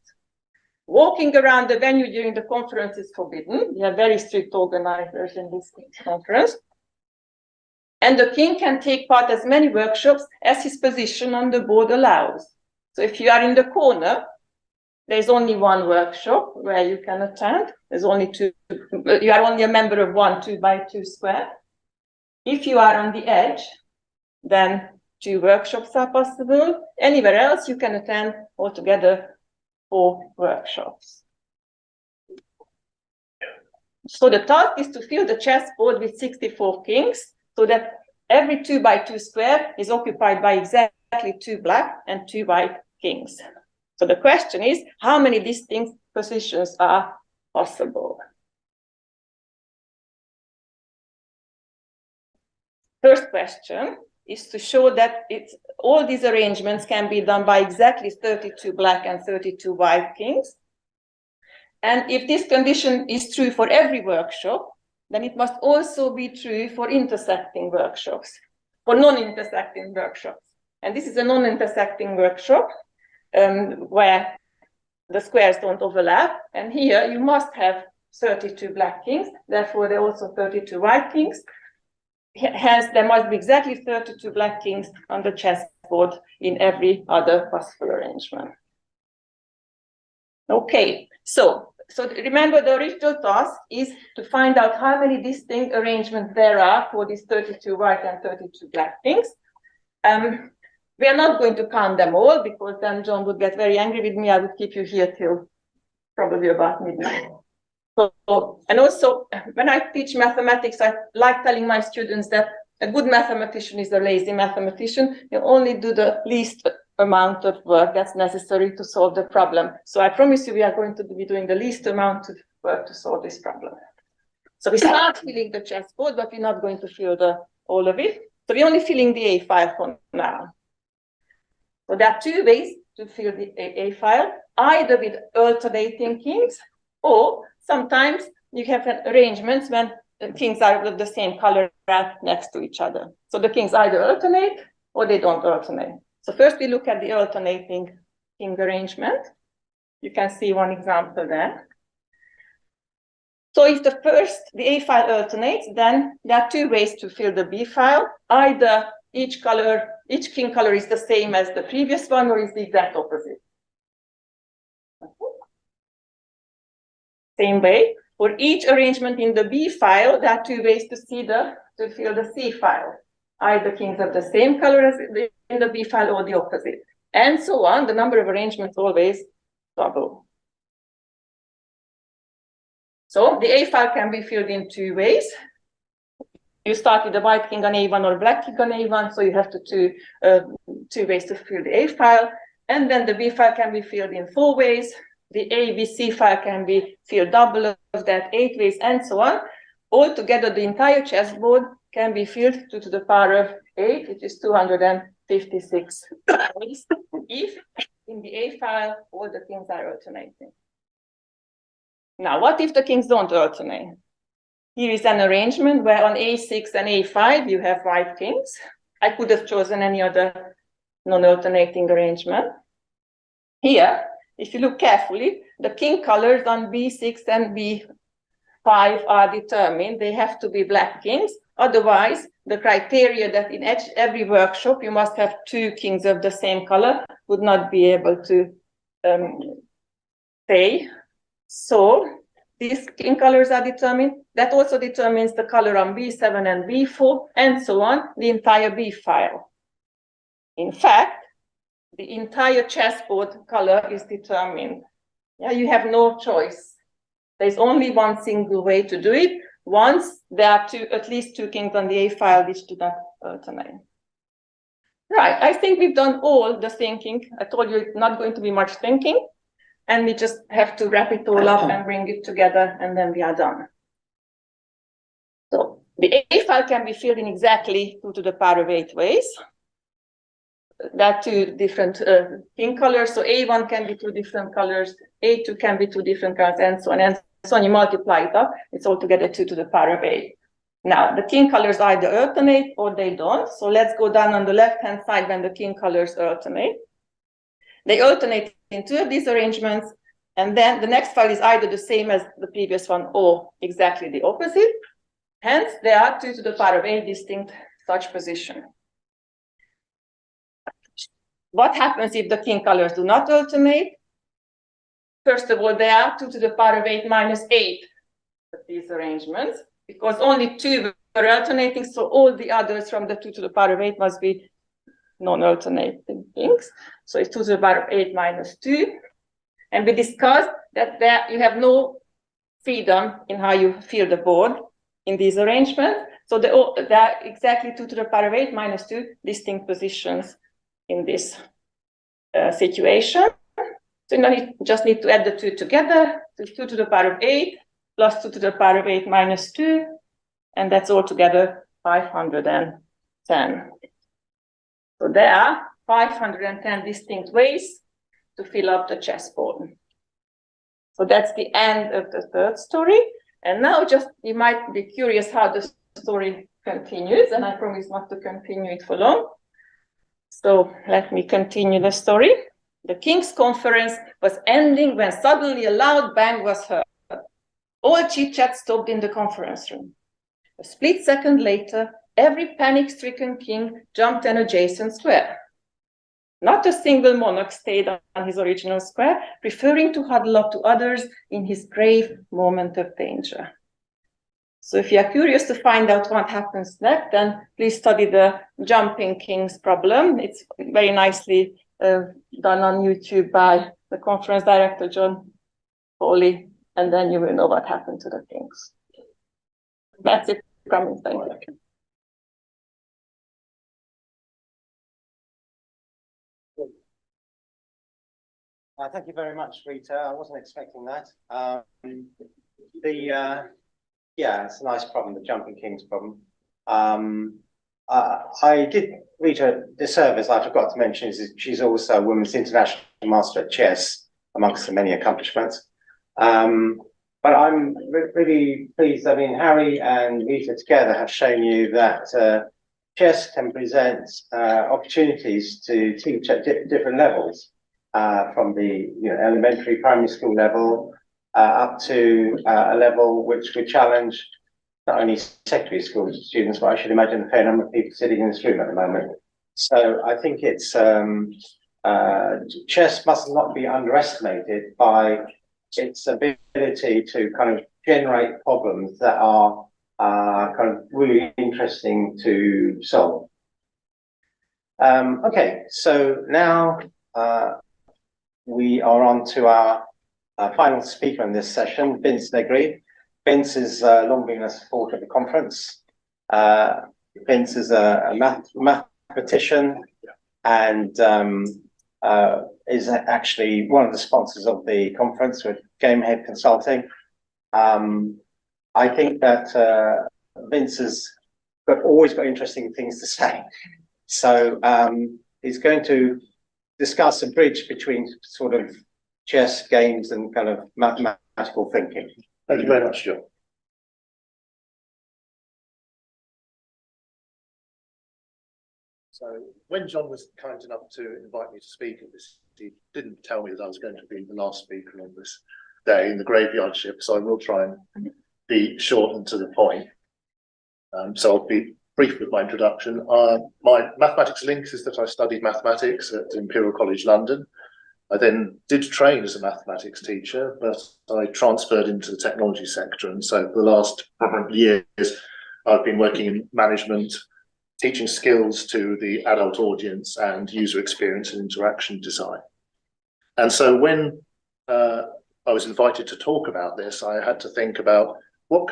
Walking around the venue during the conference is forbidden. We have very strict organizers in this conference. And the king can take part as many workshops as his position on the board allows. So if you are in the corner, there's only 1 workshop where you can attend. There's only 2. You are only a member of 1 2x2 square. If you are on the edge, then 2 workshops are possible. Anywhere else, you can attend altogether 4 workshops. So the task is to fill the chessboard with 64 kings so that every 2 by 2 square is occupied by exactly 2 black and 2 white kings. So the question is, how many distinct positions are possible? First question is to show that all these arrangements can be done by exactly 32 black and 32 white kings. And if this condition is true for every workshop, then it must also be true for intersecting workshops, for non-intersecting workshops. And this is a non-intersecting workshop where the squares don't overlap. And here you must have 32 black kings, therefore there are also 32 white kings. Hence, there must be exactly 32 black kings on the chessboard in every other possible arrangement. Okay, so remember the original task is to find out how many distinct arrangements there are for these 32 white and 32 black kings. We are not going to count them all because then John would get very angry with me. I would keep you here till probably about midnight. So, and also, when I teach mathematics, I like telling my students that a good mathematician is a lazy mathematician. You only do the least amount of work that's necessary to solve the problem. So I promise you we are going to be doing the least amount of work to solve this problem. So we start filling the chessboard, but we're not going to fill all of it. So we're only filling the A file for now. So there are 2 ways to fill the A file, either with alternating kings, or sometimes you have arrangements when the kings are of the same color next to each other. So the kings either alternate or they don't alternate. So first we look at the alternating king arrangement. You can see one example there. So if the A file alternates, then there are 2 ways to fill the B file. Either each king color is the same as the previous one, or is the exact opposite. Same way, for each arrangement in the B file, there are 2 ways to fill the C file. Either kings of the same color as in the B file or the opposite. And so on, the number of arrangements always double. So the A file can be filled in 2 ways. You start with the white king on A1 or black king on A1, so you have two ways to fill the A file. And then the B file can be filled in 4 ways. The A, B, C file can be filled double of that, 8 ways, and so on. Altogether, the entire chessboard can be filled 2 to the power of 8, which is 256 ways, if in the A file all the kings are alternating. Now, what if the kings don't alternate? Here is an arrangement where on A6 and A5 you have white kings. I could have chosen any other non-alternating arrangement. Here, if you look carefully, the king colors on B6 and B5 are determined. They have to be black kings. Otherwise, the criteria that in every workshop you must have 2 kings of the same color would not be able to stay. So these king colors are determined. That also determines the color on B7 and B4, and so on, the entire B file. In fact, the entire chessboard color is determined. Yeah, you have no choice. There's only one single way to do it. Once there are at least 2 kings on the A file which do not alternate. Right, I think we've done all the thinking. I told you it's not going to be much thinking. And we just have to wrap it all up and bring it together, and then we are done. So the A file can be filled in exactly 2 to the power of 8 ways. There are 2 different king colors. So A1 can be 2 different colors, A2 can be 2 different colors, and so on. And so on, you multiply it up, it's altogether 2 to the power of 8. Now, the king colors either alternate or they don't. So let's go down on the left-hand side when the king colors alternate. They alternate in 2 of these arrangements, and then the next file is either the same as the previous one or exactly the opposite. Hence, there are 2 to the power of 8 distinct such positions. What happens if the king colors do not alternate? First of all, there are 2 to the power of 8 minus 8 of these arrangements, because only 2 were alternating, so all the others from the 2 to the power of 8 must be non-alternating things. So it's 2 to the power of 8 minus 2. And we discussed that there you have no freedom in how you fill the board in these arrangements. So there are exactly 2 to the power of 8 minus 2 distinct positions in this situation. So you just need to add the 2 together, 2 to the power of 8 plus 2 to the power of 8 minus 2, and that's altogether 510. So there are 510 distinct ways to fill up the chessboard. So that's the end of the third story. And now you might be curious how the story continues, and I promise not to continue it for long. So let me continue the story. The King's conference was ending when suddenly a loud bang was heard. All chit-chat stopped in the conference room. A split second later, every panic-stricken king jumped an adjacent square. Not a single monarch stayed on his original square, preferring to huddle up to others in his grave moment of danger. So if you are curious to find out what happens next, then please study the jumping kings problem. It's very nicely done on YouTube by the conference director, John Foley, and then you will know what happened to the kings. That's it from me. Thank you. Thank you very much, Rita. I wasn't expecting that. Yeah, it's a nice problem, the jumping kings problem. I did Rita disservice. I forgot to mention is she's also a women's international master at chess, amongst the many accomplishments. But I'm really pleased. I mean, Harry and Rita together have shown you that chess can present opportunities to teach at different levels. From the elementary primary school level up to a level which would challenge not only secondary school students, but I should imagine a fair number of people sitting in this room at the moment. So I think it's chess must not be underestimated by its ability to kind of generate problems that are kind of really interesting to solve. Okay, so now we are on to our final speaker in this session, Vince Negri. Vince has long been a supporter of the conference. Vince is a mathematician and is actually one of the sponsors of the conference with GameAhead Consulting. I think that Vince has always got interesting things to say. So he's going to discuss a bridge between sort of chess games and kind of mathematical thinking. Thank you very much, John. So when John was kind enough to invite me to speak at this, he didn't tell me that I was going to be the last speaker on this day in the graveyard shift, so I will try and be short and to the point. So I'll be brief with my introduction. My mathematics link is that I studied mathematics at Imperial College London. I then did train as a mathematics teacher, but I transferred into the technology sector. And so for the last years, I've been working in management, teaching skills to the adult audience and user experience and interaction design. And so when I was invited to talk about this, I had to think about how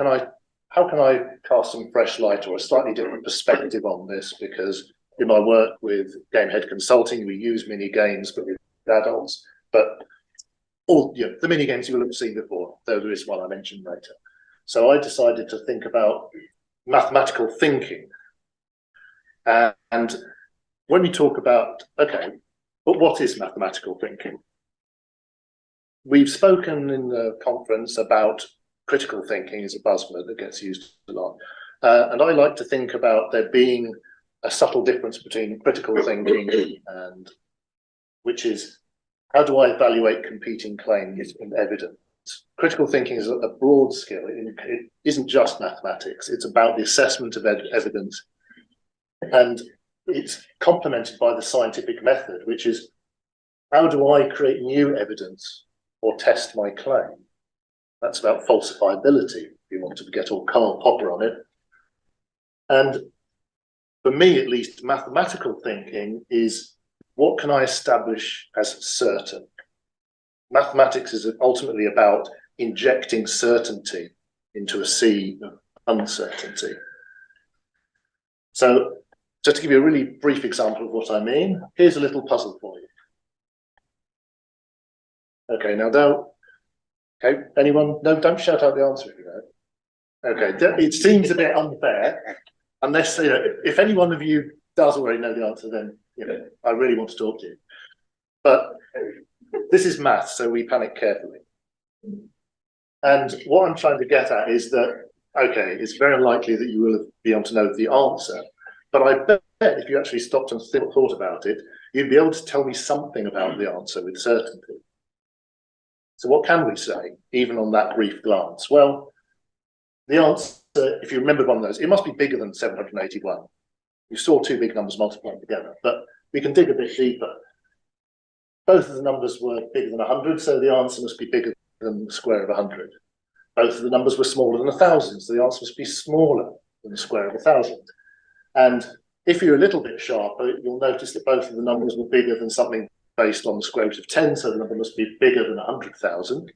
can I cast some fresh light or a slightly different perspective on this? Because in my work with GameAhead Consulting, we use mini games, but with adults. But all the mini games you will have seen before, though there is one I mentioned later. So I decided to think about mathematical thinking. And when we talk about, okay, but what is mathematical thinking? We've spoken in the conference about critical thinking is a buzzword that gets used a lot. And I like to think about there being a subtle difference between critical thinking and which is how do I evaluate competing claims in evidence? Critical thinking is a broad skill. It isn't just mathematics. It's about the assessment of evidence. And it's complemented by the scientific method, which is how do I create new evidence or test my claim? That's about falsifiability, if you want to get all Karl Popper on it. And for me, at least, mathematical thinking is what can I establish as certain? Mathematics is ultimately about injecting certainty into a sea of uncertainty. So just to give you a really brief example of what I mean, here's a little puzzle for you. Okay, now okay, anyone? No, don't shout out the answer if you know. Okay, it seems a bit unfair, unless, you know, if any one of you does already know the answer, then, you know, I really want to talk to you. But this is maths, so we panic carefully. And what I'm trying to get at is that, okay, it's very unlikely that you will be able to know the answer, but I bet if you actually stopped and thought about it, you'd be able to tell me something about the answer with certainty. So what can we say, even on that brief glance? Well, the answer, if you remember one of those, it must be bigger than 781. You saw two big numbers multiplying together, but we can dig a bit deeper. Both of the numbers were bigger than 100, so the answer must be bigger than the square of 100. Both of the numbers were smaller than 1,000, so the answer must be smaller than the square of 1,000. And if you're a little bit sharper, you'll notice that both of the numbers were bigger than something based on the square root of 10, so the number must be bigger than 100,000.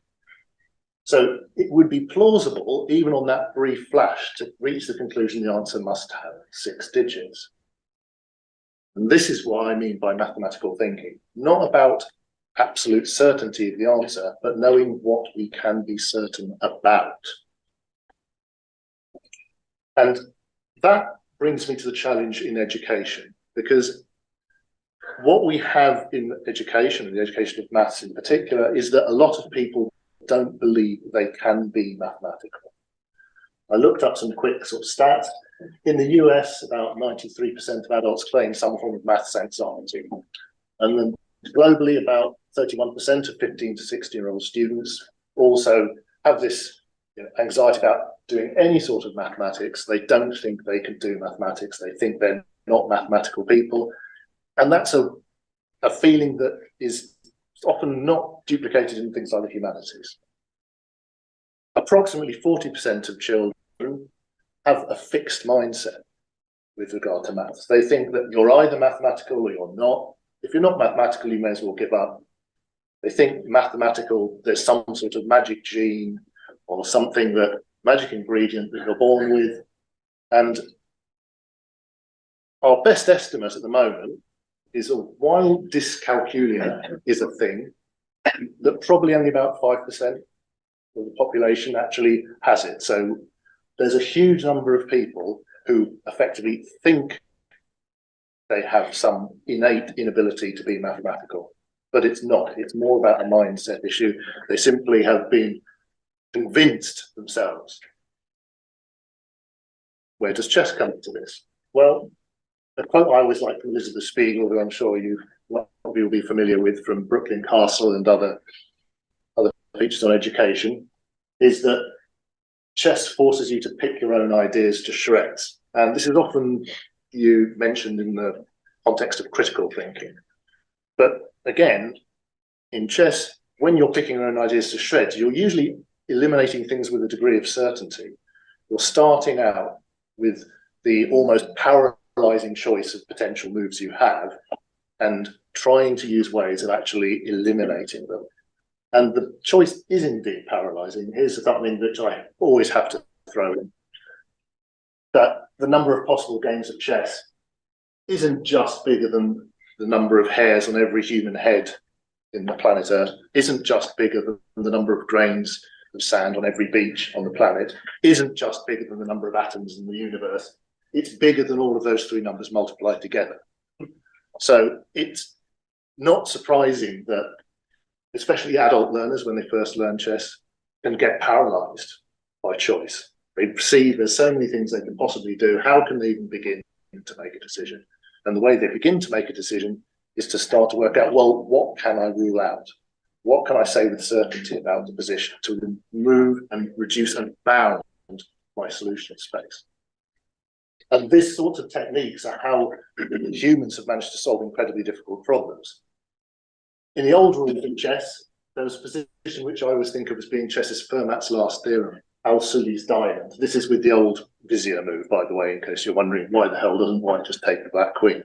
So it would be plausible, even on that brief flash, to reach the conclusion the answer must have 6 digits. And this is what I mean by mathematical thinking, not about absolute certainty of the answer, but knowing what we can be certain about. And that brings me to the challenge in education, because what we have in education, and the education of maths in particular, is that a lot of people don't believe they can be mathematical. I looked up some quick sort of stats. In the US, about 93% of adults claim some form of maths anxiety. And then globally, about 31% of 15 to 16-year-old students also have this, you know, anxiety about doing any sort of mathematics. They don't think they can do mathematics. They think they're not mathematical people. And that's a feeling that is often not duplicated in things like the humanities. Approximately 40% of children have a fixed mindset with regard to maths. They think that you're either mathematical or you're not. If you're not mathematical, you may as well give up. They think mathematical, there's some sort of magic gene or something, that magic ingredient that you're born with. And our best estimate at the moment is while dyscalculia is a thing, that probably only about 5% of the population actually has it. So there's a huge number of people who effectively think they have some innate inability to be mathematical, but it's not. It's more about a mindset issue. They simply have been convinced themselves. Where does chess come into this? Well, a quote I always like from Elizabeth Spiegel, who I'm sure you'll be familiar with from Brooklyn Castle and other features on education, is that chess forces you to pick your own ideas to shreds. And this is often you mentioned in the context of critical thinking. But again, in chess, when you're picking your own ideas to shreds, you're usually eliminating things with a degree of certainty. You're starting out with the almost paralyzing choice of potential moves you have and trying to use ways of actually eliminating them. And the choice is indeed paralyzing. Here's something that I always have to throw in. That the number of possible games of chess isn't just bigger than the number of hairs on every human head in the planet Earth, isn't just bigger than the number of grains of sand on every beach on the planet, isn't just bigger than the number of atoms in the universe. It's bigger than all of those three numbers multiplied together. So it's not surprising that especially adult learners, when they first learn chess, can get paralyzed by choice. They perceive there's so many things they can possibly do. How can they even begin to make a decision? And the way they begin to make a decision is to start to work out, well, what can I rule out? What can I say with certainty about the position to remove and reduce and bound my solution space? And this sort of techniques are how humans have managed to solve incredibly difficult problems. In the old rules of chess, there was a position which I always think of as being chess's Fermat's last theorem, Al-Sully's diamond. This is with the old vizier move, by the way, in case you're wondering why the hell doesn't white just take the black queen.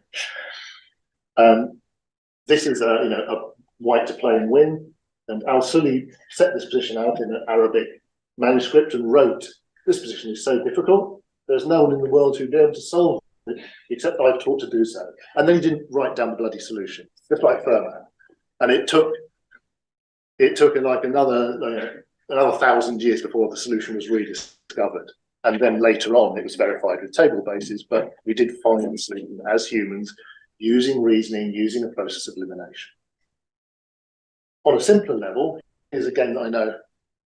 This is a white to play and win, and Al-Sully set this position out in an Arabic manuscript and wrote, this position is so difficult, there's no one in the world who'd be able to solve except I taught to do so. And then he didn't write down the bloody solution, just like Fermat. And it took like another 1,000 years before the solution was rediscovered. And then later on, it was verified with table bases, but we did find the solution as humans using reasoning, using a process of elimination. On a simpler level, is again that I know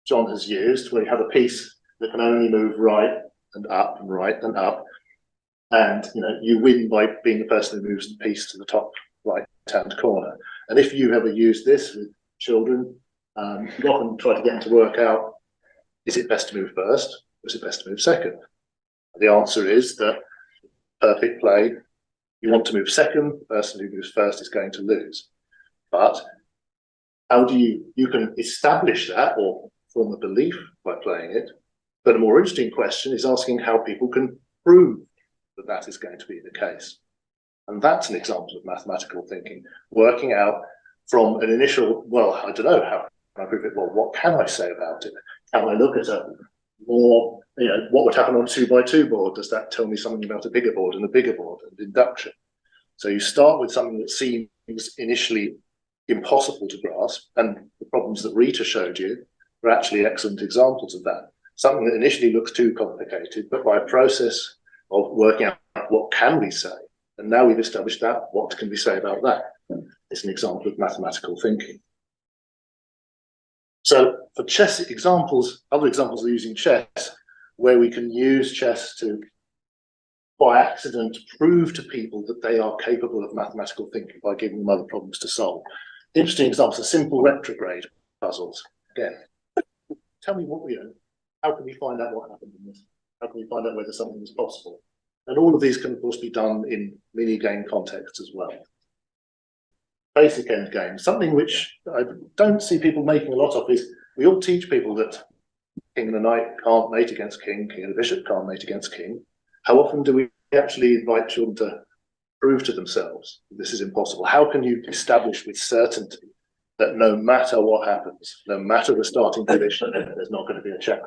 John has used, where you have a piece that can only move right and up and right and up. And you win by being the person who moves the piece to the top right-hand corner. And if you ever use this with children, you often try to get them to work out, is it best to move first, or is it best to move second? The answer is that perfect play, you want to move second, the person who moves first is going to lose. But how do you can establish that or form a belief by playing it. But a more interesting question is asking how people can prove that that is going to be the case. And that's an example of mathematical thinking, working out from an initial, well, I don't know, how can I prove it? Well, what can I say about it? Can I look at a more, what would happen on a 2x2 board? Does that tell me something about a bigger board and induction? So you start with something that seems initially impossible to grasp, and the problems that Rita showed you are actually excellent examples of that. Something that initially looks too complicated, but by a process of working out what can we say, and now we've established that, what can we say about that? It's an example of mathematical thinking. So for chess examples, other examples of using chess, where we can use chess to, by accident, prove to people that they are capable of mathematical thinking by giving them other problems to solve. Interesting examples of simple retrograde puzzles. Again, tell me what how can we find out what happened in this? How can we find out whether something is possible? And all of these can, of course, be done in mini-game contexts as well. Basic end game, something which I don't see people making a lot of is, we all teach people that king and a knight can't mate against king, king and a bishop can't mate against king. How often do we actually invite children to prove to themselves that this is impossible? How can you establish with certainty that no matter what happens, no matter the starting position, there's not going to be a check?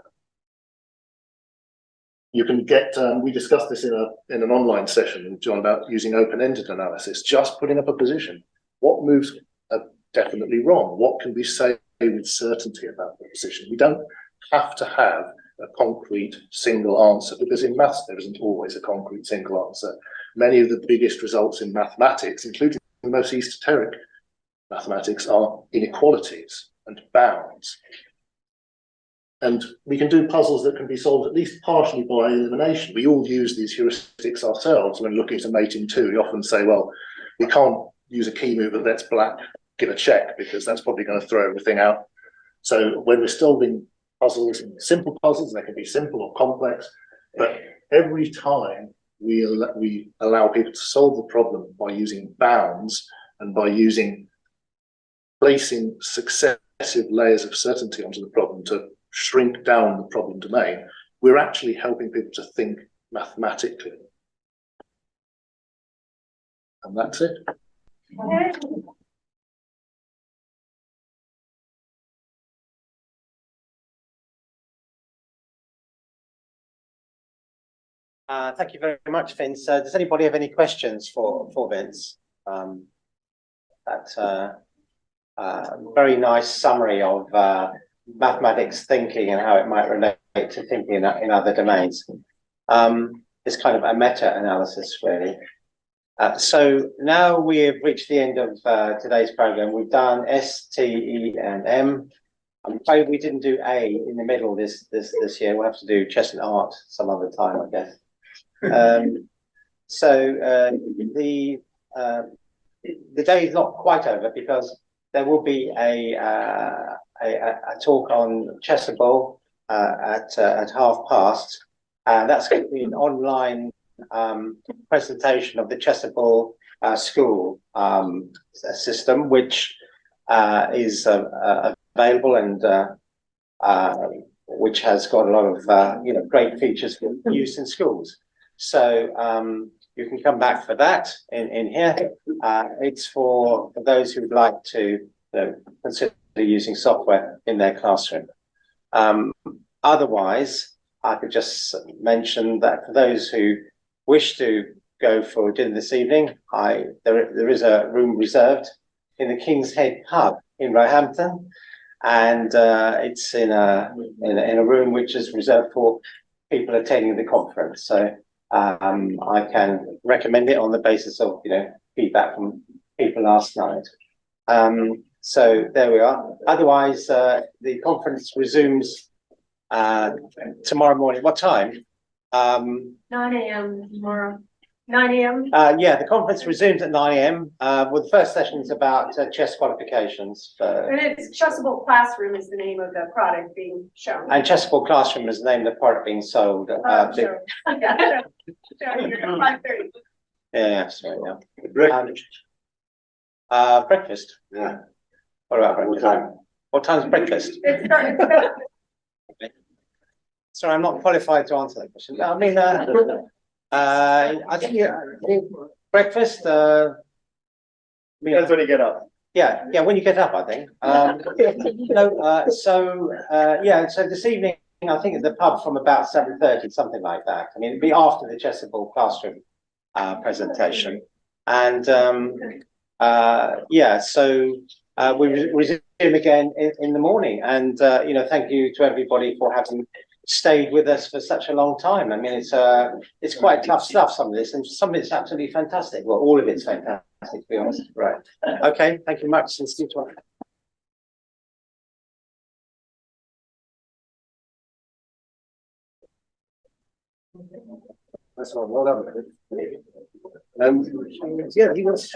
You can get, we discussed this in an online session with John about using open-ended analysis, just putting up a position. What moves are definitely wrong? What can we say with certainty about the position? We don't have to have a concrete single answer, because in maths there isn't always a concrete single answer. Many of the biggest results in mathematics, including the most esoteric mathematics, are inequalities and bounds. And we can do puzzles that can be solved at least partially by elimination. We all use these heuristics ourselves when looking at a mate in two. We often say, well, we can't use a key move that lets black give a check, because that's probably going to throw everything out. So when we're solving puzzles, simple puzzles, they can be simple or complex, but every time we allow people to solve the problem by using bounds and by placing successive layers of certainty onto the problem to shrink down the problem domain, we're actually helping people to think mathematically. And that's it. Thank you very much, Vince. Does anybody have any questions for Vince? That's a very nice summary of mathematics thinking and how it might relate to thinking in other domains. It's kind of a meta-analysis, really. So now we have reached the end of today's program. We've done S, T, E, and M. I'm afraid we didn't do A in the middle this year. We'll have to do chess and art some other time, I guess. So the day is not quite over, because there will be a talk on Chessable at 1:30, and that's going to be an online presentation of the Chessable school system, which is available and which has got a lot of great features for use in schools. So you can come back for that in here. It's for those who would like to consider using software in their classroom. Otherwise, I could just mention that for those who wish to go for dinner this evening, there is a room reserved in the King's Head pub in Roehampton, and it's in a room which is reserved for people attending the conference. So I can recommend it on the basis of feedback from people last night. So there we are. Otherwise, the conference resumes tomorrow morning. What time? 9 a.m. tomorrow. 9 a.m. Yeah, the conference resumes at 9 a.m. Well, the first session is about chess qualifications. And it's Chessable Classroom is the name of the product being shown. And Chessable Classroom is the name of the product being sold. Sure. Yeah, sure. 5:30. Yeah, sorry, breakfast. Yeah. What about breakfast? What time's breakfast? Sorry, I'm not qualified to answer that question. I mean, I think breakfast. Depends when you get up. Yeah, when you get up, I think. So this evening, I think at the pub from about 7:30, something like that. I mean, it'd be after the Chessable Classroom presentation, and so we resume again in the morning. And thank you to everybody for having stayed with us for such a long time. I mean, it's quite tough stuff, some of this, and some of it's absolutely fantastic. Well, all of it's fantastic, to be honest. Right. Okay, thank you much. And see you tomorrow. That's one. Well done. Yeah, he was.